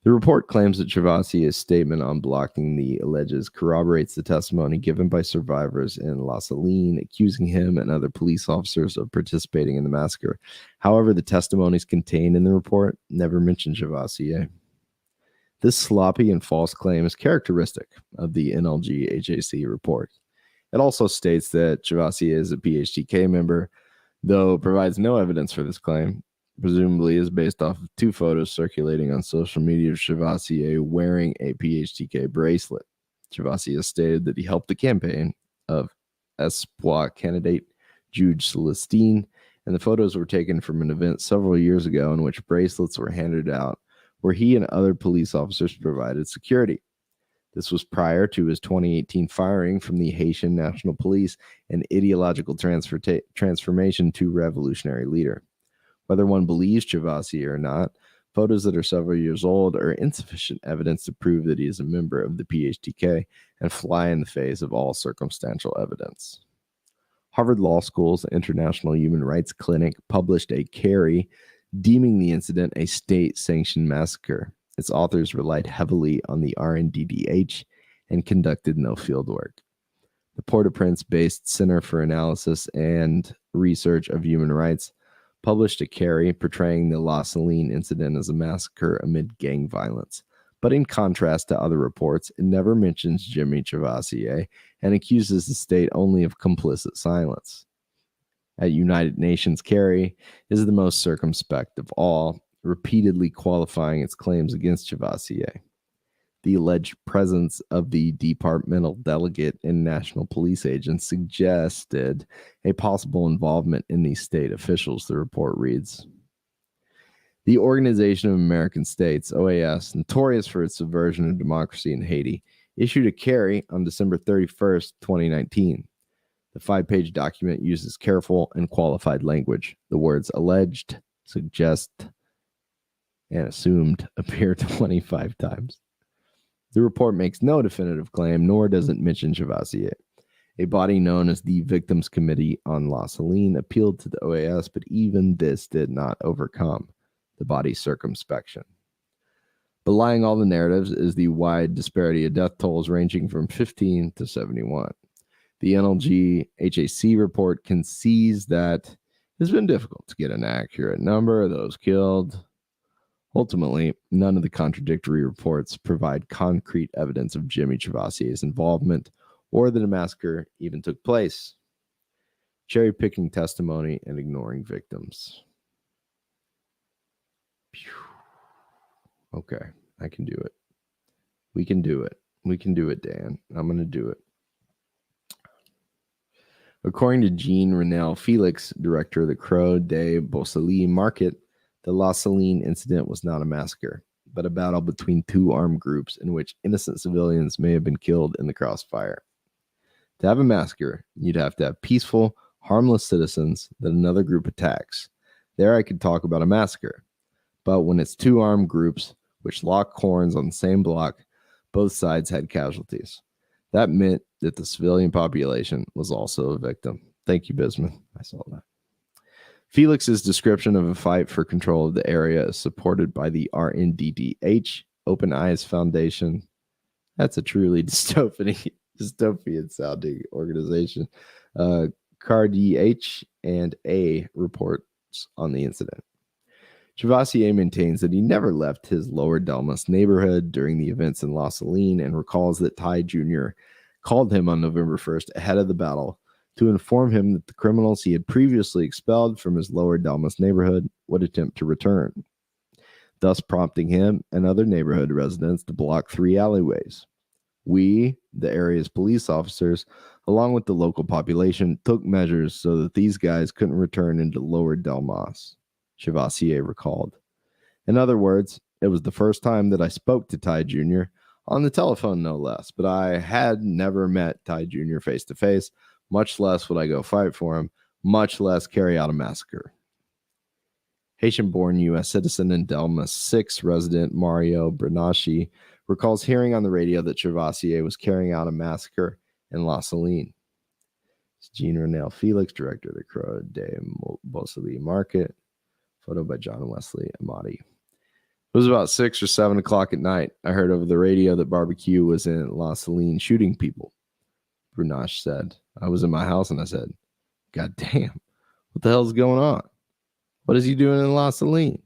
S1: The report claims that Travassier's statement on blocking the alleges corroborates the testimony given by survivors in La Saline, accusing him and other police officers of participating in the massacre. However, the testimonies contained in the report never mention Travassier. This sloppy and false claim is characteristic of the NLG-HAC report. It also states that Travassier is a PHTK member, though provides no evidence for this claim. Presumably is based off of 2 photos circulating on social media of Travassier wearing a PHTK bracelet. Travassier stated that he helped the campaign of Espoir candidate Jude Celestine, and the photos were taken from an event several years ago in which bracelets were handed out, where he and other police officers provided security. This was prior to his 2018 firing from the Haitian National Police and ideological transformation to revolutionary leader. Whether one believes Travassier or not, photos that are several years old are insufficient evidence to prove that he is a member of the PHTK and fly in the face of all circumstantial evidence. Harvard Law School's International Human Rights Clinic published a carry deeming the incident a state-sanctioned massacre. Its authors relied heavily on the RNDDH and conducted no fieldwork. The Port-au-Prince-based Center for Analysis and Research of Human Rights published a carry portraying the La Saline incident as a massacre amid gang violence. But in contrast to other reports, it never mentions Jimmy Travassier and accuses the state only of complicit silence. At United Nations, carry is the most circumspect of all, repeatedly qualifying its claims against Travassier. The alleged presence of the departmental delegate and national police agents suggested a possible involvement in these state officials, the report reads. The Organization of American States, OAS, notorious for its subversion of democracy in Haiti, issued a carry on December 31st, 2019. The 5-page document uses careful and qualified language. The words alleged, suggest, and assumed appear 25 times. The report makes no definitive claim, nor does it mention Travassier. A body known as the Victims Committee on La Saline appealed to the OAS, but even this did not overcome the body's circumspection. Belying all the narratives is the wide disparity of death tolls ranging from 15 to 71. The NLG-HAC report concedes that it's been difficult to get an accurate number of those killed. Ultimately, none of the contradictory reports provide concrete evidence of Jimmy Travassier's involvement or that a massacre even took place. Cherry-picking testimony and ignoring victims. Okay, I can do it. We can do it. We can do it, Dan. I'm going to do it. According to Jean Renel Felix, director of the Croix de Beausoleil Market, the La Saline incident was not a massacre, but a battle between 2 armed groups in which innocent civilians may have been killed in the crossfire. To have a massacre, you'd have to have peaceful, harmless citizens that another group attacks. There I could talk about a massacre. But when it's 2 armed groups which lock horns on the same block, both sides had casualties. That meant that the civilian population was also a victim. Thank you, Bismuth. I saw that. Felix's description of a fight for control of the area is supported by the RNDDH, Open Eyes Foundation. That's a truly dystopian-sounding organization. CARDH and A reports on the incident. Travassier maintains that he never left his Lower Delmas neighborhood during the events in La Saline and recalls that Ty Jr. called him on November 1st ahead of the battle to inform him that the criminals he had previously expelled from his Lower Delmas neighborhood would attempt to return, thus prompting him and other neighborhood residents to block 3 alleyways. We, the area's police officers, along with the local population, took measures so that these guys couldn't return into Lower Delmas, Travassier recalled. In other words, it was the first time that I spoke to Ty Jr., on the telephone no less, but I had never met Ty Jr. face to face, much less would I go fight for him, much less carry out a massacre. Haitian-born U.S. citizen and Delmas 6 resident Mario Bernashi recalls hearing on the radio that Travassier was carrying out a massacre in La Saline. Jean Renelle Felix, director of the Croix de Beausoleil Market. Photo by John Wesley Amati. It was about 6 or 7 o'clock at night. I heard over the radio that Barbecue was in La Saline shooting people. Brunache said. I was in my house and I said, God damn, what the hell's going on? What is he doing in La Saline?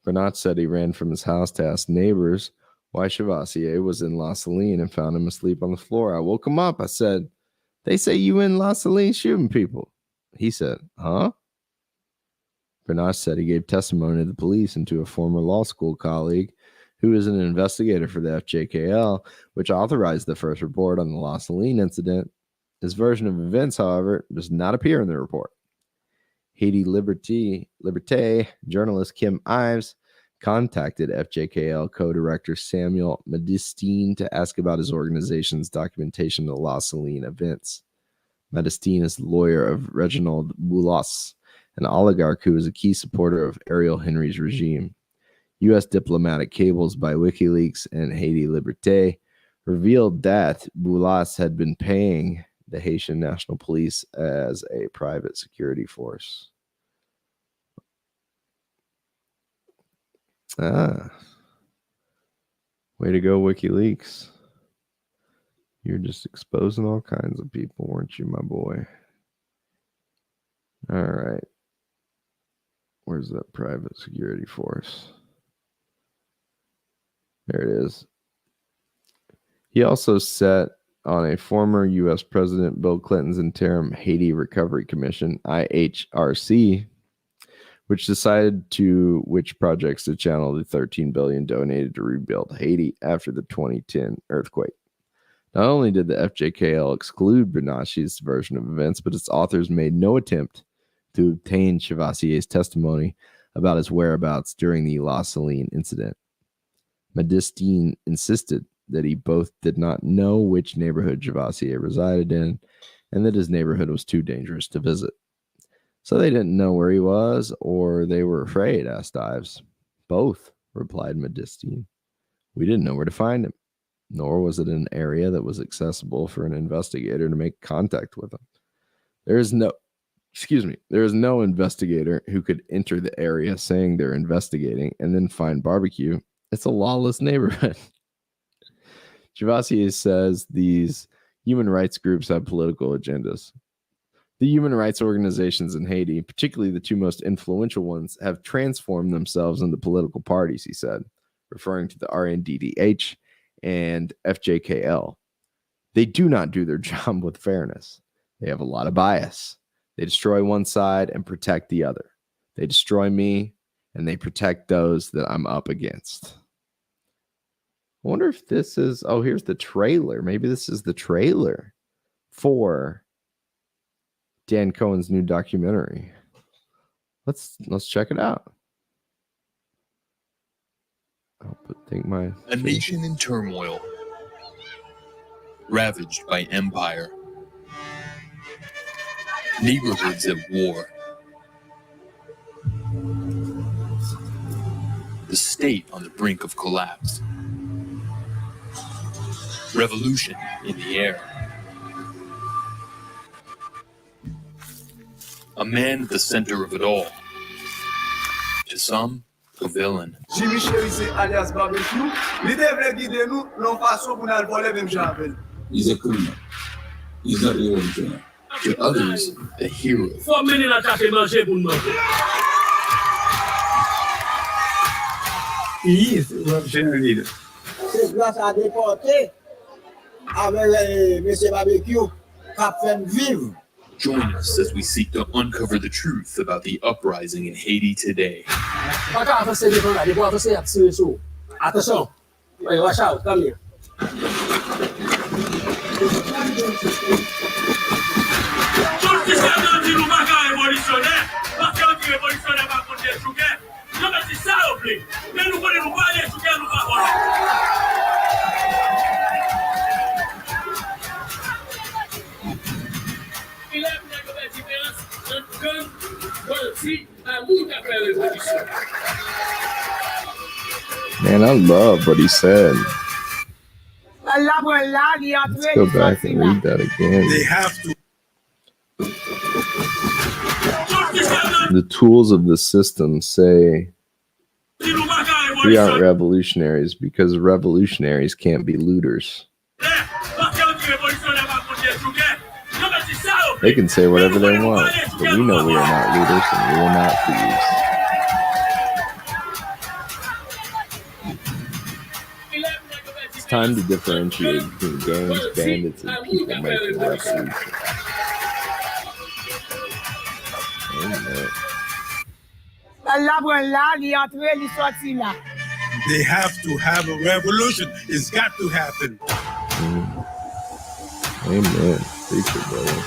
S1: Brunache said he ran from his house to ask neighbors why Chavassier was in La Saline and found him asleep on the floor. I woke him up. I said, they say you in La Saline shooting people. He said, huh? Brunache said he gave testimony to the police and to a former law school colleague who is an investigator for the FJKL, which authorized the first report on the La Saline incident. His version of events, however, does not appear in the report. Haiti Liberté journalist Kim Ives contacted FJKL co-director Samuel Modestine to ask about his organization's documentation of the La Saline events. Modestine is the lawyer of Reginald Boulos, an oligarch who is a key supporter of Ariel Henry's regime. U.S. diplomatic cables by WikiLeaks and Haiti Liberté revealed that Boulos had been paying the Haitian National Police as a private security force. Way to go, WikiLeaks. You're just exposing all kinds of people, weren't you, my boy? All right. Where's that private security force? There it is. He also sat on a former U.S. President Bill Clinton's interim Haiti Recovery Commission, IHRC, which decided which projects to channel the $13 billion donated to rebuild Haiti after the 2010 earthquake. Not only did the FJKL exclude Brunache's version of events, but its authors made no attempt to obtain Chavassier's testimony about his whereabouts during the La Saline incident. Modestine insisted that he both did not know which neighborhood Chavassier resided in and that his neighborhood was too dangerous to visit. So they didn't know where he was, or they were afraid, asked Ives. Both, replied Modestine. We didn't know where to find him, nor was it an area that was accessible for an investigator to make contact with him. There is no investigator who could enter the area saying they're investigating and then find Barbecue. It's a lawless neighborhood. Chavassier says these human rights groups have political agendas. The human rights organizations in Haiti, particularly the two most influential ones, have transformed themselves into political parties, he said, referring to the RNDDH and FJKL. They do not do their job with fairness. They have a lot of bias. They destroy one side and protect the other. They destroy me and they protect those that I'm up against. I wonder if this is, here's the trailer. Maybe this is the trailer for Dan Cohen's new documentary. Let's check it out.
S9: A nation in turmoil, ravaged by empire, neighborhoods at war, the state on the brink of collapse, revolution in the air. A man at the center of it all. To some, a villain.
S10: Jimmy Sherry alias Barbecue.
S9: He's a criminal. He's not the original. To others, a hero.
S10: He is the revolutionary leader.
S11: C'est grâce à déporter avec M. Barbecue qu'a fait vivre.
S9: Join us as we seek to uncover the truth about the uprising in Haiti today.
S11: Attention, watch out, come here.
S1: Man, I love what he said. Let's go back and read that again.
S10: They have to.
S1: The tools of the system say we aren't revolutionaries because revolutionaries can't be looters. They can say whatever they want, but we know we are not looters and we are not thieves. It's time to differentiate between gangs, bandits, and people making revolution. Amen.
S10: They have to have a revolution. It's got to happen.
S1: Amen. Preach it, brother.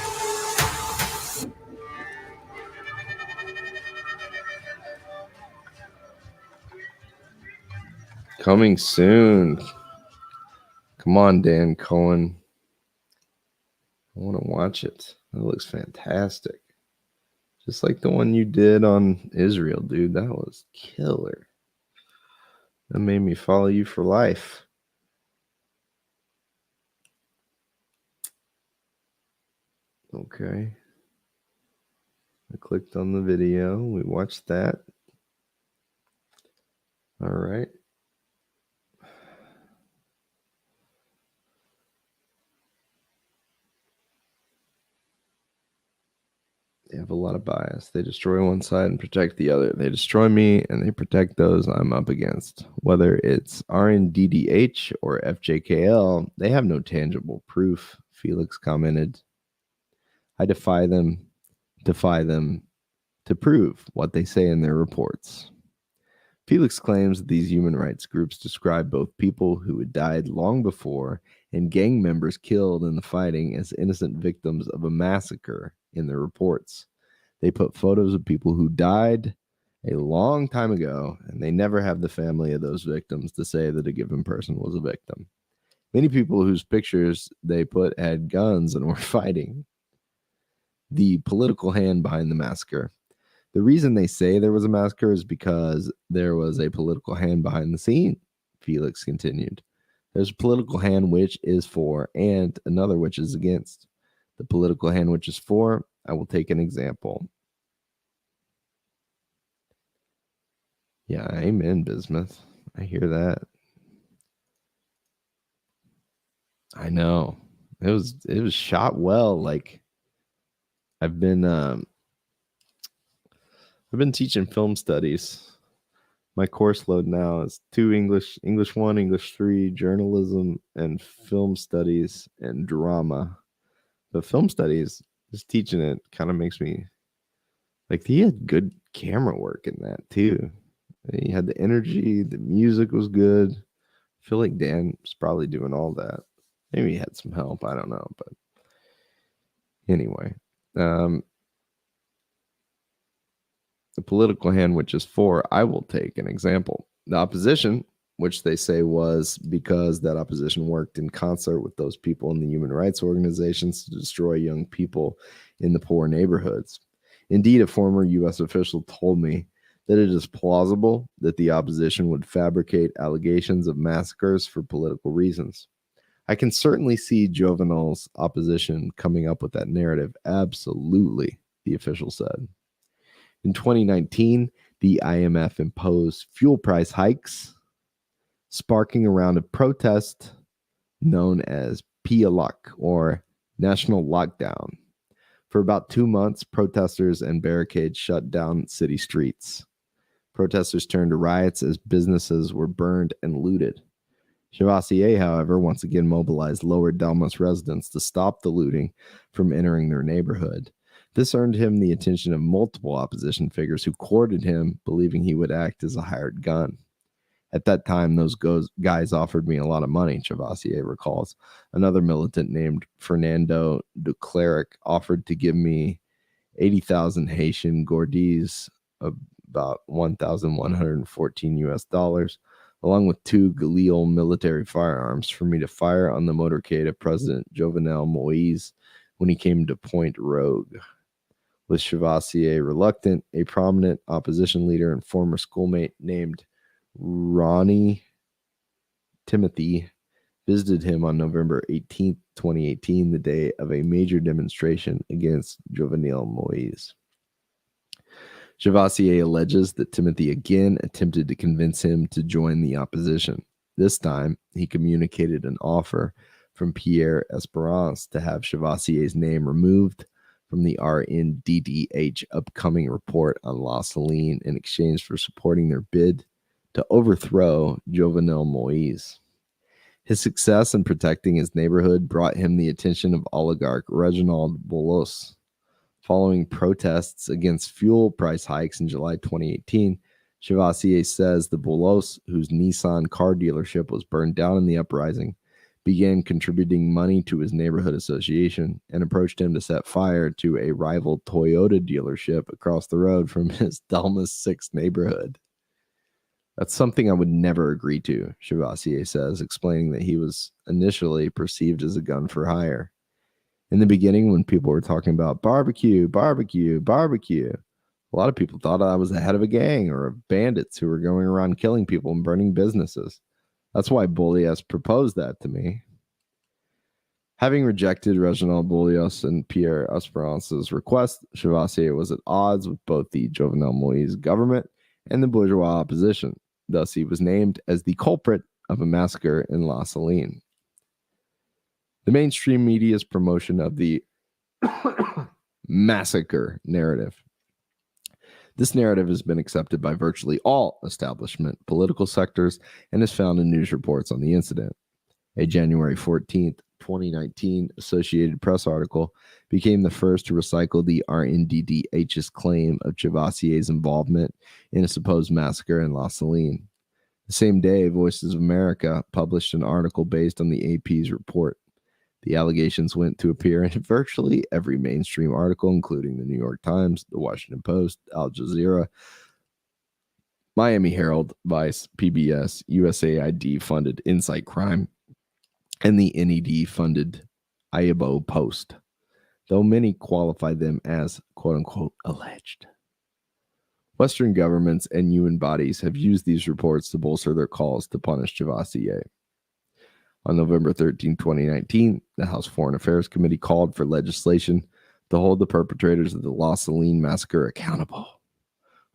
S1: Coming soon. Come on, Dan Cohen. I want to watch it. That looks fantastic. Just like the one you did on Israel, dude. That was killer. That made me follow you for life. Okay. I clicked on the video. We watched that. All right. They have a lot of bias. They destroy one side and protect the other. They destroy me and they protect those I'm up against. Whether it's RNDDH or FJKL, they have no tangible proof, Felix commented. I defy them to prove what they say in their reports. Felix claims that these human rights groups describe both people who had died long before and gang members killed in the fighting as innocent victims of a massacre in their reports. They put photos of people who died a long time ago, and they never have the family of those victims to say that a given person was a victim. Many people whose pictures they put had guns and were fighting. The political hand behind the massacre. The reason they say there was a massacre is because there was a political hand behind the scene, Felix continued. There's a political hand which is for and another which is against. The political hand which is for, I will take an example. Yeah, amen, Bismuth. I hear that. I know. It was shot well. Like I've been teaching film studies. My course load now is 2 English 1, English 3, journalism and film studies and drama. But film studies, just teaching it kind of makes me like he had good camera work in that too. He had the energy, the music was good. I feel like Dan was probably doing all that. Maybe he had some help, I don't know, but anyway. The political hand which is for, I will take an example. The opposition, which they say was because that opposition worked in concert with those people in the human rights organizations to destroy young people in the poor neighborhoods. Indeed, a former U.S. official told me that it is plausible that the opposition would fabricate allegations of massacres for political reasons. I can certainly see Jovenel's opposition coming up with that narrative. Absolutely, the official said. In 2019, the IMF imposed fuel price hikes, sparking a round of protest known as PIALOC, or National Lockdown. For about 2 months, protesters and barricades shut down city streets. Protesters turned to riots as businesses were burned and looted. Chavassier, however, once again mobilized Lower Delmas residents to stop the looting from entering their neighborhood. This earned him the attention of multiple opposition figures who courted him, believing he would act as a hired gun. At that time, those guys offered me a lot of money, Chavassier recalls. Another militant named Fernando Ducleric offered to give me 80,000 Haitian gourdes, about 1,114 US dollars, along with 2 Galil military firearms for me to fire on the motorcade of President Jovenel Moïse when he came to Point Rogue. With Chavassier reluctant, a prominent opposition leader and former schoolmate named Ronnie Timothy visited him on November 18th, 2018, the day of a major demonstration against Jovenel Moïse. Chavassier alleges that Timothy again attempted to convince him to join the opposition. This time, he communicated an offer from Pierre Esperance to have Chavassier's name removed from the RNDDH upcoming report on La Saline in exchange for supporting their bid to overthrow Jovenel Moïse. His success in protecting his neighborhood brought him the attention of oligarch Reginald Boulos. Following protests against fuel price hikes in July 2018, Chavassier says the Boulos, whose Nissan car dealership was burned down in the uprising, began contributing money to his neighborhood association and approached him to set fire to a rival Toyota dealership across the road from his Delmas 6 neighborhood. That's something I would never agree to, Chavassier says, explaining that he was initially perceived as a gun for hire. In the beginning, when people were talking about barbecue, a lot of people thought I was the head of a gang or of bandits who were going around killing people and burning businesses. That's why Boulos proposed that to me. Having rejected Reginald Boulos and Pierre Esperance's request, Chavassier was at odds with both the Jovenel Moïse government and the bourgeois opposition. Thus, he was named as the culprit of a massacre in La Saline. The mainstream media's promotion of the massacre narrative. This narrative has been accepted by virtually all establishment political sectors and is found in news reports on the incident. A January 14th, 2019 Associated Press article became the first to recycle the RNDDH's claim of Chavassier's involvement in a supposed massacre in La Saline. The same day, Voices of America published an article based on the AP's report. The allegations went to appear in virtually every mainstream article, including the New York Times, the Washington Post, Al Jazeera, Miami Herald, Vice, PBS, USAID-funded Insight Crime, and the NED-funded Ayabo Post, though many qualify them as, quote-unquote, alleged. Western governments and UN bodies have used these reports to bolster their calls to punish Chavassier. On November 13, 2019, the House Foreign Affairs Committee called for legislation to hold the perpetrators of the La Saline massacre accountable.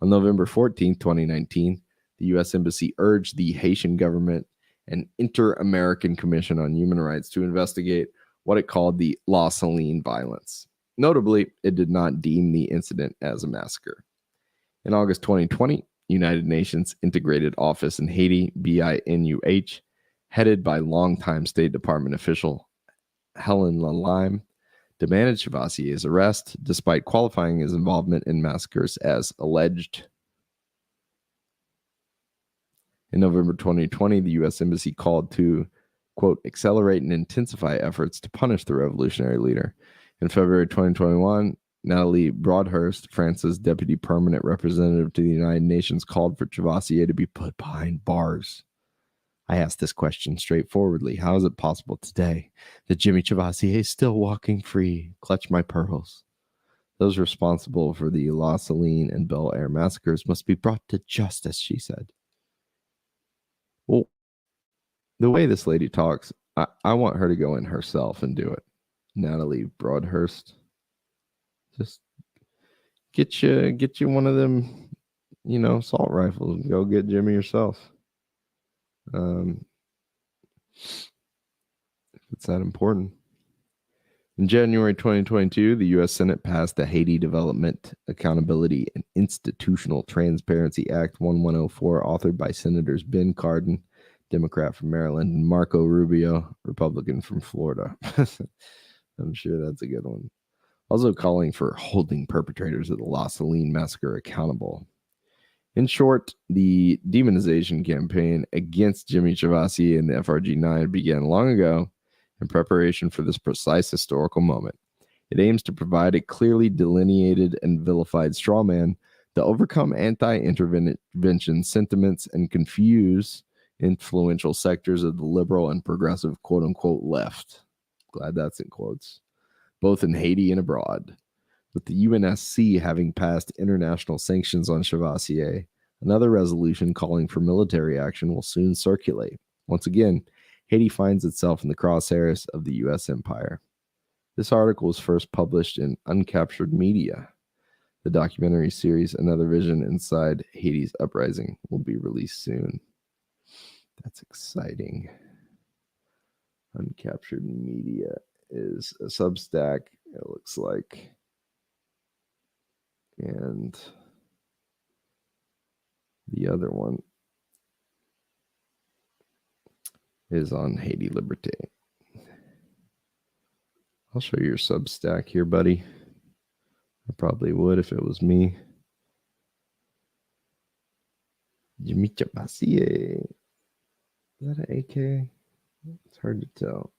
S1: On November 14, 2019, the U.S. Embassy urged the Haitian government and Inter-American Commission on Human Rights to investigate what it called the La Saline violence. Notably, it did not deem the incident as a massacre. In August 2020, United Nations Integrated Office in Haiti, BINUH, headed by longtime State Department official Helen Lalime, demanded Chavassier's arrest, despite qualifying his involvement in massacres as alleged. In November 2020, the U.S. Embassy called to, quote, accelerate and intensify efforts to punish the revolutionary leader. In February 2021, Nathalie Broadhurst, France's deputy permanent representative to the United Nations, called for Chavassier to be put behind bars. I asked this question straightforwardly. How is it possible today that Jimmy Chavassier is still walking free? Clutch my pearls. Those responsible for the La Saline and Bel Air massacres must be brought to justice, she said. Well, the way this lady talks, I want her to go in herself and do it. Nathalie Broadhurst. Just get you one of them, assault rifles and go get Jimmy yourself. If it's that important. In January 2022, the U.S. Senate passed the Haiti Development, Accountability, and Institutional Transparency Act 1104, authored by Senators Ben Cardin, Democrat from Maryland, and Marco Rubio, Republican from Florida. I'm sure that's a good one. Also calling for holding perpetrators of the La Saline massacre accountable. In short, the demonization campaign against Jimmy Chavassier and the FRG-9 began long ago in preparation for this precise historical moment. It aims to provide a clearly delineated and vilified straw man to overcome anti-intervention sentiments and confuse influential sectors of the liberal and progressive quote-unquote left. Glad that's in quotes. Both in Haiti and abroad. With the UNSC having passed international sanctions on Chavassier, another resolution calling for military action will soon circulate. Once again, Haiti finds itself in the crosshairs of the U.S. empire. This article was first published in Uncaptured Media. The documentary series Another Vision Inside Haiti's Uprising will be released soon. That's exciting. Uncaptured Media is a Substack, it looks like. And the other one is on Haiti Liberté. I'll show you your Substack here, buddy. I probably would if it was me. Jimmy Chabassier. Is that an AK? It's hard to tell.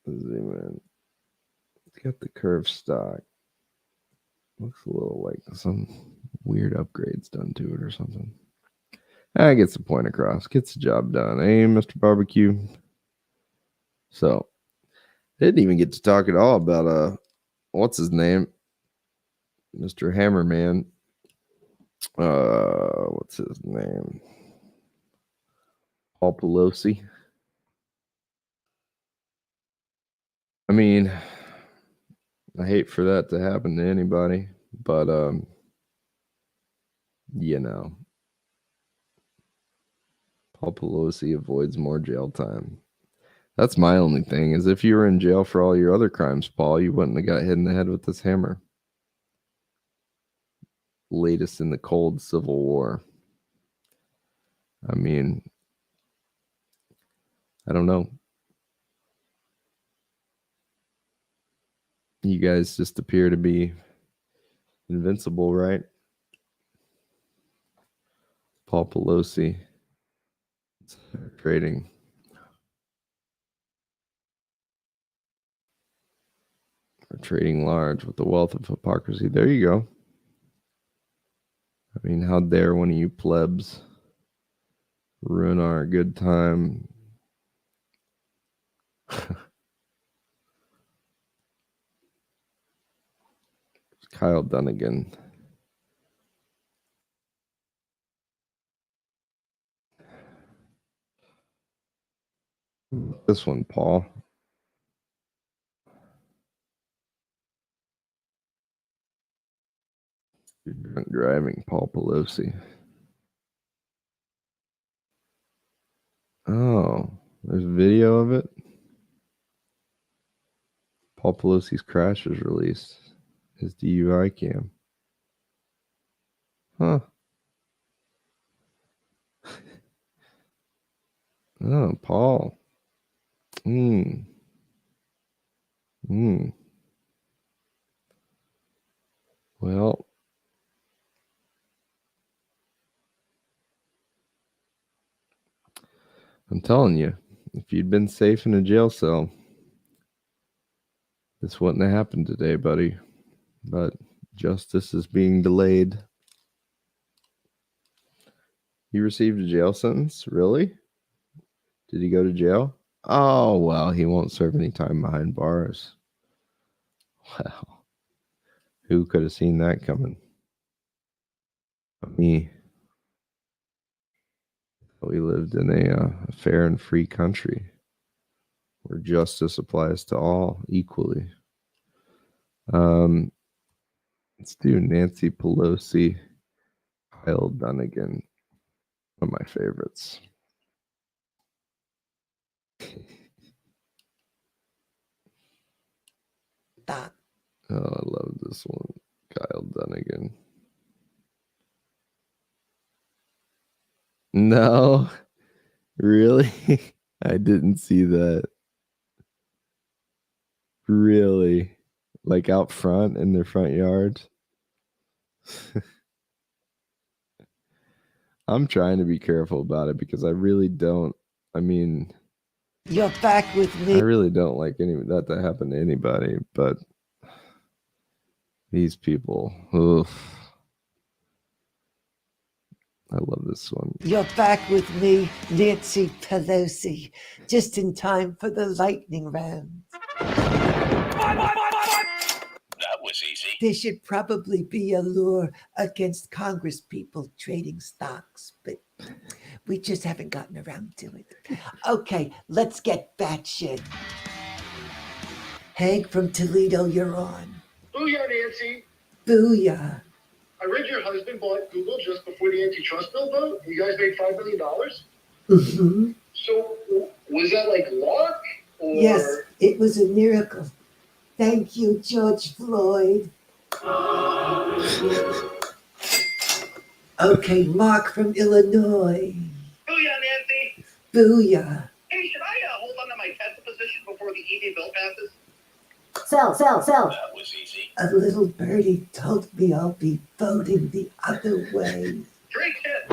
S1: Zoom in. It's got the curved stock. Looks a little like some weird upgrades done to it or something. Gets the point across. Gets the job done. Hey, Mr. Barbecue. So, didn't even get to talk at all about, what's his name? Mr. Hammerman. What's his name? Paul Pelosi. I mean, I hate for that to happen to anybody, but, you know, Paul Pelosi avoids more jail time. That's my only thing, is if you were in jail for all your other crimes, Paul, you wouldn't have got hit in the head with this hammer. Latest in the cold Civil War. I mean, I don't know. You guys just appear to be invincible, right? Paul Pelosi. Trading. Or trading large with the wealth of hypocrisy. There you go. I mean, how dare one of you plebs ruin our good time? Kyle Dunnigan. This one, Paul. Drunk driving, Paul Pelosi. Oh, there's video of it. Paul Pelosi's crash is released. His DUI cam. Huh. Oh, Paul. Well, I'm telling you, if you'd been safe in a jail cell, this wouldn't have happened today, buddy. But justice is being delayed. He received a jail sentence? Really? Did he go to jail? Oh, well, he won't serve any time behind bars. Wow. Who could have seen that coming? Me. We lived in a fair and free country where justice applies to all equally. Let's do Nancy Pelosi, Kyle Dunnigan. One of my favorites.
S12: That.
S1: Oh, I love this one. Kyle Dunnigan. No, really? I didn't see that. Really? Like out front in their front yard? I'm trying to be careful about it because I really don't. I mean,
S12: you're back with me.
S1: I really don't like any that to happen to anybody, but these people, oof. I love this one.
S12: You're back with me, Nancy Pelosi, just in time for the lightning round.
S13: That was easy.
S12: There should probably be a law against Congress people trading stocks, but we just haven't gotten around to it. Okay, let's get batshit. Hank from Toledo, you're on.
S6: Booyah, Nancy.
S12: Booyah.
S14: I read your husband bought Google just before the antitrust bill vote. You guys made $5 million.
S12: Mm-hmm.
S14: So was that like luck? Or...
S12: Yes, it was a miracle. Thank you, George Floyd. Okay, Mark from Illinois.
S14: Booyah, Nancy.
S12: Booyah.
S14: Hey, should I hold on to my Tesla position before the EV bill passes?
S12: Sell.
S13: That was easy.
S12: A little birdie told me I'll be voting the other way.
S14: Drink it.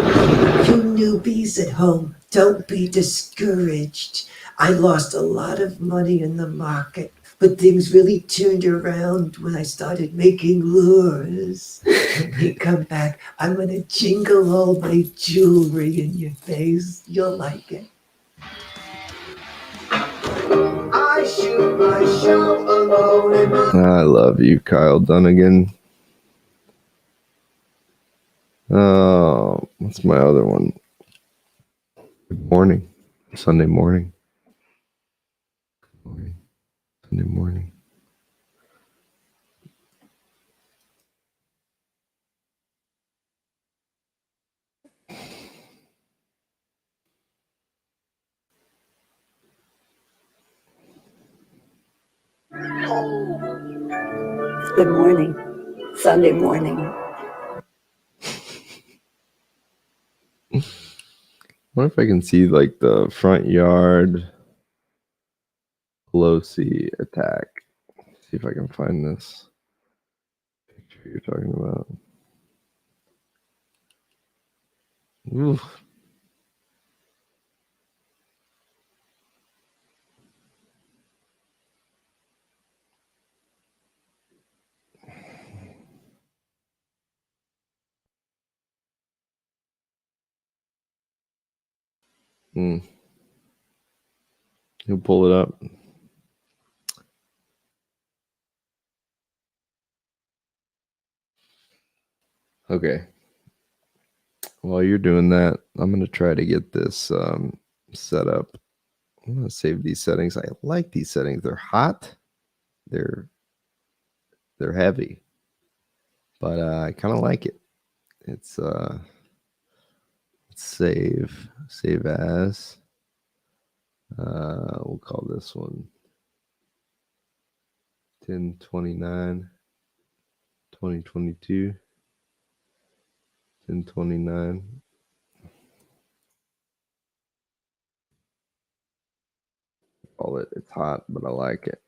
S12: You newbies at home, don't be discouraged. I lost a lot of money in the market, but things really turned around when I started making lures. When we come back, I'm gonna jingle all my jewelry in your face. You'll like it. I shoot my shot alone in my...
S1: I love you, Kyle Dunnigan. Oh, what's my other one? Good morning. Sunday morning. Sunday morning.
S12: Good morning. Sunday morning.
S1: What if I can see like the front yard Pelosi attack? See if I can find this picture you're talking about. Ooh. You'll pull it up. Okay. While you're doing that, I'm going to try to get this set up. I'm going to save these settings. I like these settings. They're hot. They're heavy. But I kind of like it. It's save as. We'll call this one 10/29 2022 10/29. Call it. It's hot, but I like it.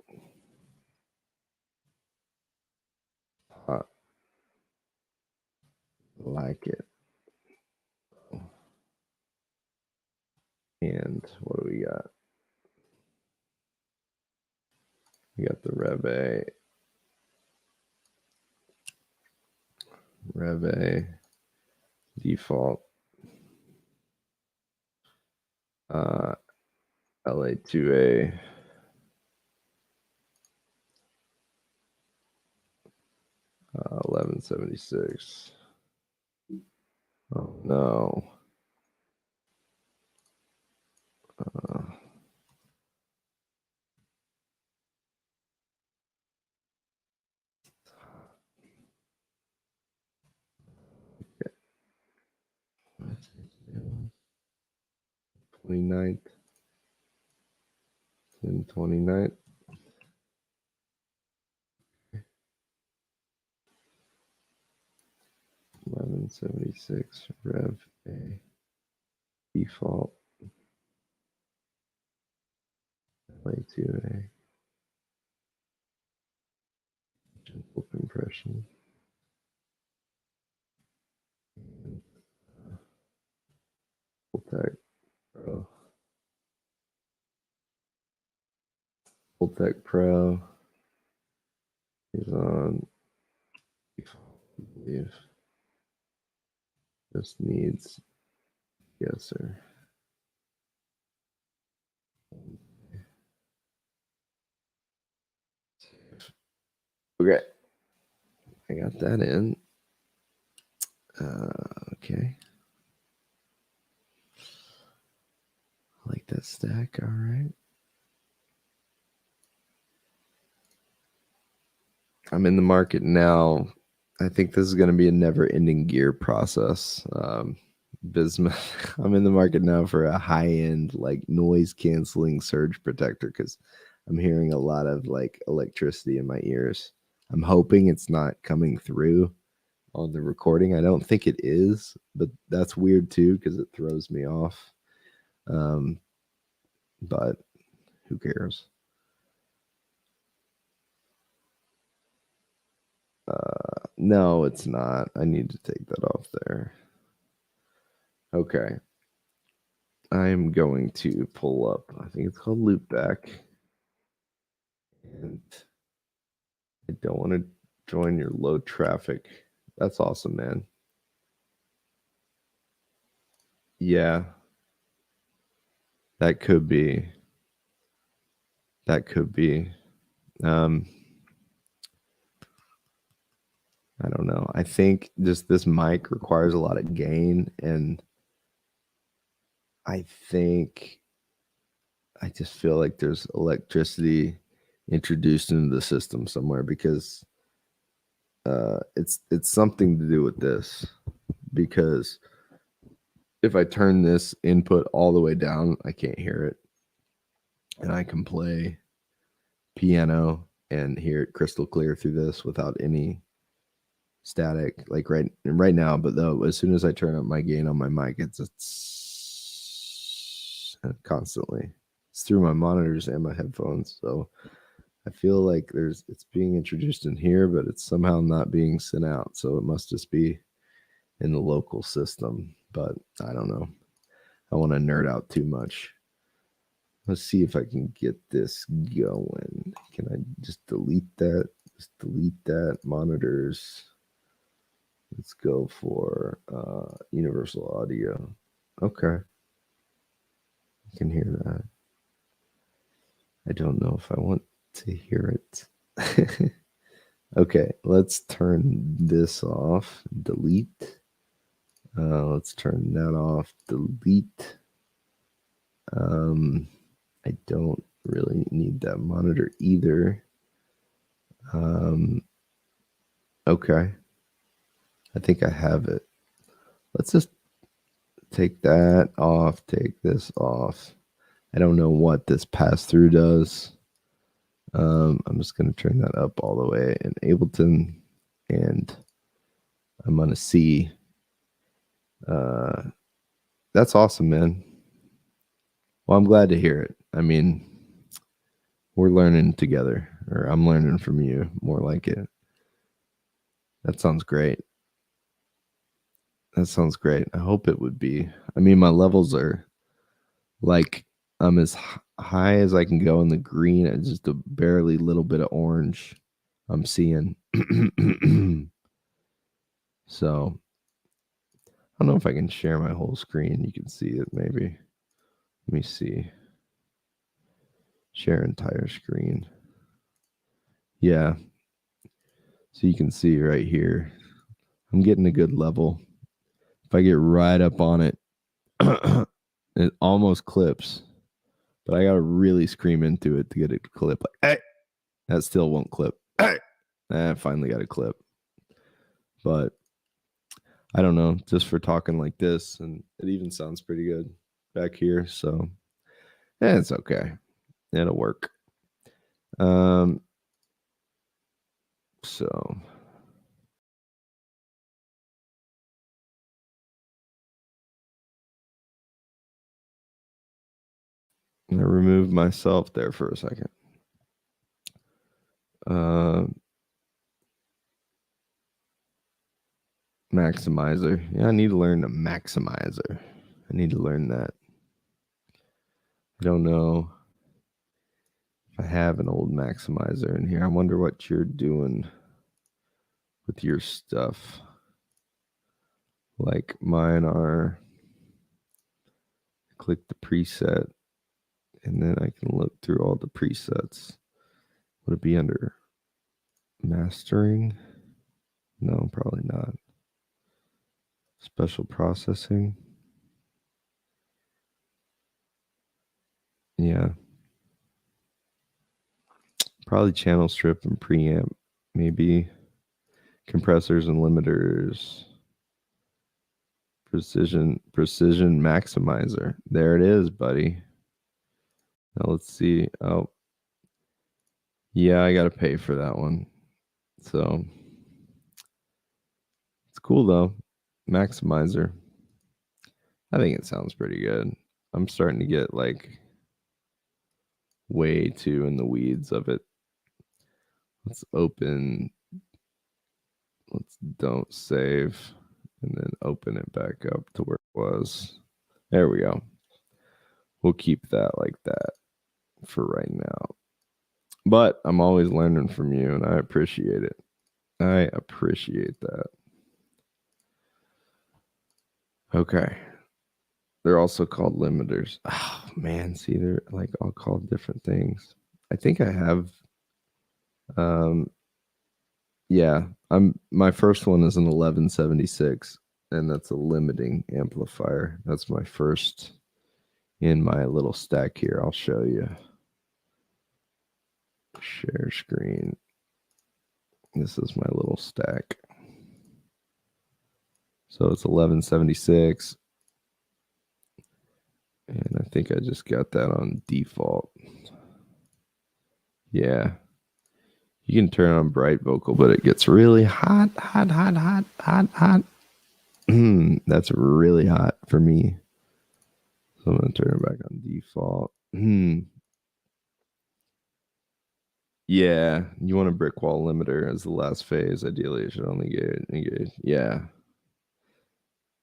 S1: Hot. I like it. And what do we got? We got the Rev A default LA2A 1176. Oh no. Okay. 29th 10/29. 1176 Rev A default LA2A gentle compression. Full Tech Pro. Full Tech Pro is on default, I believe. Just needs sir. Okay. I got that in. Okay. I like that stack. All right. I'm in the market now I think this is going to be a never-ending gear process. Bismuth. I'm in the market now for a high-end like noise-canceling surge protector because I'm hearing a lot of like electricity in my ears. I'm hoping it's not coming through on the recording. I don't think it is, but that's weird too because it throws me off. But who cares? No, it's not. I need to take that off there. Okay. I'm going to pull up, I think it's called Loopback. And I don't want to join your low traffic. That's awesome, man. Yeah. That could be. I don't know. I think just this mic requires a lot of gain, and I just feel like there's electricity introduced into the system somewhere because it's something to do with this. Because if I turn this input all the way down, I can't hear it, and I can play piano and hear it crystal clear through this without any static, like right now. But though, as soon as I turn up my gain on my mic, it's constantly. It's through my monitors and my headphones. So I feel like it's being introduced in here, but it's somehow not being sent out. So it must just be in the local system. But I don't know. I want to nerd out too much. Let's see if I can get this going. Can I just delete that? Just delete that. Monitors. Let's go for universal audio. Okay. I can hear that. I don't know if I want to hear it. Okay, let's turn this off. Delete. Let's turn that off. Delete. I don't really need that monitor either. Okay. I think I have it. Let's just take that off, take this off. I don't know what this pass-through does. I'm just going to turn that up all the way in Ableton, and I'm going to see. That's awesome, man. Well, I'm glad to hear it. I mean, we're learning together, or I'm learning from you, more like it. That sounds great. That sounds great. I hope it would be. I mean, my levels are like, I'm as high as I can go in the green and just a barely little bit of orange I'm seeing. So I don't know if I can share my whole screen. You can see it maybe. Let me see. Share entire screen. Yeah. So you can see right here. I'm getting a good level. If I get right up on it, it almost clips. But I got to really scream into it to get it to clip. Like, hey! That still won't clip. Hey! I finally got a clip. But I don't know. Just for talking like this, and it even sounds pretty good back here. So, yeah, it's okay. It'll work. So I removed myself there for a second. Maximizer. Yeah, I need to learn the maximizer. I need to learn that. I don't know if I have an old maximizer in here. I wonder what you're doing with your stuff. Like mine are, click the preset, and then I can look through all the presets. Would it be under mastering? No, probably not. Special processing. Yeah. Probably channel strip and preamp. Maybe compressors and limiters. Precision maximizer. There it is, buddy. Now let's see. Oh, yeah, I gotta pay for that one. So it's cool though. Maximizer. I think it sounds pretty good. I'm starting to get like way too in the weeds of it. Let's open. Let's don't save and then open it back up to where it was. There we go. We'll keep that like that for right now. But I'm always learning from you, and I appreciate it. I appreciate that. Okay. They're also called limiters. Oh, man. See, they're like all called different things. I think I have... yeah, my first one is an 1176, and that's a limiting amplifier. That's my first in my little stack here. I'll show you. Share screen. This is my little stack. So it's 1176. And I think I just got that on default. Yeah. You can turn on bright vocal, but it gets really hot. That's really hot for me. So I'm going to turn it back on default. Yeah, you want a brick wall limiter as the last phase. Ideally, it should only get engaged. Yeah.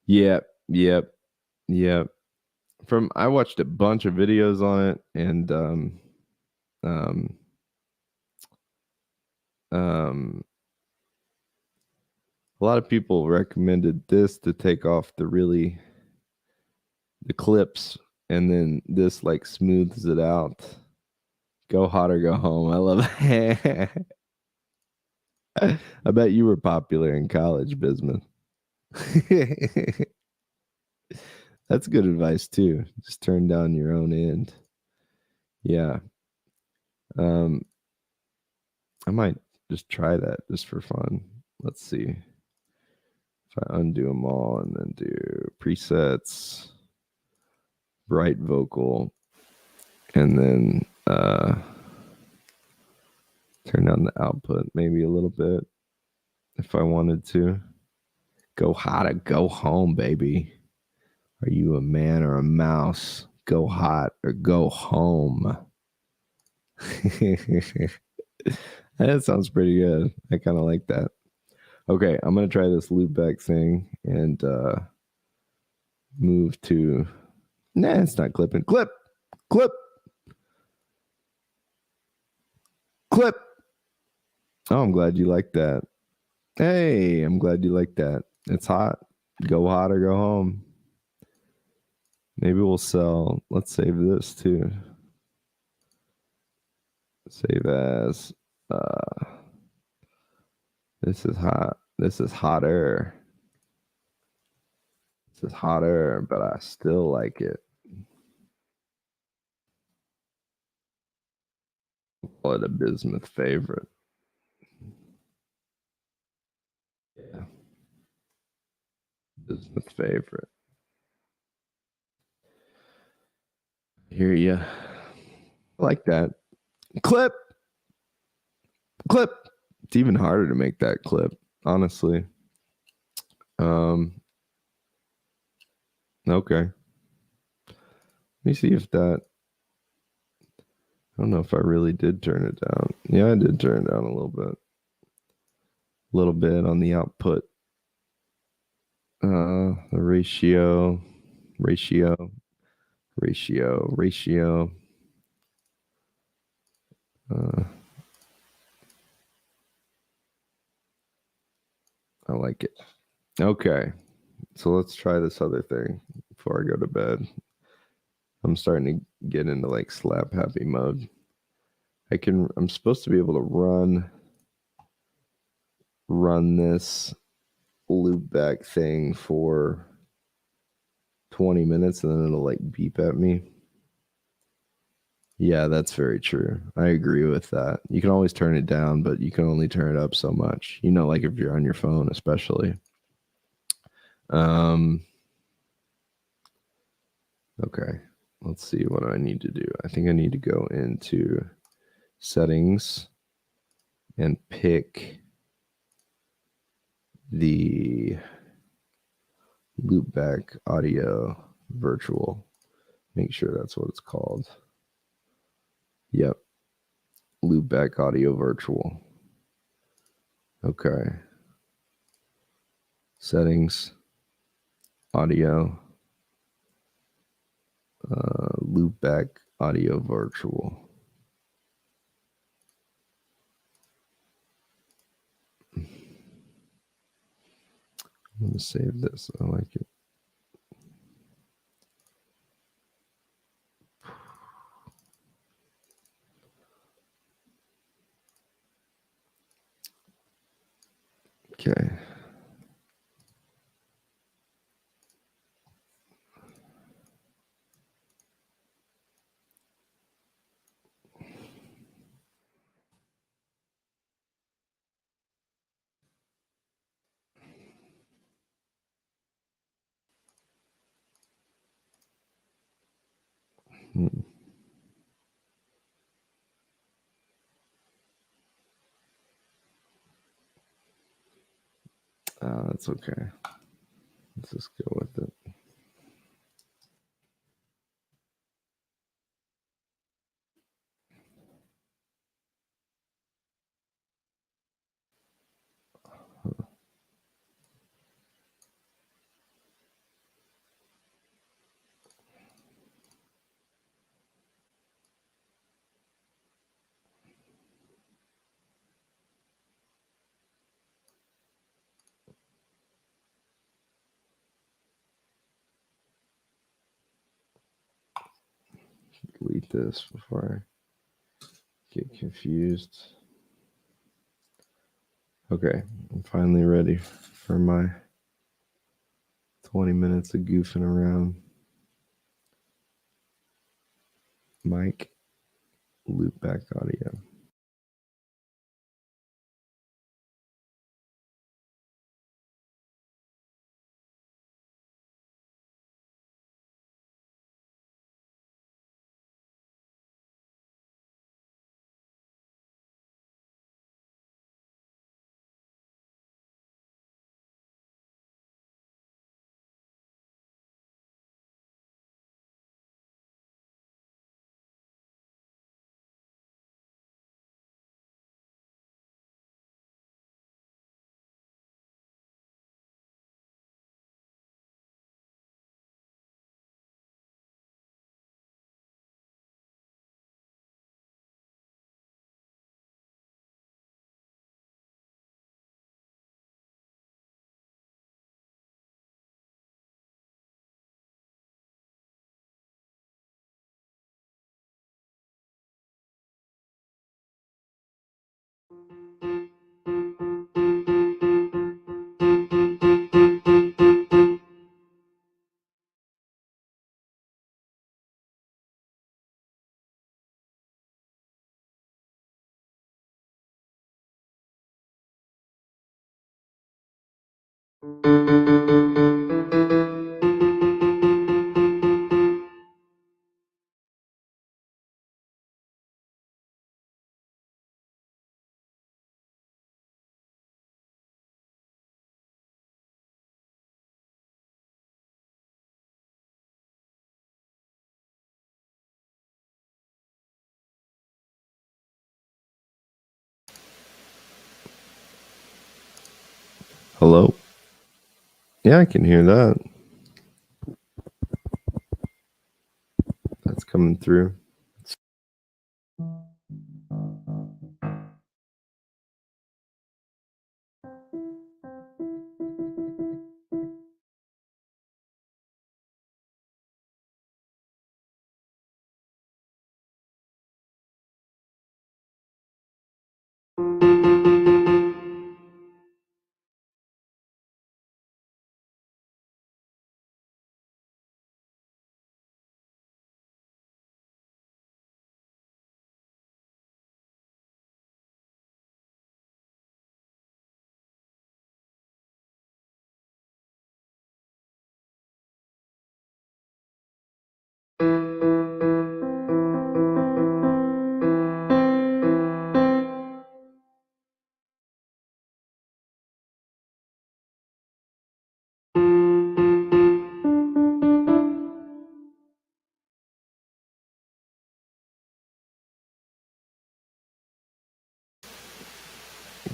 S1: Yep. I watched a bunch of videos on it, and a lot of people recommended this to take off the clips, and then this like smooths it out. Go hot or go home. I love it. I bet you were popular in college, Bismuth. That's good advice too. Just turn down your own end. Yeah. I might just try that just for fun. Let's see. If I undo them all and then do presets, bright vocal, and then turn down the output maybe a little bit if I wanted to. Go hot or go home, baby. Are you a man or a mouse? Go hot or go home. That sounds pretty good. I kind of like that. Okay, I'm going to try this loopback thing and move to... Nah, it's not clipping. Clip! Oh, I'm glad you like that. Hey, I'm glad you like that. It's hot. Go hot or go home. Maybe we'll sell... Let's save this too. Save as... this is hot. This is hotter. This is hotter, but I still like it. Call it a Bismuth favorite. Yeah. Bismuth favorite. Hear ya. I like that. Clip. It's even harder to make that clip, honestly. Okay. Let me see if that... I don't know if I really did turn it down. Yeah, I did turn it down a little bit. A little bit on the output. The ratio. I like it. Okay. So let's try this other thing before I go to bed. I'm starting to get into like slap happy mode. I'm supposed to be able to run this loop back thing for 20 minutes and then it'll like beep at me. Yeah, that's very true. I agree with that. You can always turn it down, but you can only turn it up so much. Like if you're on your phone, especially. Okay. Let's see what I need to do. I think I need to go into settings and pick the loopback audio virtual. Make sure that's what it's called. Yep. Loopback audio virtual. Okay. Settings, audio, loopback audio virtual. I'm going to save this. I like it. Okay. That's okay. Let's just go with it. Delete this before I get confused. Okay, I'm finally ready for my 20 minutes of goofing around. Mic, loopback audio. Hello? Yeah, I can hear that. That's coming through.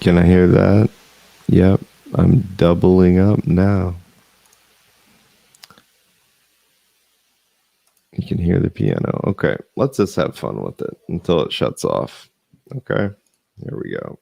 S1: Can I hear that? Yep, I'm doubling up now. You can hear the piano. Okay, let's just have fun with it until it shuts off. Okay, here we go.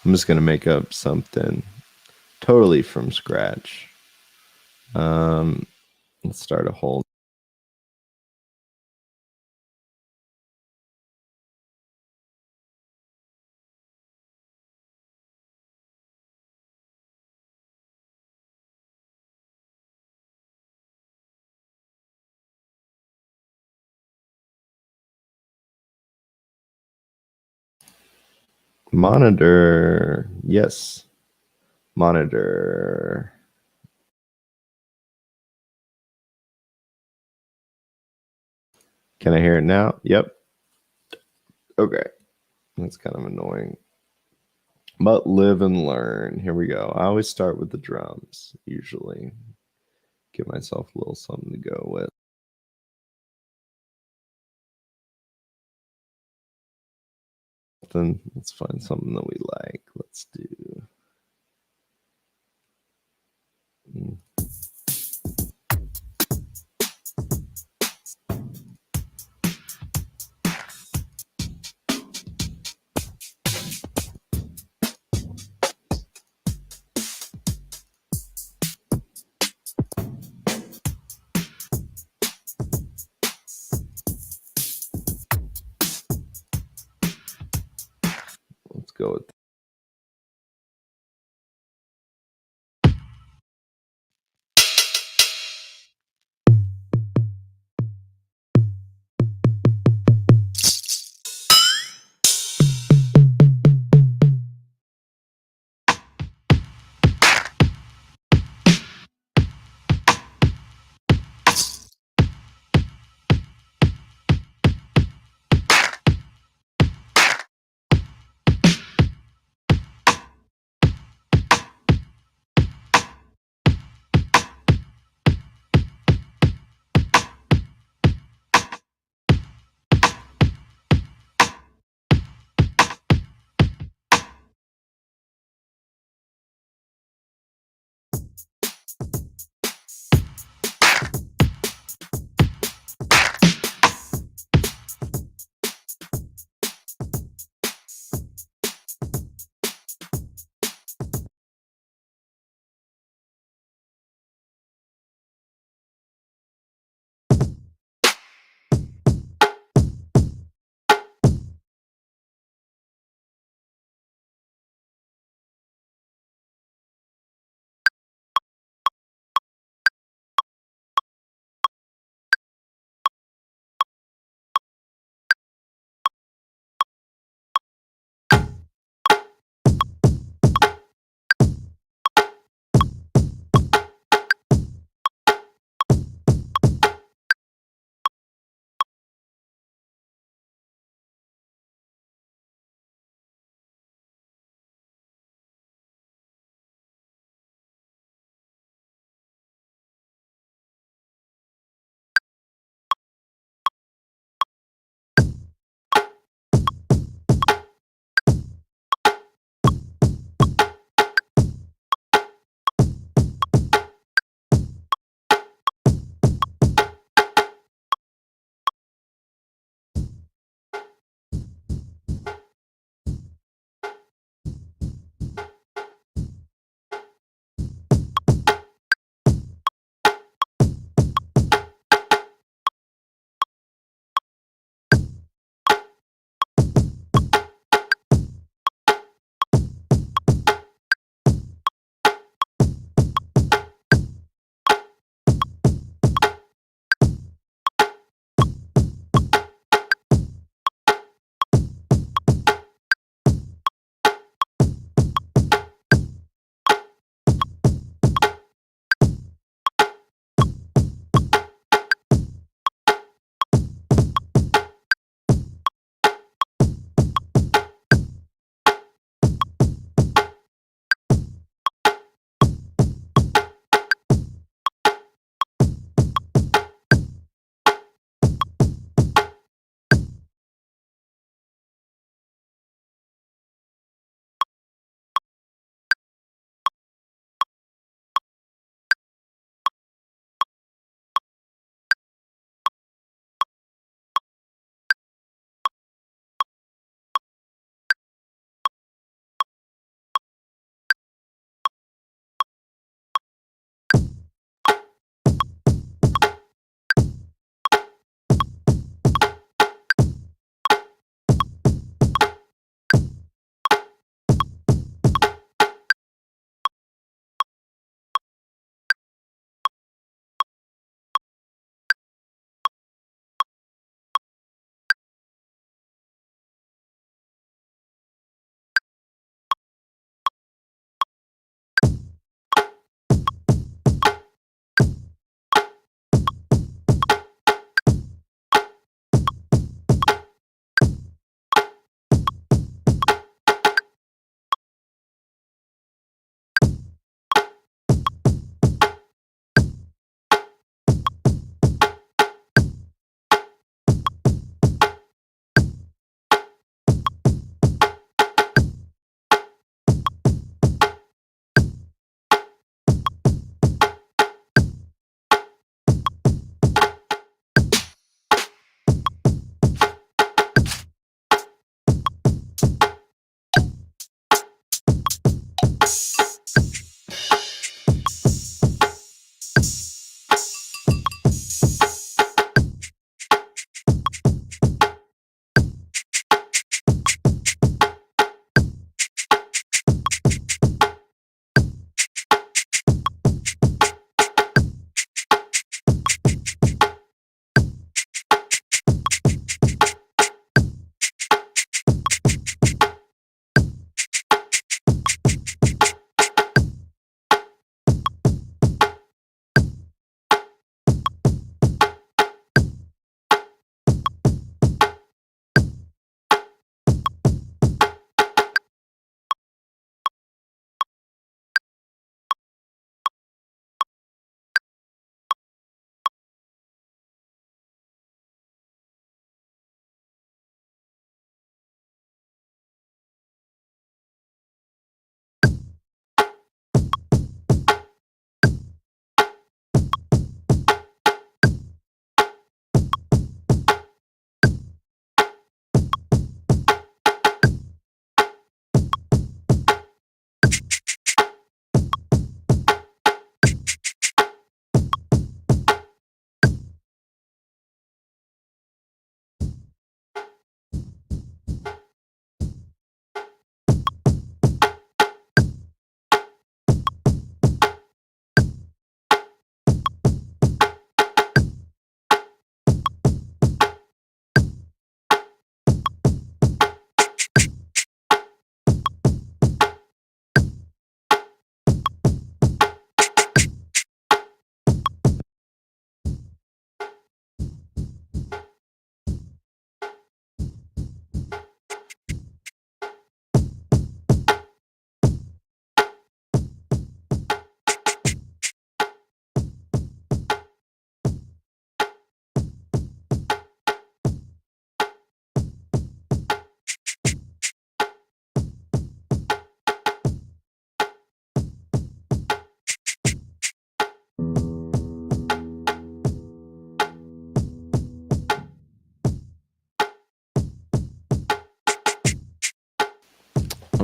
S1: I'm just going to make up something totally from scratch. Let's start a whole. Monitor. Yes. Monitor. Can I hear it now? Yep. Okay. That's kind of annoying. But live and learn. Here we go. I always start with the drums, usually. Give myself a little something to go with. Then let's find something that we like. Let's do. Let's go with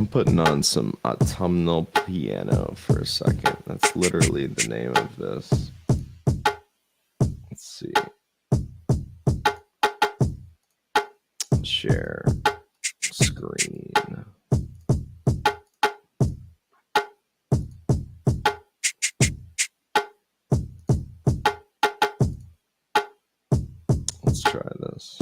S1: I'm putting on some autumnal piano for a second. That's literally the name of this. Let's see. Share screen. Let's try this.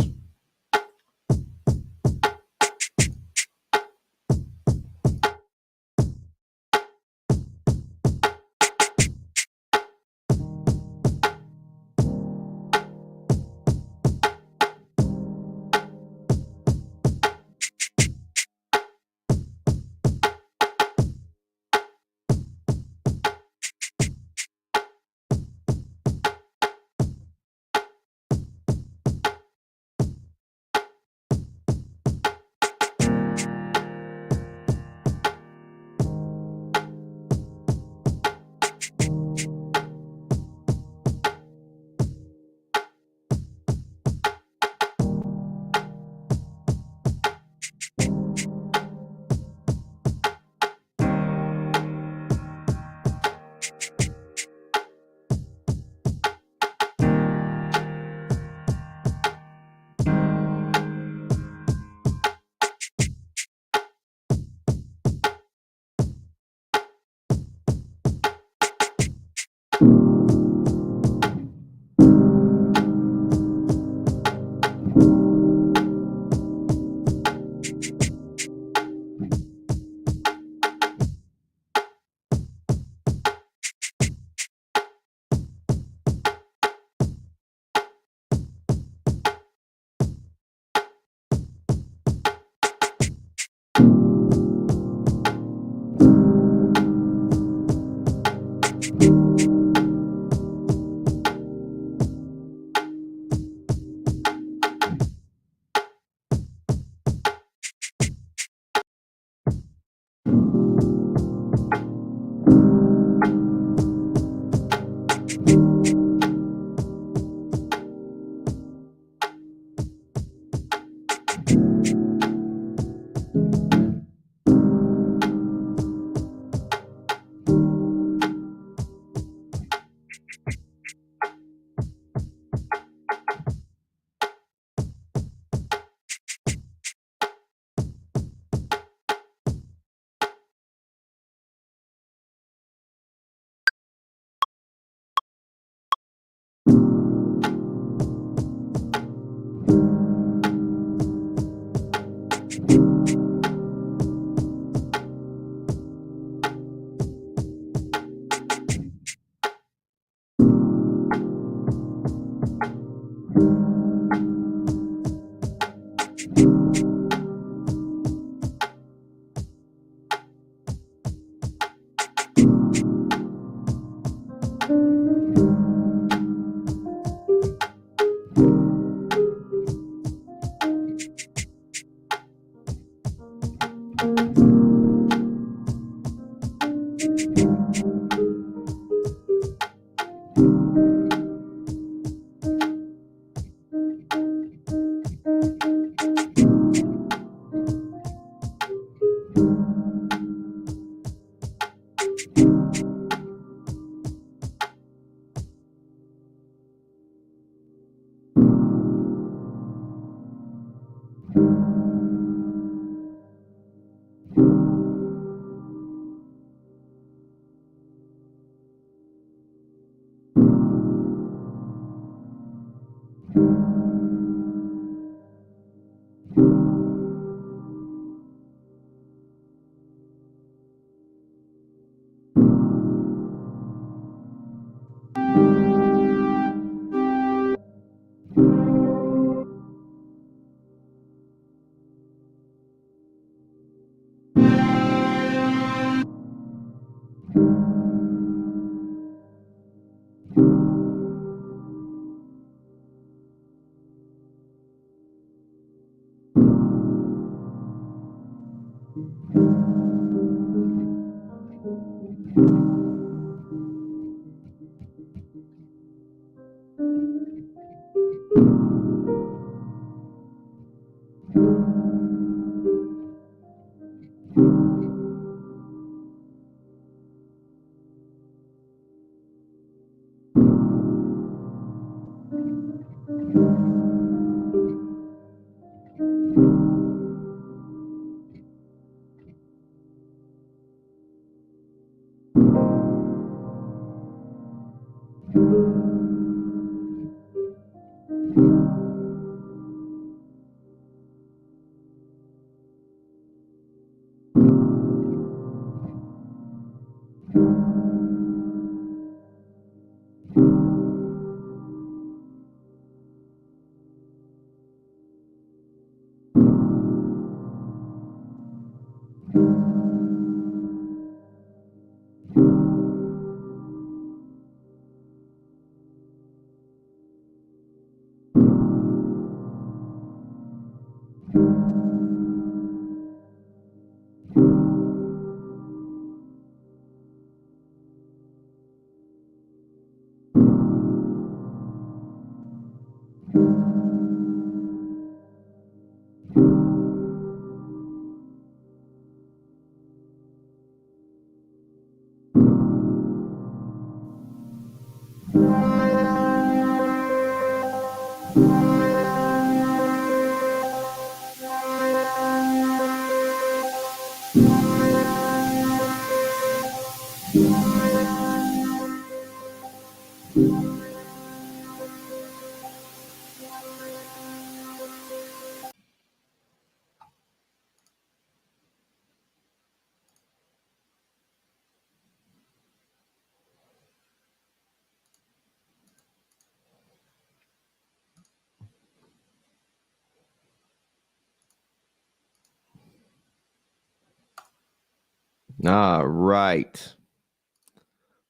S1: All right.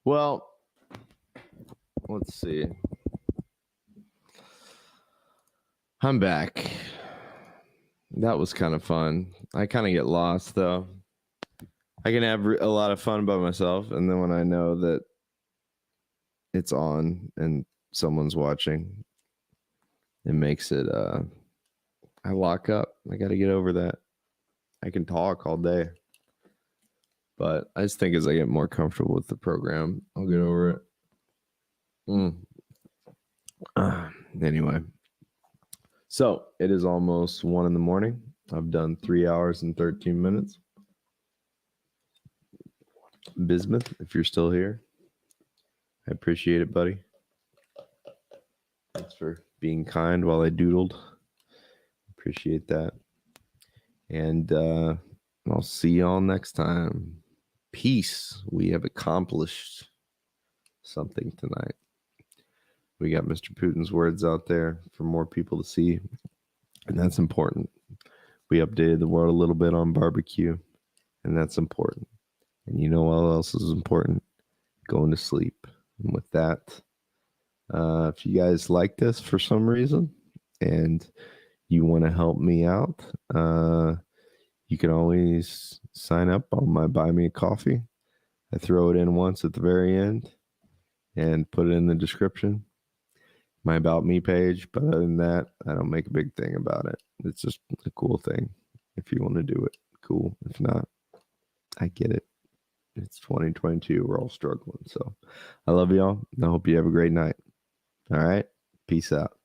S1: Well, let's see. I'm back. That was kind of fun. I kind of get lost, though. I can have a lot of fun by myself, and then when I know that it's on and someone's watching, it makes it, I lock up. I got to get over that. I can talk all day. But I just think as I get more comfortable with the program, I'll get over it. Anyway. So it is almost 1 a.m. I've done 3 hours and 13 minutes. Bismuth, if you're still here, I appreciate it, buddy. Thanks for being kind while I doodled. Appreciate that. And I'll see y'all next time. Peace. We have accomplished something tonight. We got Mr. Putin's words out there for more people to see, and that's important. We updated the world a little bit on barbecue, and that's important. And you know what else is important? Going to sleep. And with that, if you guys like this for some reason and you want to help me out, you can always sign up on my Buy Me a Coffee. I throw it in once at the very end and put it in the description. My About Me page, but other than that, I don't make a big thing about it. It's just a cool thing. If you want to do it, cool. If not, I get it. It's 2022. We're all struggling. So I love y'all. I hope you have a great night. All right. Peace out.